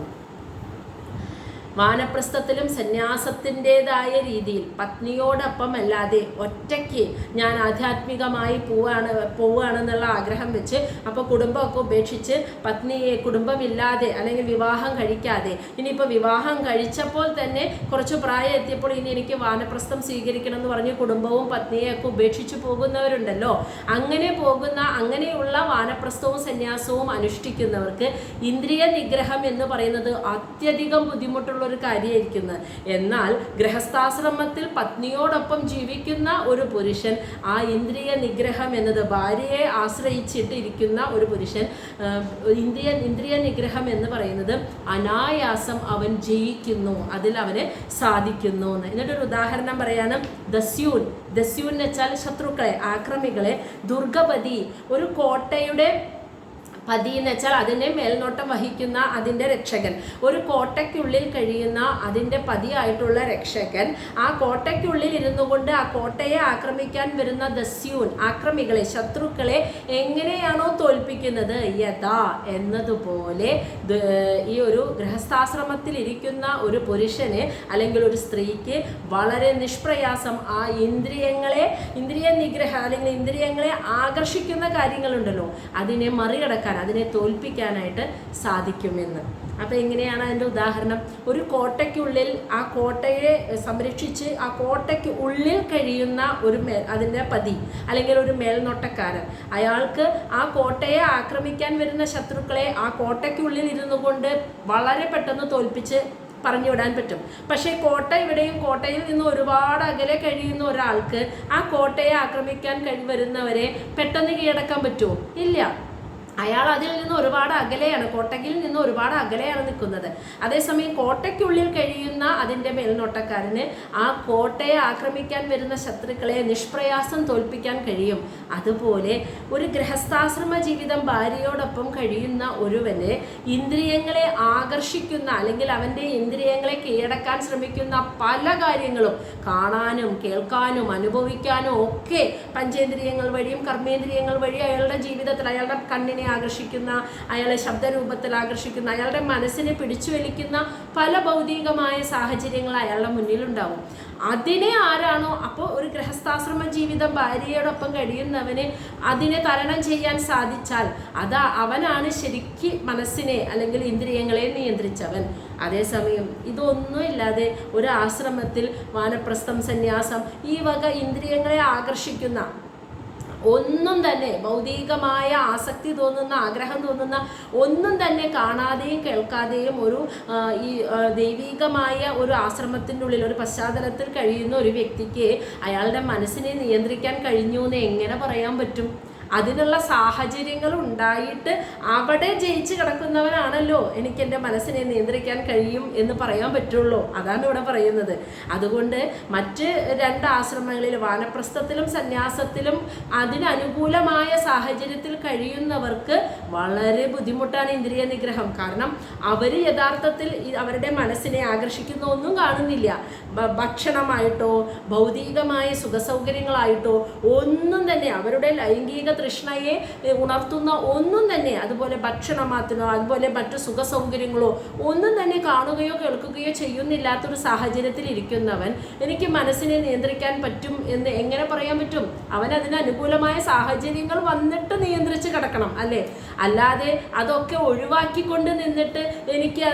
വാനപ്രസ്ഥത്തിലും സന്യാസത്തിൻ്റെതായ രീതിയിൽ പത്നിയോടൊപ്പം അല്ലാതെ ഒറ്റയ്ക്ക് ഞാൻ ആധ്യാത്മികമായി പോവുകയാണെന്നുള്ള ആഗ്രഹം വെച്ച് അപ്പോൾ കുടുംബമൊക്കെ ഉപേക്ഷിച്ച് പത്നിയെ കുടുംബമില്ലാതെ അല്ലെങ്കിൽ വിവാഹം കഴിക്കാതെ, ഇനിയിപ്പോൾ വിവാഹം കഴിച്ചപ്പോൾ തന്നെ കുറച്ച് പ്രായം എത്തിയപ്പോൾ ഇനി എനിക്ക് വാനപ്രസ്ഥം സ്വീകരിക്കണം എന്ന് പറഞ്ഞ് കുടുംബവും പത്നിയെയൊക്കെ ഉപേക്ഷിച്ച് പോകുന്നവരുണ്ടല്ലോ. അങ്ങനെയുള്ള വാനപ്രസ്ഥവും സന്യാസവും അനുഷ്ഠിക്കുന്നവർക്ക് ഇന്ദ്രിയ നിഗ്രഹം എന്ന് പറയുന്നത് അത്യധികം ബുദ്ധിമുട്ടുള്ള ഒരു കാര്യമായിരിക്കുന്നത്. എന്നാൽ ഗൃഹസ്ഥാശ്രമത്തിൽ പത്നിയോടൊപ്പം ജീവിക്കുന്ന ഒരു പുരുഷൻ ആ ഇന്ദ്രിയ നിഗ്രഹം എന്നത്, ഭാര്യയെ ആശ്രയിച്ചിട്ട് ഇരിക്കുന്ന ഒരു പുരുഷൻ ഇന്ദ്രിയ നിഗ്രഹം എന്ന് പറയുന്നത് അനായാസം അവൻ ജയിക്കുന്നു, അതിൽ അവന് സാധിക്കുന്നു എന്ന്. എന്നിട്ടൊരു ഉദാഹരണം പറയാണ്. ദസ്യൂൻ എന്ന് വെച്ചാൽ ശത്രുക്കളെ, ആക്രമികളെ. ദുർഗപതി, ഒരു കോട്ടയുടെ പതി എന്ന് വെച്ചാൽ അതിനെ മേൽനോട്ടം വഹിക്കുന്ന അതിൻ്റെ രക്ഷകൻ. ഒരു കോട്ടയ്ക്കുള്ളിൽ കഴിയുന്ന അതിൻ്റെ പതിയായിട്ടുള്ള രക്ഷകൻ ആ കോട്ടയ്ക്കുള്ളിൽ ഇരുന്നു കൊണ്ട് ആ കോട്ടയെ ആക്രമിക്കാൻ വരുന്ന ദസ്യൂൻ, ആക്രമികളെ, ശത്രുക്കളെ എങ്ങനെയാണോ തോൽപ്പിക്കുന്നത്, യഥാ എന്നതുപോലെ ഈ ഒരു ഗൃഹസ്ഥാശ്രമത്തിൽ ഇരിക്കുന്ന ഒരു പുരുഷന് അല്ലെങ്കിൽ ഒരു സ്ത്രീക്ക് വളരെ നിഷ്പ്രയാസം ആ ഇന്ദ്രിയ നിഗ്രഹം അല്ലെങ്കിൽ ഇന്ദ്രിയങ്ങളെ ആകർഷിക്കുന്ന കാര്യങ്ങളുണ്ടല്ലോ, അതിനെ മറികടക്കാൻ, അതിനെ തോൽപ്പിക്കാനായിട്ട് സാധിക്കുമെന്ന്. അപ്പോൾ എങ്ങനെയാണ് അതിൻ്റെ ഉദാഹരണം? ഒരു കോട്ടയ്ക്കുള്ളിൽ ആ കോട്ടയെ സംരക്ഷിച്ച് ആ കോട്ടയ്ക്ക് ഉള്ളിൽ കഴിയുന്ന അതിൻ്റെ പതി അല്ലെങ്കിൽ ഒരു മേൽനോട്ടക്കാരൻ, അയാൾക്ക് ആ കോട്ടയെ ആക്രമിക്കാൻ വരുന്ന ശത്രുക്കളെ ആ കോട്ടയ്ക്കുള്ളിൽ ഇരുന്നു കൊണ്ട് വളരെ പെട്ടെന്ന് തോൽപ്പിച്ച് പറഞ്ഞു വിടാൻ പറ്റും. പക്ഷേ കോട്ട ഇവിടെയും കോട്ടയിൽ നിന്ന് ഒരുപാട് അകലെ കഴിയുന്ന ഒരാൾക്ക് ആ കോട്ടയെ ആക്രമിക്കാൻ വരുന്നവരെ പെട്ടെന്ന് കീഴടക്കാൻ പറ്റുമോ? ഇല്ല. അയാൾ അതിൽ നിന്ന് ഒരുപാട് അകലെയാണ്, കോട്ടയിൽ നിന്ന് ഒരുപാട് അകലെയാണ് നിൽക്കുന്നത്. അതേസമയം കോട്ടയ്ക്കുള്ളിൽ കഴിയുന്ന അതിൻ്റെ മേൽനോട്ടക്കാരന് ആ കോട്ടയെ ആക്രമിക്കാൻ വരുന്ന ശത്രുക്കളെ നിഷ്പ്രയാസം തോൽപ്പിക്കാൻ കഴിയും. അതുപോലെ ഒരു ഗൃഹസ്ഥാശ്രമ ജീവിതം ഭാര്യയോടൊപ്പം കഴിയുന്ന ഒരുവന് ഇന്ദ്രിയങ്ങളെ ആകർഷിക്കുന്ന അല്ലെങ്കിൽ അവൻ്റെ ഇന്ദ്രിയങ്ങളെ കീഴടക്കാൻ ശ്രമിക്കുന്ന പല കാര്യങ്ങളും കാണാനും കേൾക്കാനും അനുഭവിക്കാനും ഒക്കെ പഞ്ചേന്ദ്രിയങ്ങൾ വഴിയും കർമ്മേന്ദ്രിയങ്ങൾ വഴി അയാളുടെ ജീവിതത്തിൽ, അയാളുടെ കണ്ണിനെ ആകർഷിക്കുന്ന, അയാളെ ശബ്ദരൂപത്തിൽ ആകർഷിക്കുന്ന, അയാളുടെ മനസ്സിനെ പിടിച്ചു വലിക്കുന്ന പല ഭൗതികമായ സാഹചര്യങ്ങൾ അയാളുടെ മുന്നിലുണ്ടാവും. അതിനെ ആരാണോ, അപ്പോൾ ഒരു ഗൃഹസ്ഥാശ്രമ ജീവിതം ഭാര്യയോടൊപ്പം കഴിയുന്നവന് അതിനെ തരണം ചെയ്യാൻ സാധിച്ചാൽ അവനാണ് ശരിക്ക് മനസ്സിനെ അല്ലെങ്കിൽ ഇന്ദ്രിയങ്ങളെ നിയന്ത്രിച്ചവൻ. അതേസമയം ഇതൊന്നും ഇല്ലാതെ ഒരു ആശ്രമത്തിൽ വാനപ്രസ്ഥം, സന്യാസം, ഈ വക ഇന്ദ്രിയങ്ങളെ ആകർഷിക്കുന്ന ഒന്നും തന്നെ, ഭൗതികമായ ആസക്തി തോന്നുന്ന, ആഗ്രഹം തോന്നുന്ന ഒന്നും തന്നെ കാണാതെയും കേൾക്കാതെയും ഒരു ഈ ദൈവികമായ ഒരു ആശ്രമത്തിൻ്റെ ഉള്ളിൽ ഒരു പശ്ചാത്തലത്തിൽ കഴിയുന്ന ഒരു വ്യക്തിക്ക് അയാളുടെ മനസ്സിനെ നിയന്ത്രിക്കാൻ കഴിഞ്ഞു എന്ന് എങ്ങനെ പറയാൻ പറ്റും? അതിനുള്ള സാഹചര്യങ്ങൾ ഉണ്ടായിട്ട് അവിടെ ജയിച്ച് കിടക്കുന്നവനാണല്ലോ എനിക്ക് എൻ്റെ മനസ്സിനെ നിയന്ത്രിക്കാൻ കഴിയും എന്ന് പറയാൻ പറ്റുള്ളൂ. അതാണ് ഇവിടെ പറയുന്നത്. അതുകൊണ്ട് മറ്റ് രണ്ട് ആശ്രമങ്ങളിൽ, വാനപ്രസ്ഥത്തിലും സന്യാസത്തിലും അതിനനുകൂലമായ സാഹചര്യത്തിൽ കഴിയുന്നവർക്ക് വളരെ ബുദ്ധിമുട്ടാണ് ഇന്ദ്രിയ നിഗ്രഹം. കാരണം അവർ യഥാർത്ഥത്തിൽ അവരുടെ മനസ്സിനെ ആകർഷിക്കുന്ന ഒന്നും കാണുന്നില്ല. ഭക്ഷണമായിട്ടോ ഭൗതികമായ സുഖസൗകര്യങ്ങളായിട്ടോ ഒന്നും തന്നെ, അവരുടെ ലൈംഗിക തൃഷ്ണയെ ഉണർത്തുന്ന ഒന്നും തന്നെ, അതുപോലെ ഭക്ഷണമാത്തിനോ അതുപോലെ മറ്റു സുഖസൗകര്യങ്ങളോ ഒന്നും തന്നെ കാണുകയോ കേൾക്കുകയോ ചെയ്യുന്നില്ലാത്തൊരു സാഹചര്യത്തിൽ ഇരിക്കുന്നവൻ എനിക്ക് മനസ്സിനെ നിയന്ത്രിക്കാൻ പറ്റും എന്ന് എങ്ങനെ പറയാൻ പറ്റും? അവൻ അതിന് അനുകൂലമായ സാഹചര്യങ്ങൾ വന്നിട്ട് നിയന്ത്രിച്ച് കിടക്കണം അല്ലേ? അല്ലാതെ അതൊക്കെ ഒഴിവാക്കിക്കൊണ്ട് നിന്നിട്ട് എനിക്ക്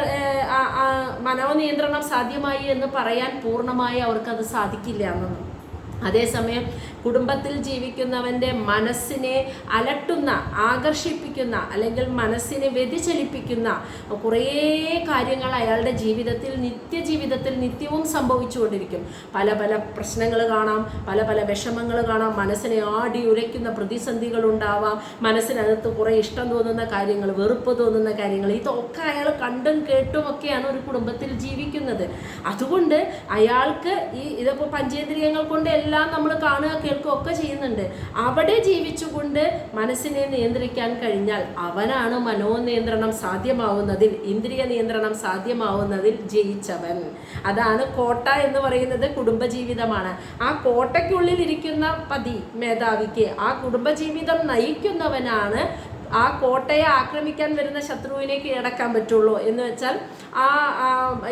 മനോനിയന്ത്രണം സാധ്യമായി എന്ന് പറയാൻ പൂർണ്ണമായി അവർക്കത് സാധിക്കില്ല എന്നൊന്നും. അതേസമയം കുടുംബത്തിൽ ജീവിക്കുന്നവൻ്റെ മനസ്സിനെ അലട്ടുന്ന, ആകർഷിപ്പിക്കുന്ന അല്ലെങ്കിൽ മനസ്സിനെ വ്യതിചലിപ്പിക്കുന്ന കുറേ കാര്യങ്ങൾ അയാളുടെ ജീവിതത്തിൽ, നിത്യജീവിതത്തിൽ നിത്യവും സംഭവിച്ചുകൊണ്ടിരിക്കും. പല പല പ്രശ്നങ്ങൾ കാണാം, പല പല വിഷമങ്ങൾ കാണാം, മനസ്സിനെ ആടി ഉരയ്ക്കുന്ന പ്രതിസന്ധികൾ ഉണ്ടാവാം, മനസ്സിനകത്ത് കുറേ ഇഷ്ടം തോന്നുന്ന കാര്യങ്ങൾ, വെറുപ്പ് തോന്നുന്ന കാര്യങ്ങൾ, ഇതൊക്കെ അയാൾ കണ്ടും കേട്ടുമൊക്കെയാണ് ഒരു കുടുംബത്തിൽ ജീവിക്കുന്നത്. അതുകൊണ്ട് അയാൾക്ക് ഇതിപ്പോൾ പഞ്ചേന്ദ്രിയങ്ങൾ കൊണ്ട് എല്ലാം നമ്മൾ കാണുക കേൾക്കുകയൊക്കെ ചെയ്യുന്നുണ്ട്. അവിടെ ജീവിച്ചുകൊണ്ട് മനസ്സിനെ നിയന്ത്രിക്കാൻ കഴിഞ്ഞാൽ അവനാണ് മനോനിയന്ത്രണം സാധ്യമാവുന്നതിൽ, ഇന്ദ്രിയ നിയന്ത്രണം സാധ്യമാവുന്നതിൽ ജയിച്ചവൻ. അതാണ് കോട്ട എന്ന് പറയുന്നത്. കുടുംബജീവിതമാണ്. ആ കോട്ടയ്ക്കുള്ളിൽ ഇരിക്കുന്ന പതി മേധാവിക്ക് ആ കുടുംബജീവിതം നയിക്കുന്നവനാണ് ആ കോട്ടയെ ആക്രമിക്കാൻ വരുന്ന ശത്രുവിനെ കീഴടക്കാൻ പറ്റുള്ളൂ. എന്ന് വെച്ചാൽ ആ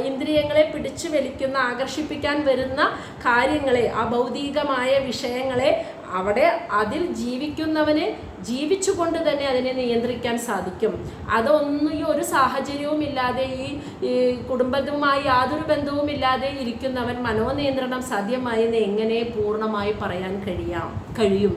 ഇന്ദ്രിയങ്ങളെ പിടിച്ചു വലിക്കുന്ന, ആകർഷിപ്പിക്കാൻ വരുന്ന കാര്യങ്ങളെ, ആ ഭൗതികമായ വിഷയങ്ങളെ അവിടെ അതിൽ ജീവിക്കുന്നവന് ജീവിച്ചുകൊണ്ട് തന്നെ അതിനെ നിയന്ത്രിക്കാൻ സാധിക്കും. അതൊന്നും ഈ ഒരു സാഹചര്യവും ഇല്ലാതെ, ഈ കുടുംബവുമായി യാതൊരു ബന്ധവും ഇല്ലാതെ ഇരിക്കുന്നവൻ മനോനിയന്ത്രണം സാധ്യമായെന്ന് എങ്ങനെ പൂർണ്ണമായി പറയാൻ കഴിയും?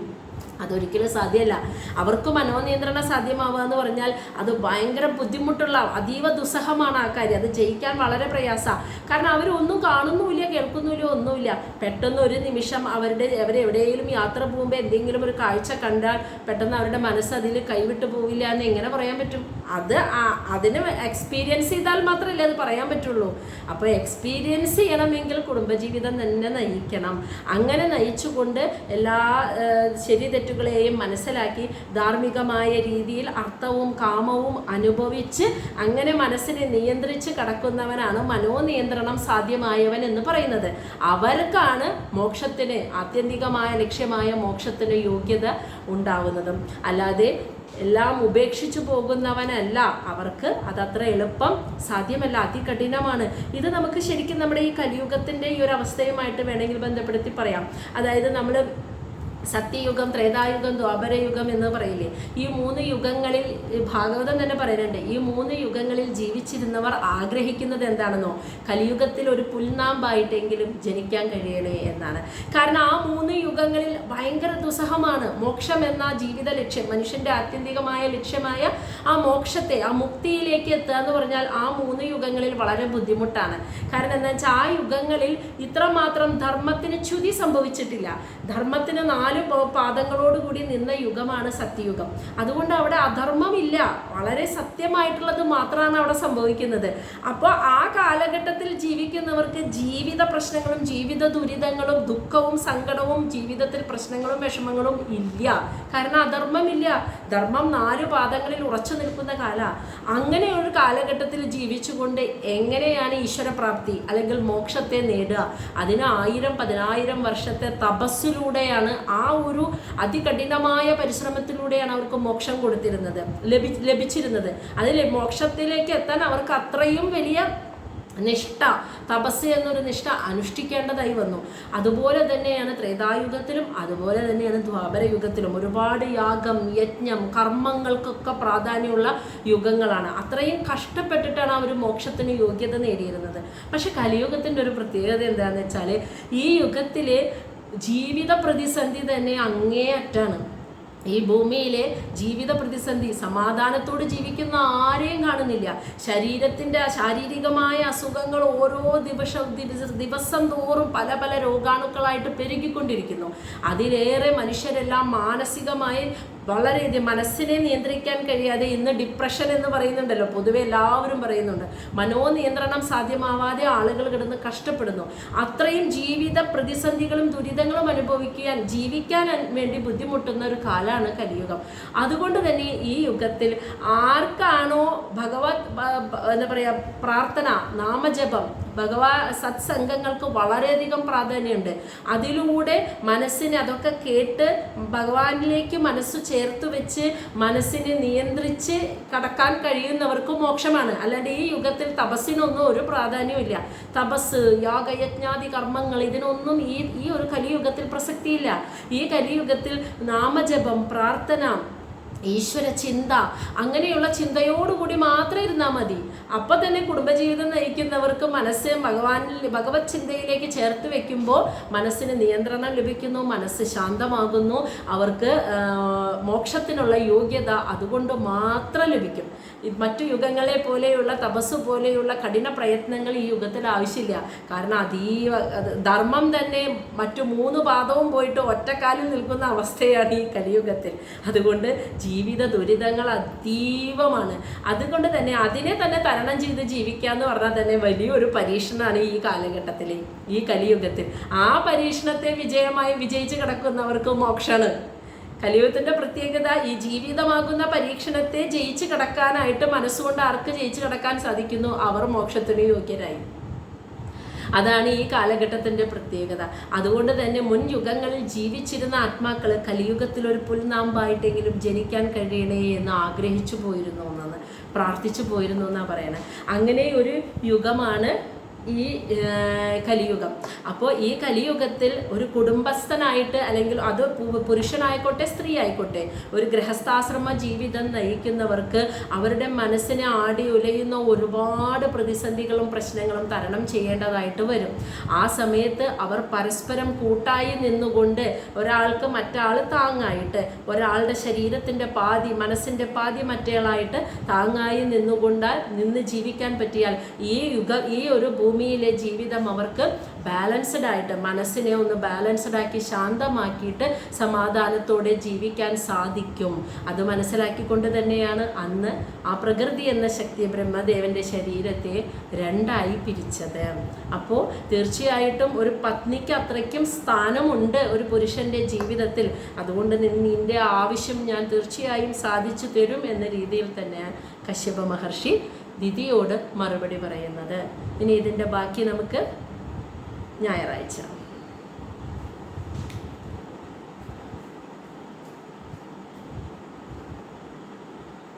അതൊരിക്കലും സാധ്യമല്ല. അവർക്ക് മനോനിയന്ത്രണം സാധ്യമാവുക എന്ന് പറഞ്ഞാൽ അത് ഭയങ്കര ബുദ്ധിമുട്ടുള്ള, അതീവ ദുസ്സഹമാണ് ആ കാര്യം. അത് ജയിക്കാൻ വളരെ പ്രയാസമാണ്. കാരണം അവരൊന്നും കാണുന്നുമില്ല, കേൾക്കുന്നില്ല, ഒന്നുമില്ല. പെട്ടെന്ന് ഒരു നിമിഷം അവരെവിടെയെങ്കിലും യാത്ര പോകുമ്പോൾ എന്തെങ്കിലും ഒരു കാഴ്ച കണ്ടാൽ പെട്ടെന്ന് അവരുടെ മനസ്സ് അതിൽ കൈവിട്ട് പോവില്ല എന്ന് എങ്ങനെ പറയാൻ പറ്റും? അതിന് എക്സ്പീരിയൻസ് ചെയ്താൽ മാത്രമല്ലേ അത് പറയാൻ പറ്റുള്ളൂ. അപ്പോൾ എക്സ്പീരിയൻസ് ചെയ്യണമെങ്കിൽ കുടുംബജീവിതം തന്നെ നയിക്കണം. അങ്ങനെ നയിച്ചുകൊണ്ട് എല്ലാ ശരി തെറ്റുകളെയും മനസ്സിലാക്കി ധാർമ്മികമായ രീതിയിൽ അർത്ഥവും കാമവും അനുഭവിച്ച് അങ്ങനെ മനസ്സിനെ നിയന്ത്രിച്ച് കടക്കുന്നവനാണ് മനോനിയന്ത്രണം സാധ്യമായവൻ എന്ന് പറയുന്നത്. അവർക്കാണ് മോക്ഷത്തിന്, ആത്യന്തികമായ ലക്ഷ്യമായ മോക്ഷത്തിന് യോഗ്യത ഉണ്ടാവുന്നതും. അല്ലാതെ എല്ലാം ഉപേക്ഷിച്ചു പോകുന്നവനല്ല. അവർക്ക് അതത്ര എളുപ്പം സാധ്യമല്ല, അതികഠിനമാണ്. ഇത് നമുക്ക് ശരിക്കും നമ്മുടെ ഈ കലിയുഗത്തിൻ്റെ ഈ ഒരു അവസ്ഥയുമായിട്ട് വേണമെങ്കിൽ ബന്ധപ്പെടുത്തി പറയാം. അതായത് നമ്മൾ സത്യയുഗം, ത്രേതായുഗം, ദ്വാപരയുഗം എന്ന് പറയില്ലേ, ഈ 3 യുഗങ്ങളിൽ ഭാഗവതം തന്നെ പറയുന്നുണ്ട്. ഈ 3 യുഗങ്ങളിൽ ജീവിച്ചിരുന്നവർ ആഗ്രഹിക്കുന്നത് എന്താണെന്നോ? കലിയുഗത്തിൽ ഒരു പുൽനാമ്പായിട്ടെങ്കിലും ജനിക്കാൻ കഴിയണേ എന്നാണ്. കാരണം ആ 3 യുഗങ്ങളിൽ ഭയങ്കര ദുസ്സഹമാണ്. മോക്ഷം എന്ന ജീവിത ലക്ഷ്യം, മനുഷ്യൻ്റെ ആത്യന്തികമായ ലക്ഷ്യമായ ആ മോക്ഷത്തെ, ആ മുക്തിയിലേക്ക് എത്തുക എന്ന് പറഞ്ഞാൽ ആ 3 യുഗങ്ങളിൽ വളരെ ബുദ്ധിമുട്ടാണ്. കാരണം എന്താ വെച്ചാൽ ആ യുഗങ്ങളിൽ ഇത്രമാത്രം ധർമ്മത്തിന് ച്യുതി സംഭവിച്ചിട്ടില്ല. ധർമ്മത്തിന് 4 പാദങ്ങളോടുകൂടി നിന്ന യുഗമാണ് സത്യയുഗം. അതുകൊണ്ട് അവിടെ അധർമ്മമില്ല, വളരെ സത്യമായിട്ടുള്ളത് മാത്രമാണ് അവിടെ സംഭവിക്കുന്നത്. അപ്പോൾ ആ കാലഘട്ടത്തിൽ ജീവിക്കുന്നവർക്ക് ജീവിത പ്രശ്നങ്ങളും ജീവിത ദുരിതങ്ങളും ദുഃഖവും സങ്കടവും ജീവിതത്തിൽ പ്രശ്നങ്ങളും വിഷമങ്ങളും ഇല്ല. കാരണം അധർമ്മമില്ല. ധർമ്മം 4 പാദങ്ങളിൽ ഉറച്ചു നിൽക്കുന്ന കാല. അങ്ങനെ ഒരു കാലഘട്ടത്തിൽ ജീവിച്ചുകൊണ്ട് എങ്ങനെയാണ് ഈശ്വരപ്രാപ്തി അല്ലെങ്കിൽ മോക്ഷത്തെ നേടുക? അതിന് 1000-10,000 വർഷത്തെ തപസ്സിലൂടെയാണ്, ആ ഒരു അതികഠിനമായ പരിശ്രമത്തിലൂടെയാണ് അവർക്ക് മോക്ഷം ലഭിച്ചിരുന്നത്. അതിൽ മോക്ഷത്തിലേക്ക് എത്താൻ അവർക്ക് അത്രയും വലിയ നിഷ്ഠ, തപസ് എന്നൊരു നിഷ്ഠ അനുഷ്ഠിക്കേണ്ടതായി വന്നു. അതുപോലെ തന്നെയാണ് ത്രേതായുഗത്തിലും, അതുപോലെ തന്നെയാണ് ദ്വാപരയുഗത്തിലും. ഒരുപാട് യാഗം, യജ്ഞം, കർമ്മങ്ങൾക്കൊക്കെ പ്രാധാന്യമുള്ള യുഗങ്ങളാണ്. അത്രയും കഷ്ടപ്പെട്ടിട്ടാണ് അവർ മോക്ഷത്തിന് യോഗ്യത നേടിയിരുന്നത്. പക്ഷെ കലിയുഗത്തിൻ്റെ ഒരു പ്രത്യേകത എന്താണെന്ന് വെച്ചാൽ ഈ യുഗത്തിൽ ജീവിത പ്രതിസന്ധി തന്നെ അങ്ങേയറ്റാണ്. ഈ ഭൂമിയിലെ ജീവിത പ്രതിസന്ധി, സമാധാനത്തോട് ജീവിക്കുന്ന ആരെയും കാണുന്നില്ല. ശാരീരികമായ അസുഖങ്ങൾ ഓരോ ദിവസം തോറും പല പല രോഗാണുക്കളായിട്ട് പെരുകിക്കൊണ്ടിരിക്കുന്നു. അതിലേറെ മനുഷ്യരെല്ലാം മാനസികമായി വളരെയധികം മനസ്സിനെ നിയന്ത്രിക്കാൻ കഴിയാതെ, ഇന്ന് ഡിപ്രഷൻ എന്ന് പറയുന്നുണ്ടല്ലോ, പൊതുവെ എല്ലാവരും പറയുന്നുണ്ട്. മനോനിയന്ത്രണം സാധ്യമാവാതെ ആളുകൾ കിടന്ന് കഷ്ടപ്പെടുന്നു. അത്രയും ജീവിത പ്രതിസന്ധികളും ദുരിതങ്ങളും ജീവിക്കാൻ വേണ്ടി ബുദ്ധിമുട്ടുന്ന ഒരു കാലമാണ് കലിയുഗം. അതുകൊണ്ട് തന്നെ ഈ യുഗത്തിൽ ആർക്കാണോ എന്താ പറയുക, പ്രാർത്ഥന, നാമജപം, സത്സംഗങ്ങൾക്ക് വളരെയധികം പ്രാധാന്യമുണ്ട്. അതിലൂടെ മനസ്സിനെ അതൊക്കെ കേട്ട് ഭഗവാനിലേക്ക് മനസ്സ് ചേർത്ത് വെച്ച് മനസ്സിനെ നിയന്ത്രിച്ച് കടക്കാൻ കഴിയുന്നവർക്ക് മോക്ഷമാണ്. അല്ലാണ്ട് ഈ യുഗത്തിൽ തപസ്സിനൊന്നും ഒരു പ്രാധാന്യമില്ല. തപസ്, യാഗയജ്ഞാദി കർമ്മങ്ങൾ, ഇതിനൊന്നും ഈ ഒരു കലിയുഗത്തിൽ പ്രസക്തിയില്ല. ഈ കലിയുഗത്തിൽ നാമജപം, പ്രാർത്ഥന, ഈശ്വര ചിന്ത, അങ്ങനെയുള്ള ചിന്തയോടുകൂടി മാത്രം ഇരുന്നാൽ മതി. അപ്പം തന്നെ കുടുംബജീവിതം നയിക്കുന്നവർക്ക് മനസ്സ് ഭഗവത് ചിന്തയിലേക്ക് ചേർത്ത് വെക്കുമ്പോൾ മനസ്സിന് നിയന്ത്രണം ലഭിക്കുന്നു, മനസ്സ് ശാന്തമാകുന്നു. അവർക്ക് മോക്ഷത്തിനുള്ള യോഗ്യത അതുകൊണ്ട് മാത്രം ലഭിക്കും. മറ്റു യുഗങ്ങളെ പോലെയുള്ള തപസ് പോലെയുള്ള കഠിന പ്രയത്നങ്ങൾ ഈ യുഗത്തിൽ ആവശ്യമില്ല. കാരണം അതീവ ധർമ്മം തന്നെ മറ്റു 3 പാദവും പോയിട്ട് ഒറ്റക്കാലിൽ നിൽക്കുന്ന അവസ്ഥയാണ് ഈ കലിയുഗത്തിൽ. അതുകൊണ്ട് ജീവിത ദുരിതങ്ങൾ അതീവമാണ്. അതുകൊണ്ട് തന്നെ അതിനെ തന്നെ തരണം ചെയ്ത് ജീവിക്കുക എന്ന് പറഞ്ഞാൽ തന്നെ വലിയൊരു പരീക്ഷണമാണ് ഈ കാലഘട്ടത്തിൽ, ഈ കലിയുഗത്തിൽ. ആ പരീക്ഷണത്തെ വിജയിച്ച് കിടക്കുന്നവർക്ക് മോക്ഷമാണ്. കലിയുഗത്തിൻ്റെ പ്രത്യേകത ഈ ജീവിതമാകുന്ന പരീക്ഷണത്തെ ജയിച്ച് കിടക്കാനായിട്ട് മനസ്സുകൊണ്ട് ആർക്ക് ജയിച്ച് കിടക്കാൻ സാധിക്കുന്നു, അവർ മോക്ഷത്തിന് യോഗ്യരായി. അതാണ് ഈ കാലഘട്ടത്തിൻ്റെ പ്രത്യേകത. അതുകൊണ്ട് തന്നെ മുൻ യുഗങ്ങളിൽ ജീവിച്ചിരുന്ന ആത്മാക്കൾ കലിയുഗത്തിൽ ഒരു പുൽനാമ്പായിട്ടെങ്കിലും ജനിക്കാൻ കഴിയണേ എന്ന് ആഗ്രഹിച്ചു പോയിരുന്നു എന്നാണ്, പ്രാർത്ഥിച്ചു പോയിരുന്നു എന്നാണ് പറയണത്. അങ്ങനെ ഒരു യുഗമാണ് ഈ കലിയുഗം. അപ്പോൾ ഈ കലിയുഗത്തിൽ ഒരു കുടുംബസ്ഥനായിട്ട്, അല്ലെങ്കിൽ അത് പുരുഷനായിക്കോട്ടെ സ്ത്രീ ആയിക്കോട്ടെ, ഒരു ഗൃഹസ്ഥാശ്രമ ജീവിതം നയിക്കുന്നവർക്ക് അവരുടെ മനസ്സിനെ ആടി ഉലയുന്ന ഒരുപാട് പ്രതിസന്ധികളും പ്രശ്നങ്ങളും തരണം ചെയ്യേണ്ടതായിട്ട് വരും. ആ സമയത്ത് അവർ പരസ്പരം കൂട്ടായി നിന്നുകൊണ്ട്, ഒരാൾക്ക് മറ്റാൾ താങ്ങായിട്ട്, ഒരാളുടെ ശരീരത്തിൻ്റെ പാതി മനസ്സിൻ്റെ പാതി മറ്റേയാളായിട്ട് താങ്ങായി നിന്ന് ജീവിക്കാൻ പറ്റിയാൽ ഈ ഒരു ഭൂമിയിലെ ജീവിതം അവർക്ക് ബാലൻസ്ഡ് ആയിട്ട്, മനസ്സിനെ ഒന്ന് ബാലൻസ്ഡ് ആക്കി ശാന്തമാക്കിയിട്ട് സമാധാനത്തോടെ ജീവിക്കാൻ സാധിക്കും. അത് മനസ്സിലാക്കിക്കൊണ്ട് തന്നെയാണ് അന്ന് ആ പ്രകൃതി എന്ന ശക്തി ബ്രഹ്മദേവന്റെ ശരീരത്തെ രണ്ടായി പിരിച്ചത്. അപ്പോൾ തീർച്ചയായിട്ടും ഒരു പത്നിക്ക് അത്രയ്ക്കും സ്ഥാനമുണ്ട് ഒരു പുരുഷന്റെ ജീവിതത്തിൽ. അതുകൊണ്ട് നിന്റെ ആവശ്യം ഞാൻ തീർച്ചയായും സാധിച്ചു തരും എന്ന രീതിയിൽ തന്നെ കശ്യപ മഹർഷി ദിതിയോട് മറുപടി പറയുന്നത്. ഇനി ഇതിൻ്റെ ബാക്കി നമുക്ക് ഞായറാഴ്ച.